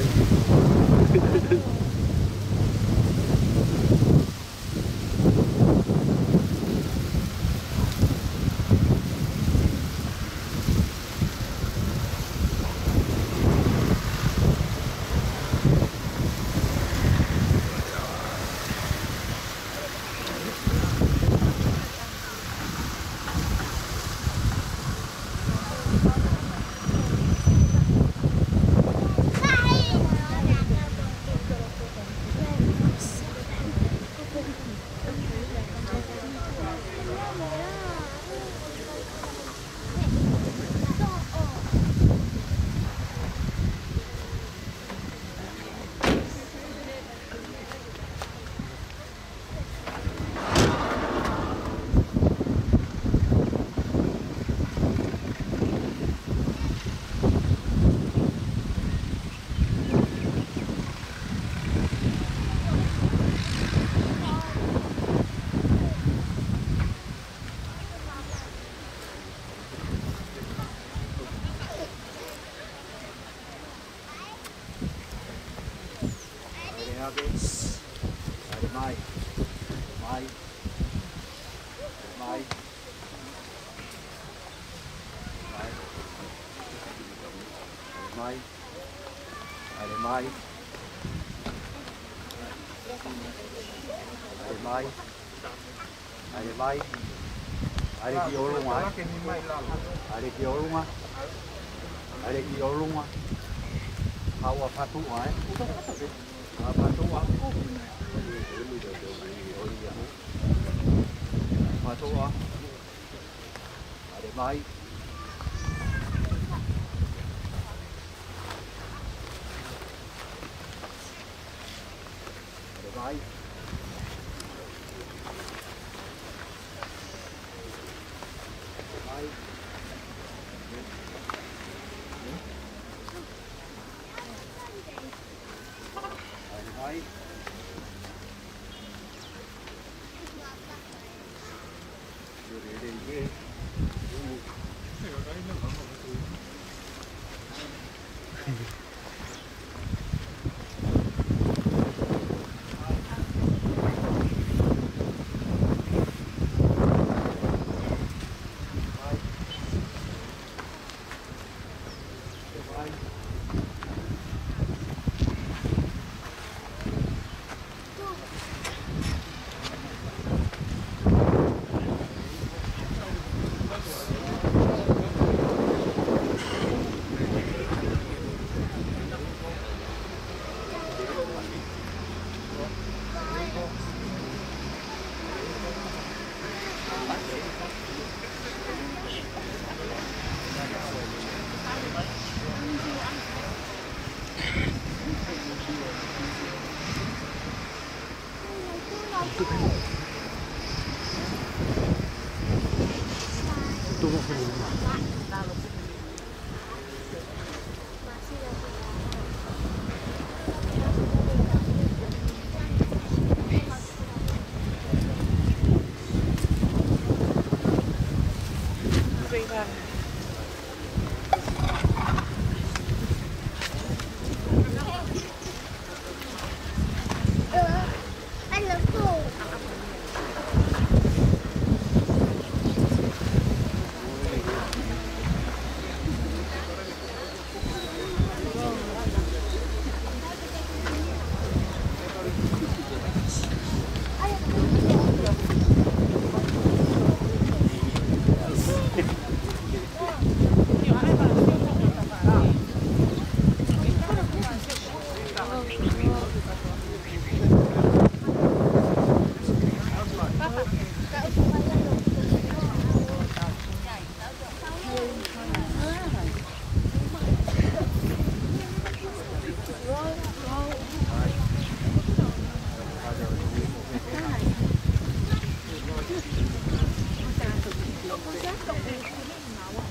Ada kio lunga. Ada kio lunga. Ada kio lunga. Hawa patu ai. Patu aku. Patu ah. Ada mai. Ada mai.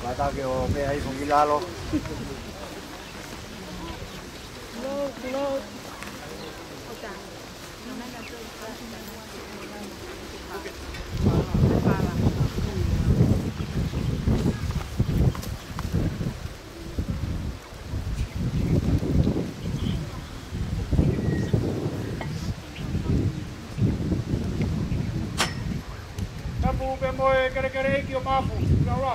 Kata ke o pe ai fongi lalo. Tapu pe moe kere ki o mafu. Ora.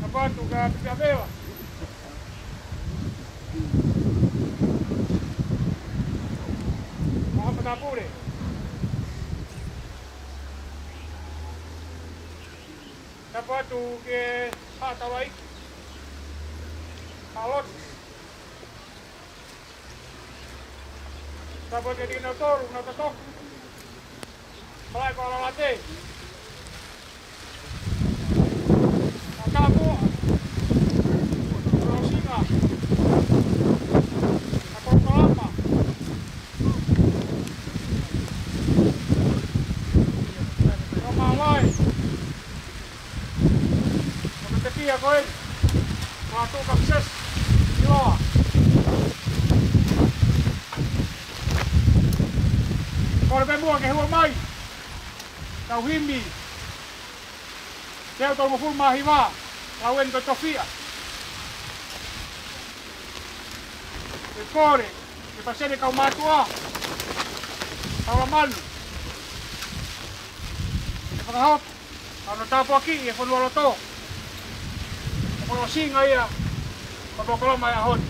Apatu ka pia Tapure. Tapatu ke hatawai. Alot. Tapatu ke dinotor, natatok. Palai ko lalate. Nakabu. Rosinga. Akong kalapa. Malay. Magkataki ako eh. Mga 2 boxes. Kilo. Kore pe mua ke hua mai. Tau himi. Teo tol mo full mahiwa. Lawen to tofia. E kore. E pasene kau matua. Kau malu. Pagahop, ano tapo aki, e fonwalo to. Ako singa ia, pagkakala may ahon.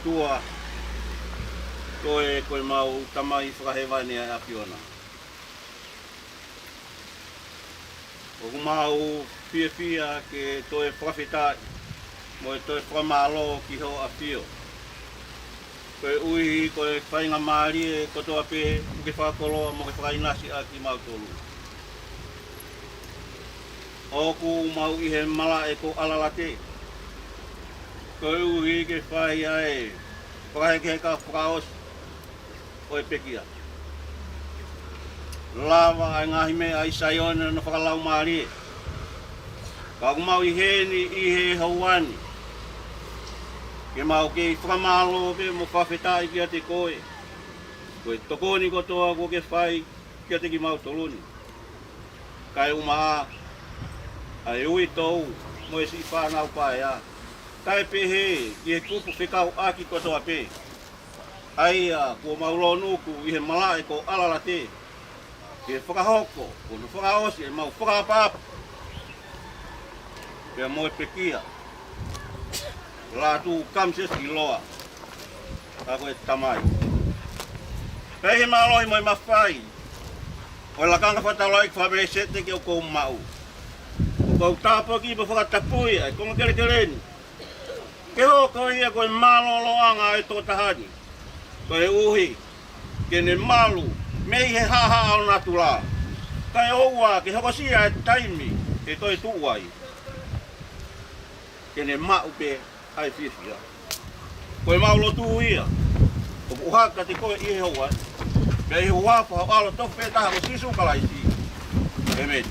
tua koe mau tamai whakahewani a Fiona. O mau pia ke toe whakawhitai mo e toe whakamalo ki ho a Fio. Koe uihi koe whainga maari e kotoa pe ke whakakoloa mo ke whakainasi a ki mau tolu. Oku mau ihe mala e ko alalate. Koe uhi ke whai ai whakaheke ka whakaos o e pekia. Lava ai ngahi me ai saione no whakalau maari. Ka mau i heni i he hauani. Ke mau ke whakamalo pe mo whawhetai kia te koe. Koe tokoni kotoa ko ke whai kia te ki mau toluni. Kai umaa ai ui tau mo e si whanau pae a. Kai pehe ki he kupu whekau aki kotoa pe. Ai a kua maulo nuku i he malae ko alala te. e whakahoko, o no whakaosi e mau whakapapa. Pea moe pekia. La tu kamses i loa. Kako e tamai. Pehi maloi moi mawhai. O la kanga whataloi ki whabere sete ki o kou mau. O kou tāpo ki pa whakatapui ai konga kelekeleni. Ke ho ko ia koe maloloanga e tō tahani. Koe uhi. Kene malu. Mei he haha au natu la. Kai oua ke hokosia e taimi. E toi tuai. Kene mau pe ai fifia. Koe maulo tuu ia. O uhaka te koe ihe hoa. Pea ihe huapa hau alo tofu pe taha ko sisu kalaisi. E meni.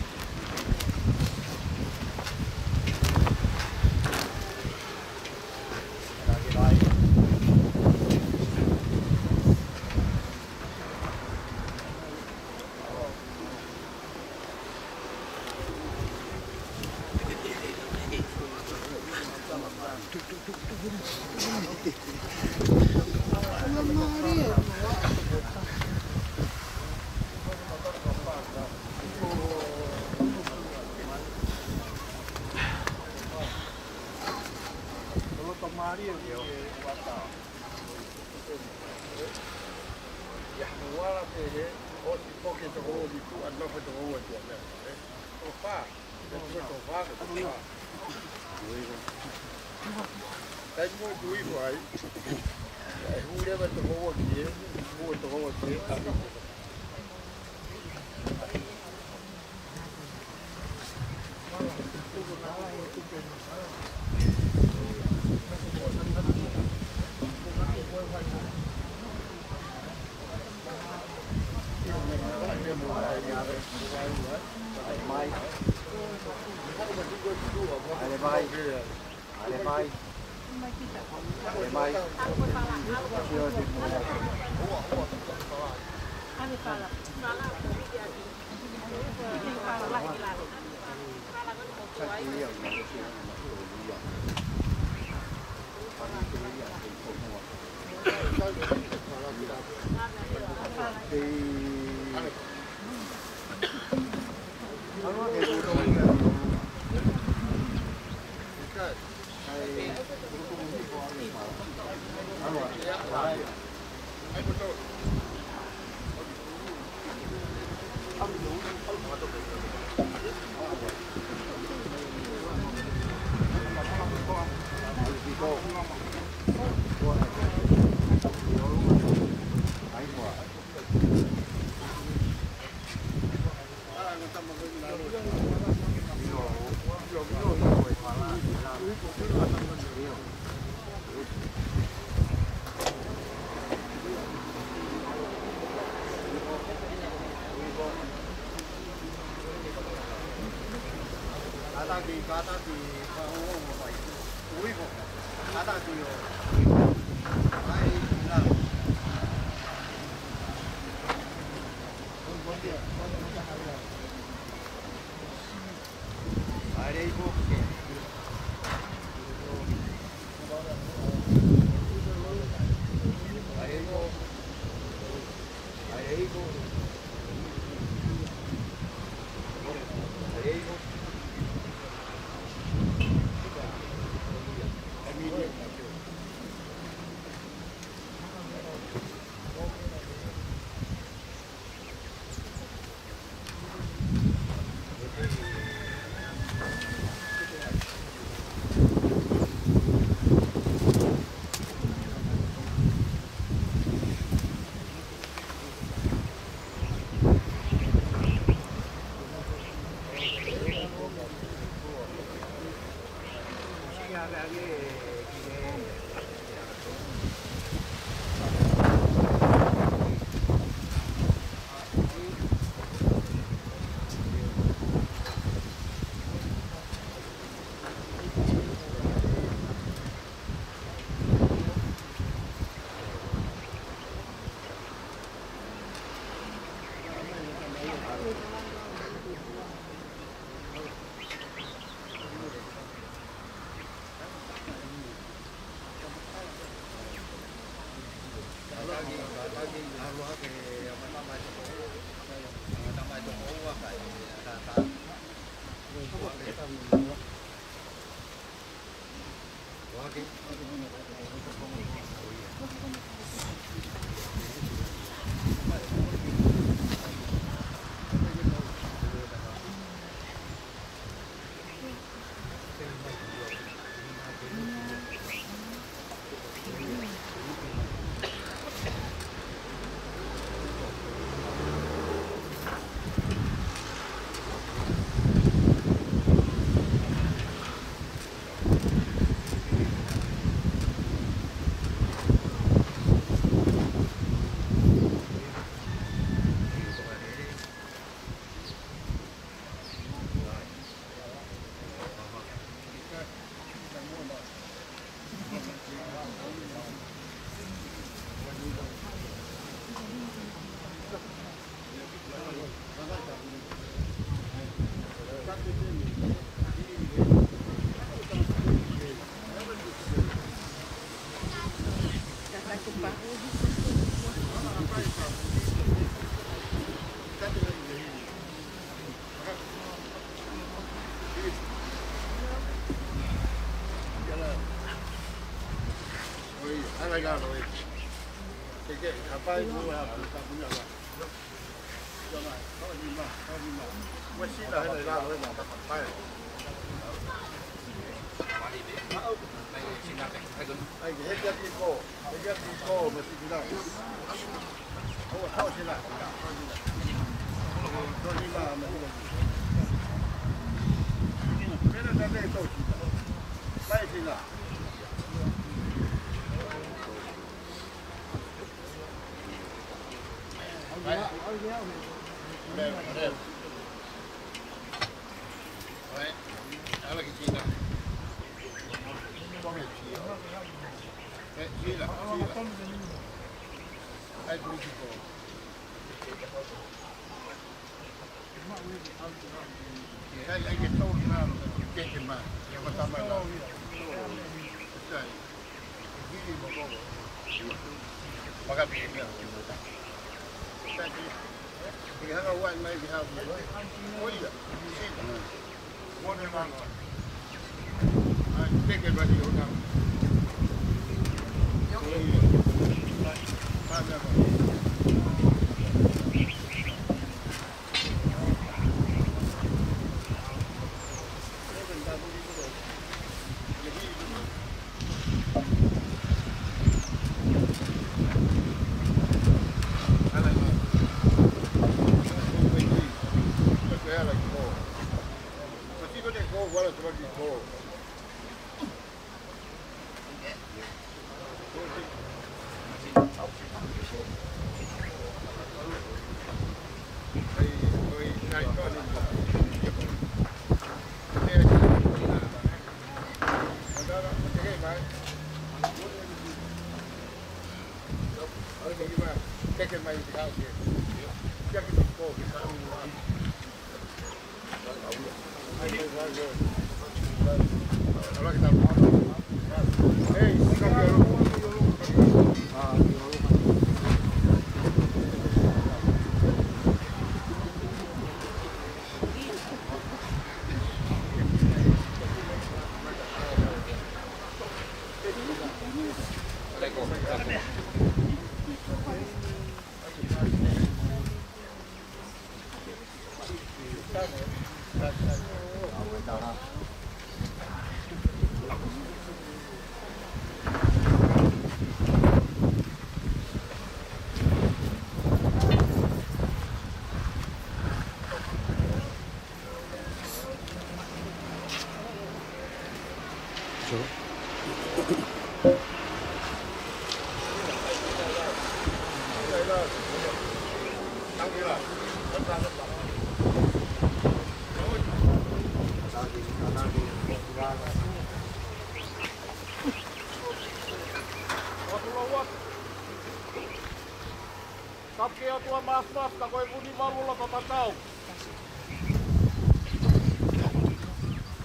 Kapkea tuo maas vasta, kun ei muni valulla tau.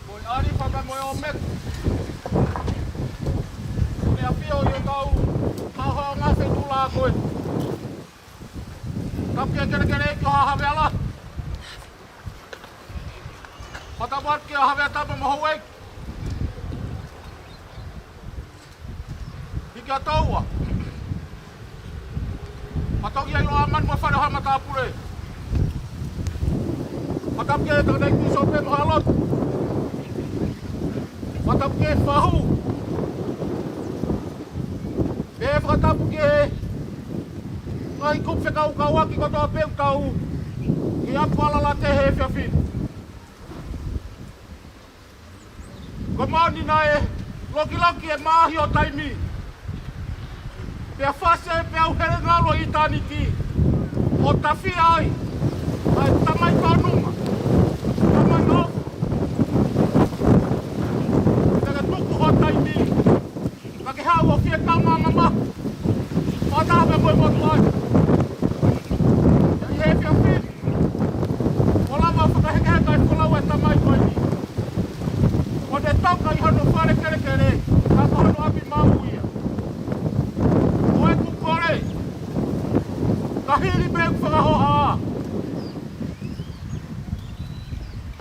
Voi aripata, moi on met. Ja pio, joka on haha ngase tulaa kuin. Kapkea kerkele eikö haha vielä. Patabuat kia hawe tapa mahawek. Hika taua. Patau ia ilo aman mo fara hama tapure. Patap kia tak naik di sope mahalot. Patap kia fahu. Patap kia ai kup fe kau ki ko to pe tau. Ia pala la te he fe fin. Komani nae loki e mahi o taimi. Pea fase pe au here ngalo i tani ki. O tafi ai. Ai tamai whanunga. Tamai no. Tega tuku ho taimi. Kake hau o fie kama mama. Whata hape koe motu ai. Ia i he fia fin. O lama whakahekeheka e whalau e tamai koe ni. O te tauka i hano whare kere kere. Kako hano api mahu ia. Kahiri pe whakahoha.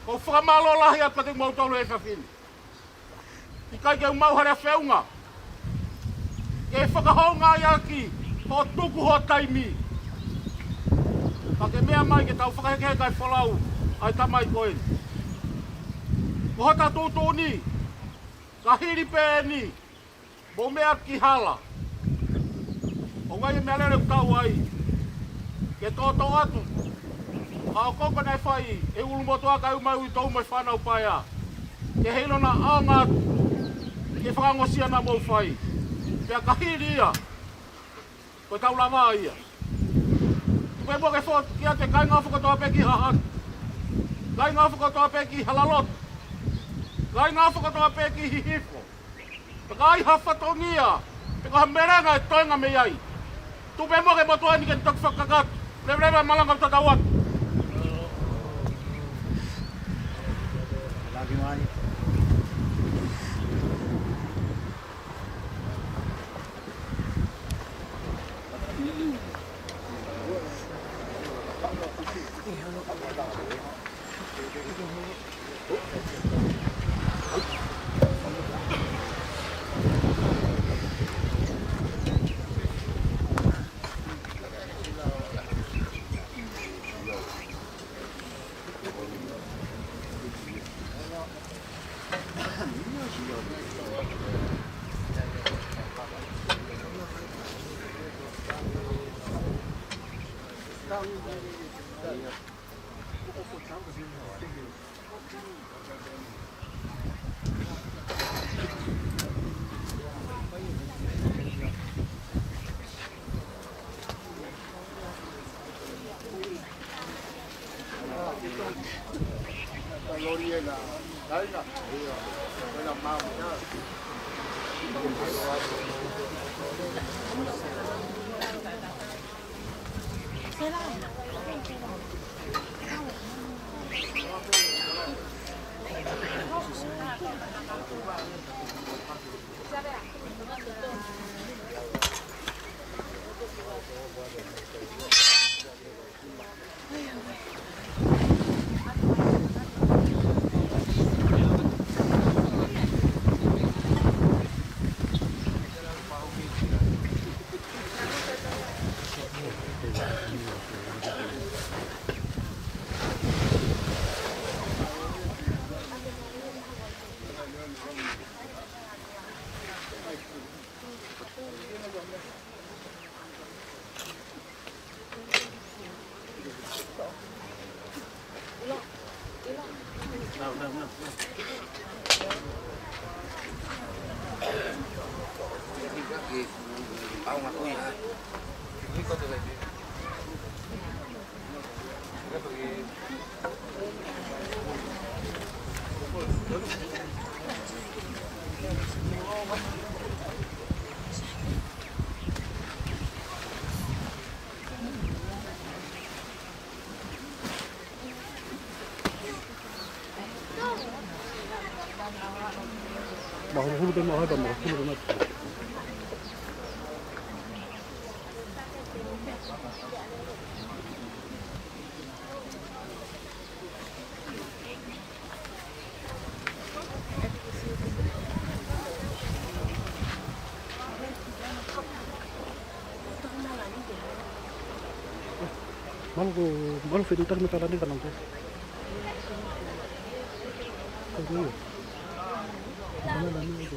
Ko whakamalo lahi a pati mautolo e whawhini. I kai ke umauhare whiunga. Ke whakahonga i aki ho tuku ho taimi. Ka ke mea mai ke tau whakaheke kai whalau ai tamai koe. Ko hota tūtū ni. Kahiri pe ni. Mo mea ki hala. O ngai mea lere tau ai. Ke tōtō atu. Hao koko nei whai, e ulu motu aka umau i tau mai whanau paia. Ke heino na aanga atu. Ke whakangosia na mou whai. Pea kahiri ia. Koe tau langa ia. Tupe mo ke whot kia te kai ngā whakatoa peki hahan. Kai ngā whakatoa peki halalot. Kai ngā whakatoa peki hihifo. Pe kai hawhatongia. Pe kaha merenga e toinga me iai. Tupe mo ke motua ni ke tok whakakat. Lebreba malangam tatawat. Lagi mani. Mahulu din mahal ba mahulu na. Malu fetu tak mata ni kanang tu. Kau mana ni tu?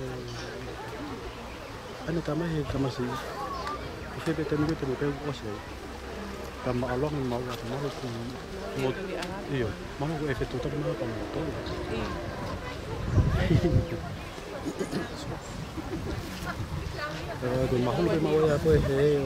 Ano tama he kama si. Kasi betul ni betul betul bos ni. Kama Allah ni mau apa malu tu. Iyo, malu aku efek tu tak mana kamu tu. Aku mahu dia mau apa he?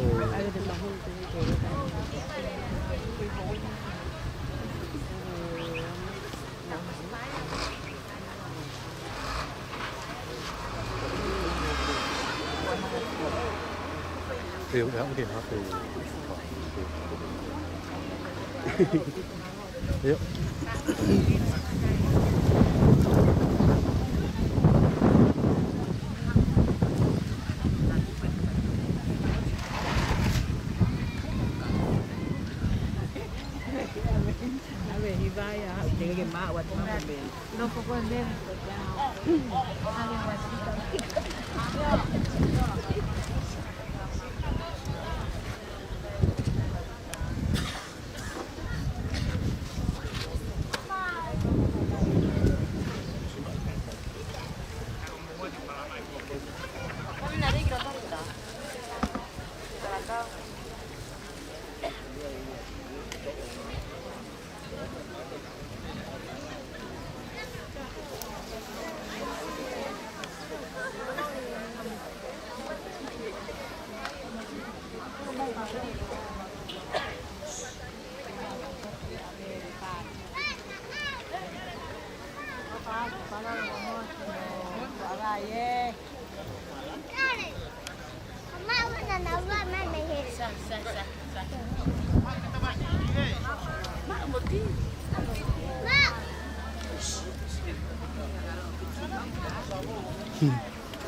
Điều đó thì nó từ Điều No puedo ver.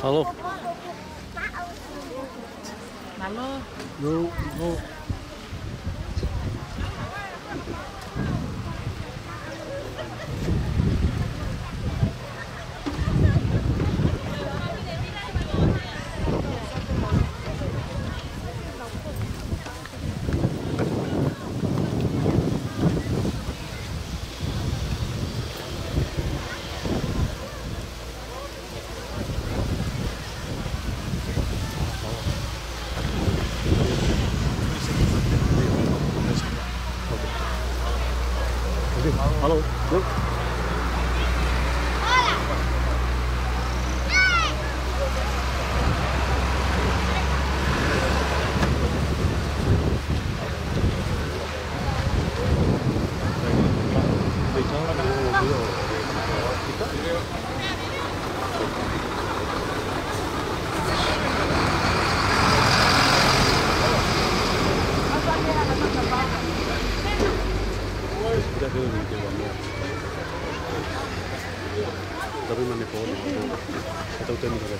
Halo. Halo. Yo. Halo. Yo. Tapi mana pun atau temu dengan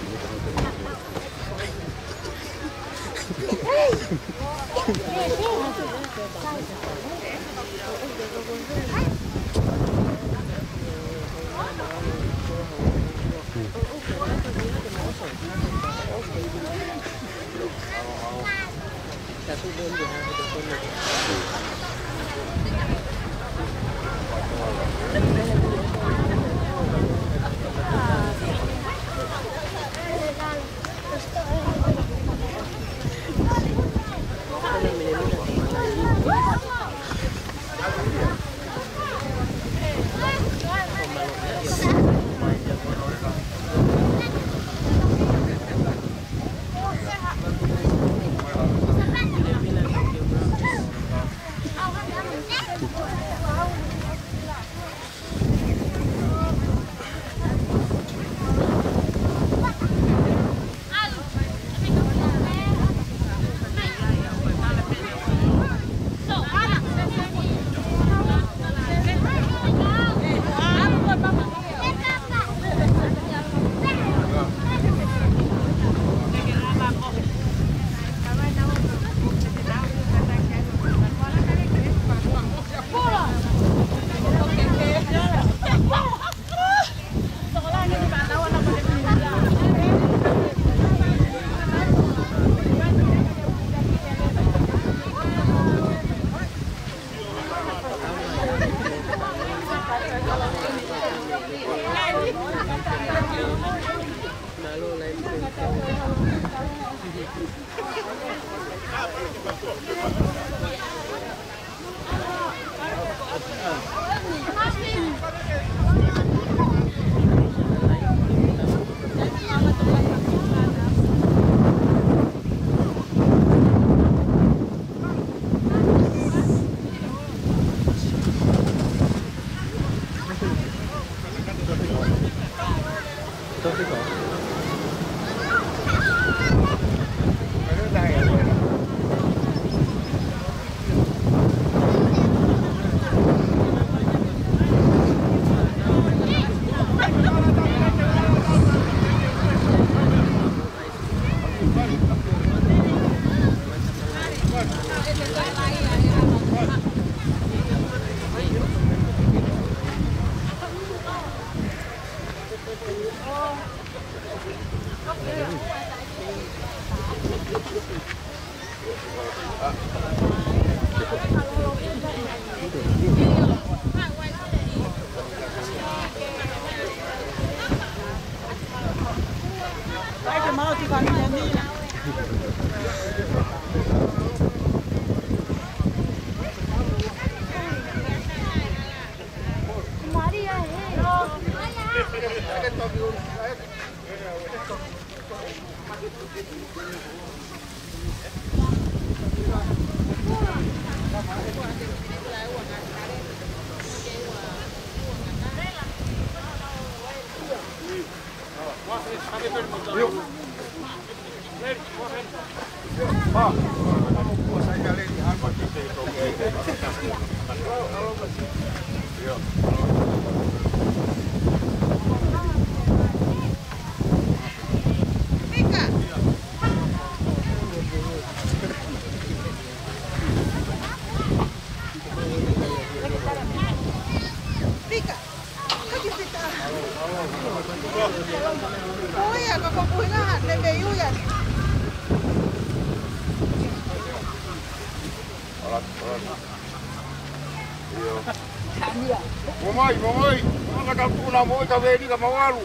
Mamãe, não vai dar tudo na mão, talvez diga mawalu.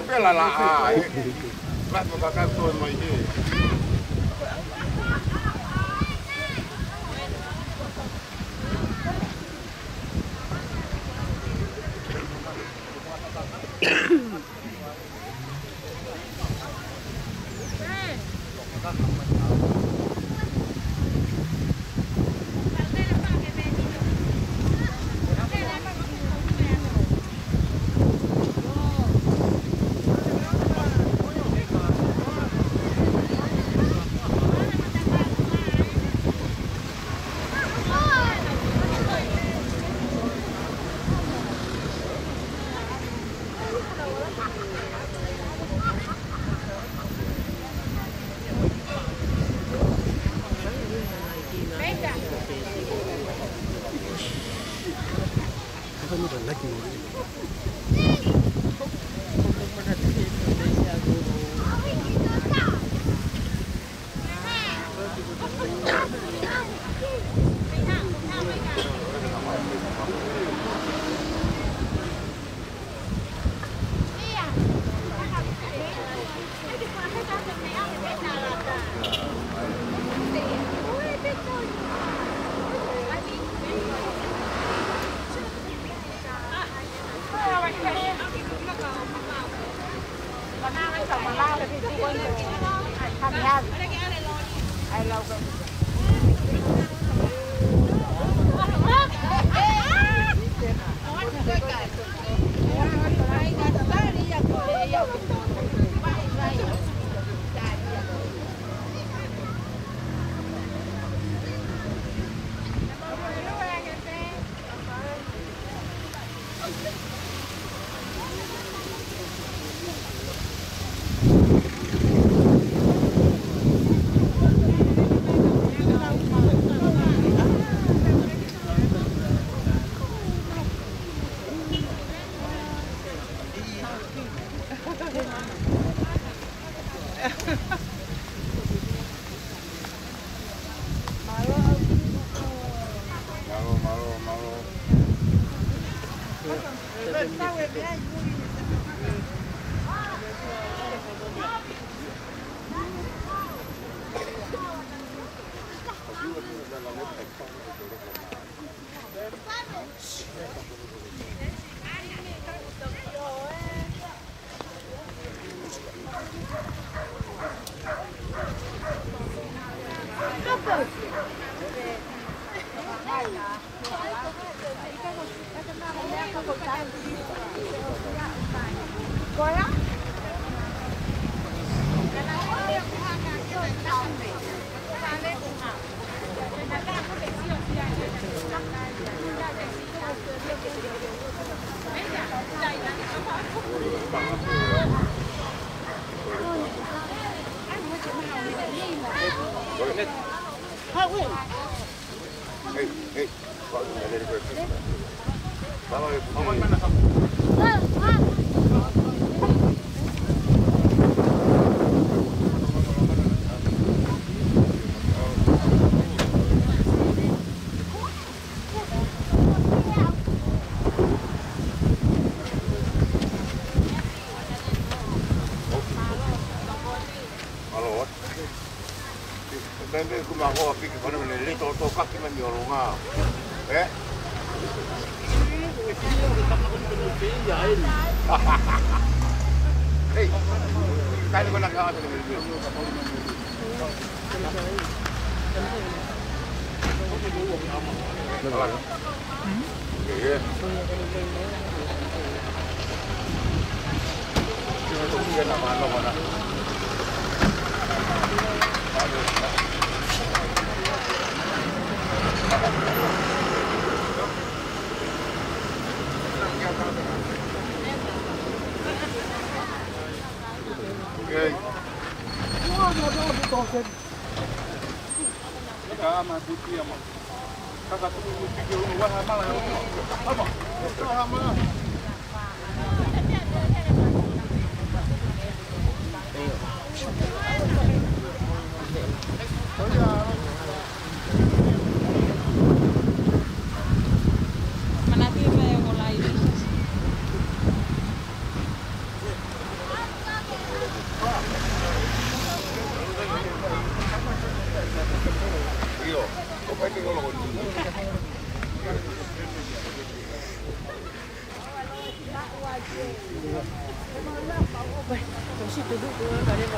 Pela lá, vai para cá todo mais Pembe kumaho piki kono ne lito to kaki me miolonga. Eh? Hey, kali kona kawa te me mio. Iya. Itu dia nama mana? Okay. Kama buti ama. Kaka tu video wa hamala. Apa? Hamala. Tôi sẽ duduk dulu.